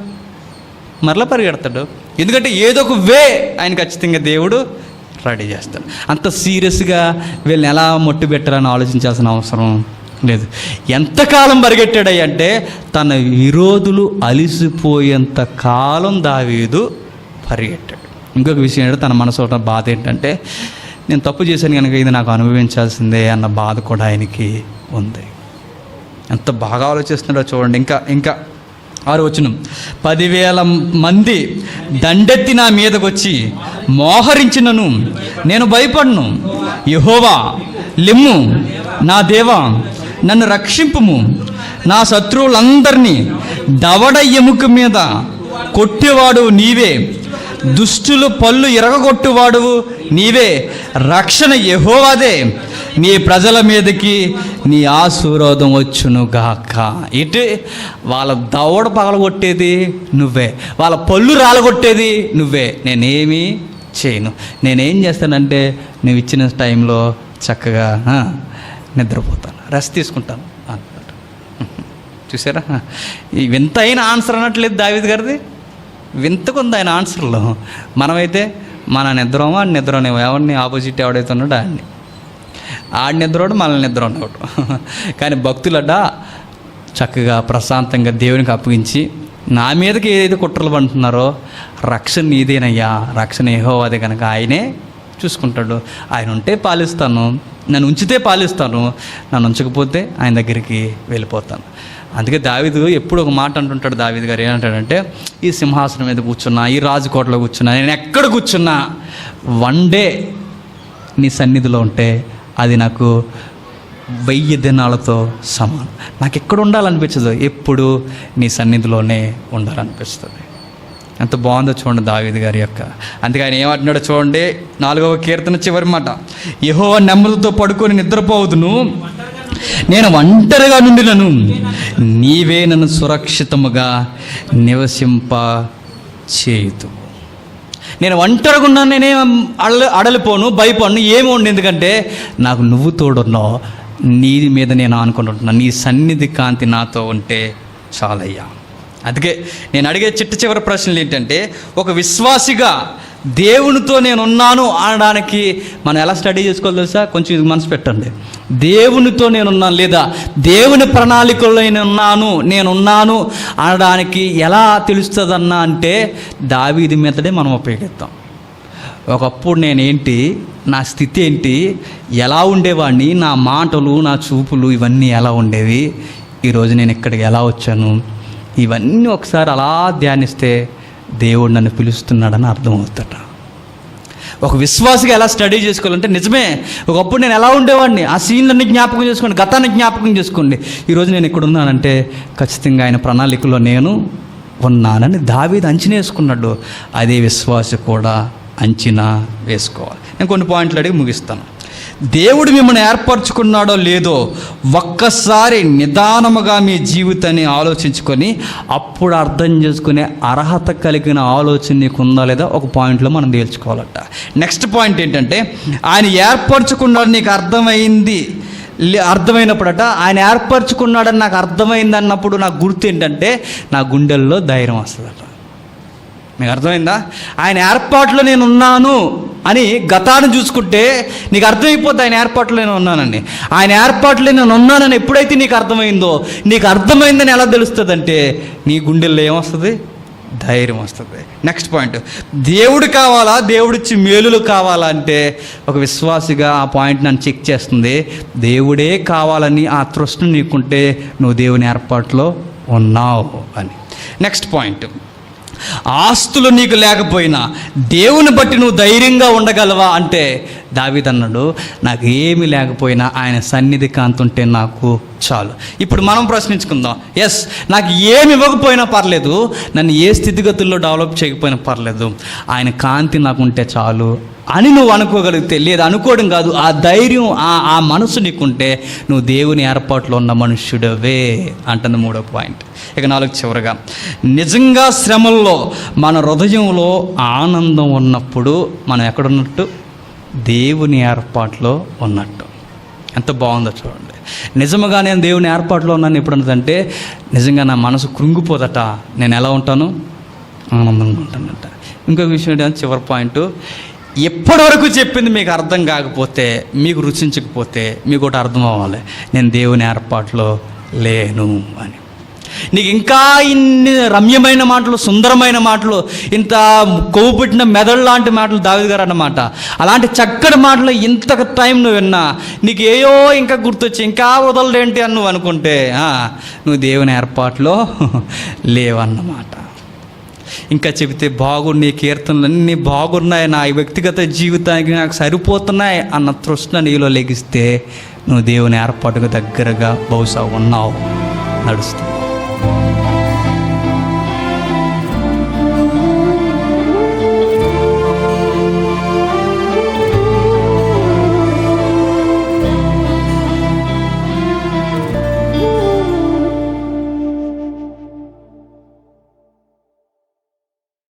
మరలా పరిగెడతాడు. ఎందుకంటే ఏదో ఒక వే ఆయన ఖచ్చితంగా దేవుడు రెడీ చేస్తాడు. అంత సీరియస్గా వీళ్ళని ఎలా మొట్టు పెట్టాలని ఆలోచించాల్సిన అవసరం లేదు. ఎంతకాలం పరిగెట్టాడంటే తన విరోధులు అలిసిపోయేంత కాలం దావీదు పరిగెట్టాడు. ఇంకొక విషయం ఏంటంటే తన మనసు బాధ ఏంటంటే నేను తప్పు చేశాను కనుక ఇది నాకు అనుభవించాల్సిందే అన్న బాధ కూడా ఆయనకి ఉంది. ఎంత బాగా ఆలోచిస్తున్నాడో చూడండి. ఇంకా 6వ వచనం, 10,000 మంది దండెత్తి నా మీదకు వచ్చి మోహరించినను నేను భయపడను. యెహోవా లెమ్ము, నా దేవా నన్ను రక్షింపుము. నా శత్రువులందరినీ దవడ ఎముక మీద కొట్టేవాడు నీవే, దుష్టులు పళ్ళు ఎరగొట్టువాడు నీవే, రక్షణ యెహోవాదే, నీ ప్రజల మీదకి నీ ఆశీర్వాదం వచ్చును గాక. ఇటు వాళ్ళ దవడ పగలగొట్టేది నువ్వే, వాళ్ళ పళ్ళు రాలగొట్టేది నువ్వే. నేనేమీ చేయను. నేనేం చేస్తానంటే నువ్వు ఇచ్చిన టైంలో చక్కగా నిద్రపోతాను, రెస్ట్ తీసుకుంటాను అన్నట్టు. చూసారా, ఈ వింత అయిన ఆన్సర్ అన్నట్లేదు దావీదు గారిది. వింతకుంది ఆయన ఆన్సర్లో. మనమైతే మన నిద్రమో ఆడి నిద్రనేమో, ఎవరిని ఆపోజిట్ ఎవడైతే ఉన్నాడో ఆడి నిద్రోడు మనల్ని నిద్ర ఉన్నవాడు. కానీ భక్తులట చక్కగా ప్రశాంతంగా దేవునికి అప్పగించి నా మీదకి ఏదైతే కుట్రలు పంటున్నారో రక్షణ నీదేనయ్యా, రక్షణ యెహోవాదే కనుక ఆయనే చూసుకుంటాడు. ఆయన ఉంటే పాలిస్తాను, నన్ను ఉంచితే పాలిస్తాను, నన్ను ఉంచకపోతే ఆయన దగ్గరికి వెళ్ళిపోతాను. అందుకే దావీదు ఎప్పుడు ఒక మాట అంటుంటాడు. దావీదు గారు ఏమంటాడంటే, ఈ సింహాసనం మీద కూర్చున్నా, ఈ రాజకోటలో కూర్చున్నా, నేను ఎక్కడ కూర్చున్నా వన్ డే నీ సన్నిధిలో ఉంటే అది నాకు 1000 దినాలతో సమానం. నాకు ఎక్కడ ఉండాలనిపించదు, ఎప్పుడు నీ సన్నిధిలోనే ఉండాలనిపిస్తుంది. ఎంత బాగుందో చూడండి దావీదు గారి యొక్క. అందుకే ఆయన ఏమంటున్నాడో చూడండి, 4వ కీర్తన చివరి మాట, యెహోవా నెమ్మదితో పడుకొని నిద్రపోవదును, నేను ఒంటరిగా నుండినను, నీవే నన్ను సురక్షితముగా నివసింప చేయుదు. నేను ఒంటరిగా ఉన్నాను, నేనేం అడలిపోను, భయపడను, ఏమి ఉండి, ఎందుకంటే నాకు నువ్వు తోడున్నావు, నీ మీద నేను ఆనుకుంటున్నాను, నీ సన్నిధి కాంతి నాతో ఉంటే చాలయ్యా. అందుకే నేను అడిగే చివరి ప్రశ్నలు ఏంటంటే, ఒక విశ్వాసిగా దేవునితో నేను ఉన్నాను అనడానికి మనం ఎలా స్టడీ చేసుకోవాలి తెలుసా? కొంచెం ఇది మనసు పెట్టండి. దేవునితో నేనున్నాను లేదా దేవుని ప్రణాళికల్లో నేనున్నాను అనడానికి ఎలా తెలుస్తుందన్నా అంటే దావీదు మెథడే మనం ఉపయోగిస్తాం. ఒకప్పుడు నేనేంటి, నా స్థితి ఏంటి, ఎలా ఉండేవాడిని, నా మాటలు నా చూపులు ఇవన్నీ ఎలా ఉండేవి, ఈరోజు నేను ఇక్కడికి ఎలా వచ్చాను, ఇవన్నీ ఒకసారి అలా ధ్యానిస్తే దేవుడు నన్ను పిలుస్తున్నాడని అర్థమవుతాట. ఒక విశ్వాసిగా ఎలా స్టడీ చేసుకోవాలంటే, నిజమే ఒకప్పుడు నేను ఎలా ఉండేవాడిని, ఆ సీన్లన్నీ జ్ఞాపకం చేసుకోండి, గతాన్ని జ్ఞాపకం చేసుకోండి, ఈరోజు నేను ఇక్కడ ఉన్నానంటే ఖచ్చితంగా ఆయన ప్రణాళికలో నేను ఉన్నానని దావీదు అంచనా వేసుకున్నాడు. అదే విశ్వాసి కూడా అంచనా వేసుకోవాలి. నేను కొన్ని పాయింట్లు అడిగి ముగిస్తాను. దేవుడు మిమ్మల్ని ఏర్పరచుకున్నాడో లేదో ఒక్కసారి నిదానముగా మీ జీవితాన్ని ఆలోచించుకొని అప్పుడు అర్థం చేసుకునే అర్హత కలిగిన ఆలోచన నీకు ఉందా లేదా ఒక పాయింట్లో మనం తేల్చుకోవాలట. నెక్స్ట్ పాయింట్ ఏంటంటే, ఆయన ఏర్పరచుకున్నాడు నీకు అర్థమైనప్పుడట, ఆయన ఏర్పరచుకున్నాడని నాకు అర్థమైంది అన్నప్పుడు నాకు గుర్తు ఏంటంటే, నా గుండెల్లో ధైర్యం వస్తుందట. మీకు అర్థమైందా? ఆయన ఏర్పాట్లో నేను ఉన్నాను అని గతాన్ని చూసుకుంటే నీకు అర్థమైపోద్ది ఆయన ఏర్పాట్లో నేను ఉన్నానని. ఆయన ఏర్పాట్లో నేను ఉన్నానని ఎప్పుడైతే నీకు అర్థమైందో, నీకు అర్థమైందని ఎలా తెలుస్తుంది అంటే నీ గుండెల్లో ఏమొస్తుంది? ధైర్యం వస్తుంది. నెక్స్ట్ పాయింట్, దేవుడు కావాలా, దేవుడిచ్చి మేలులు కావాలా అంటే ఒక విశ్వాసిగా ఆ పాయింట్ నన్ను చెక్ చేస్తుంది. దేవుడే కావాలని ఆ తృష్ణ నీకుంటే నువ్వు దేవుని ఏర్పాట్లో ఉన్నావు అని. నెక్స్ట్ పాయింట్, ఆస్తులు నీకు లేకపోయినా దేవుని బట్టి నువ్వు ధైర్యంగా ఉండగలవా అంటే దావీదు అన్నాడు, నాకు ఏమి లేకపోయినా ఆయన సన్నిధి కాంతుంటే నాకు చాలు. ఇప్పుడు మనం ప్రశ్నించుకుందాం, ఎస్ నాకు ఏమి ఇవ్వకపోయినా పర్లేదు, నన్ను ఏ స్థితిగతుల్లో డెవలప్ చేయకపోయినా పర్లేదు, ఆయన కాంతి నాకు ఉంటే చాలు అని నువ్వు అనుకోగలిగితే, లేదా అనుకోవడం కాదు, ఆ ధైర్యం ఆ మనసు నీకుంటే నువ్వు దేవుని ఏర్పాట్లో ఉన్న మనుష్యుడవే అంటుంది 3వ పాయింట్. ఇక 4 చివరగా, నిజంగా శ్రమల్లో మన హృదయంలో ఆనందం ఉన్నప్పుడు మనం ఎక్కడున్నట్టు? దేవుని ఏర్పాట్లో ఉన్నట్టు. ఎంత బాగుందో చూడండి. నిజముగా నేను దేవుని ఏర్పాట్లో ఉన్నాను ఎప్పుడు అన్నదంటే, నిజంగా నా మనసు కృంగిపోదట, నేను ఎలా ఉంటాను? ఆనందంగా ఉంటానంట. ఇంకొక విషయం ఏంటంటే, చివరి పాయింట్, ఎప్పటి వరకు చెప్పింది మీకు అర్థం కాకపోతే, మీకు రుచించకపోతే మీకు ఒకటి అర్థం అవ్వాలి, నేను దేవుని ఏర్పాట్లో లేను అని. నీకు ఇంకా ఇన్ని రమ్యమైన మాటలు, సుందరమైన మాటలు, ఇంత కొవ్వు పెట్టిన మెదడు లాంటి మాటలు దావీదు గారు అన్నమాట, అలాంటి చక్కటి మాటలు ఇంత టైం నువ్వు విన్నా నీకు ఏయో ఇంకా గుర్తొచ్చి ఇంకా వదలడేంటి అని నువ్వు అనుకుంటే నువ్వు దేవుని ఏర్పాట్లో లేవన్నమాట. ఇంకా చెబితే నీ కీర్తనలన్నీ బాగున్నాయి, నా వ్యక్తిగత జీవితానికి నాకు సరిపోతున్నాయి అన్న తృష్ణ నీలో లెగిస్తే నువ్వు దేవుని ఏర్పాటుకు దగ్గరగా బహుశా ఉన్నావు, నడుస్తున్నావు.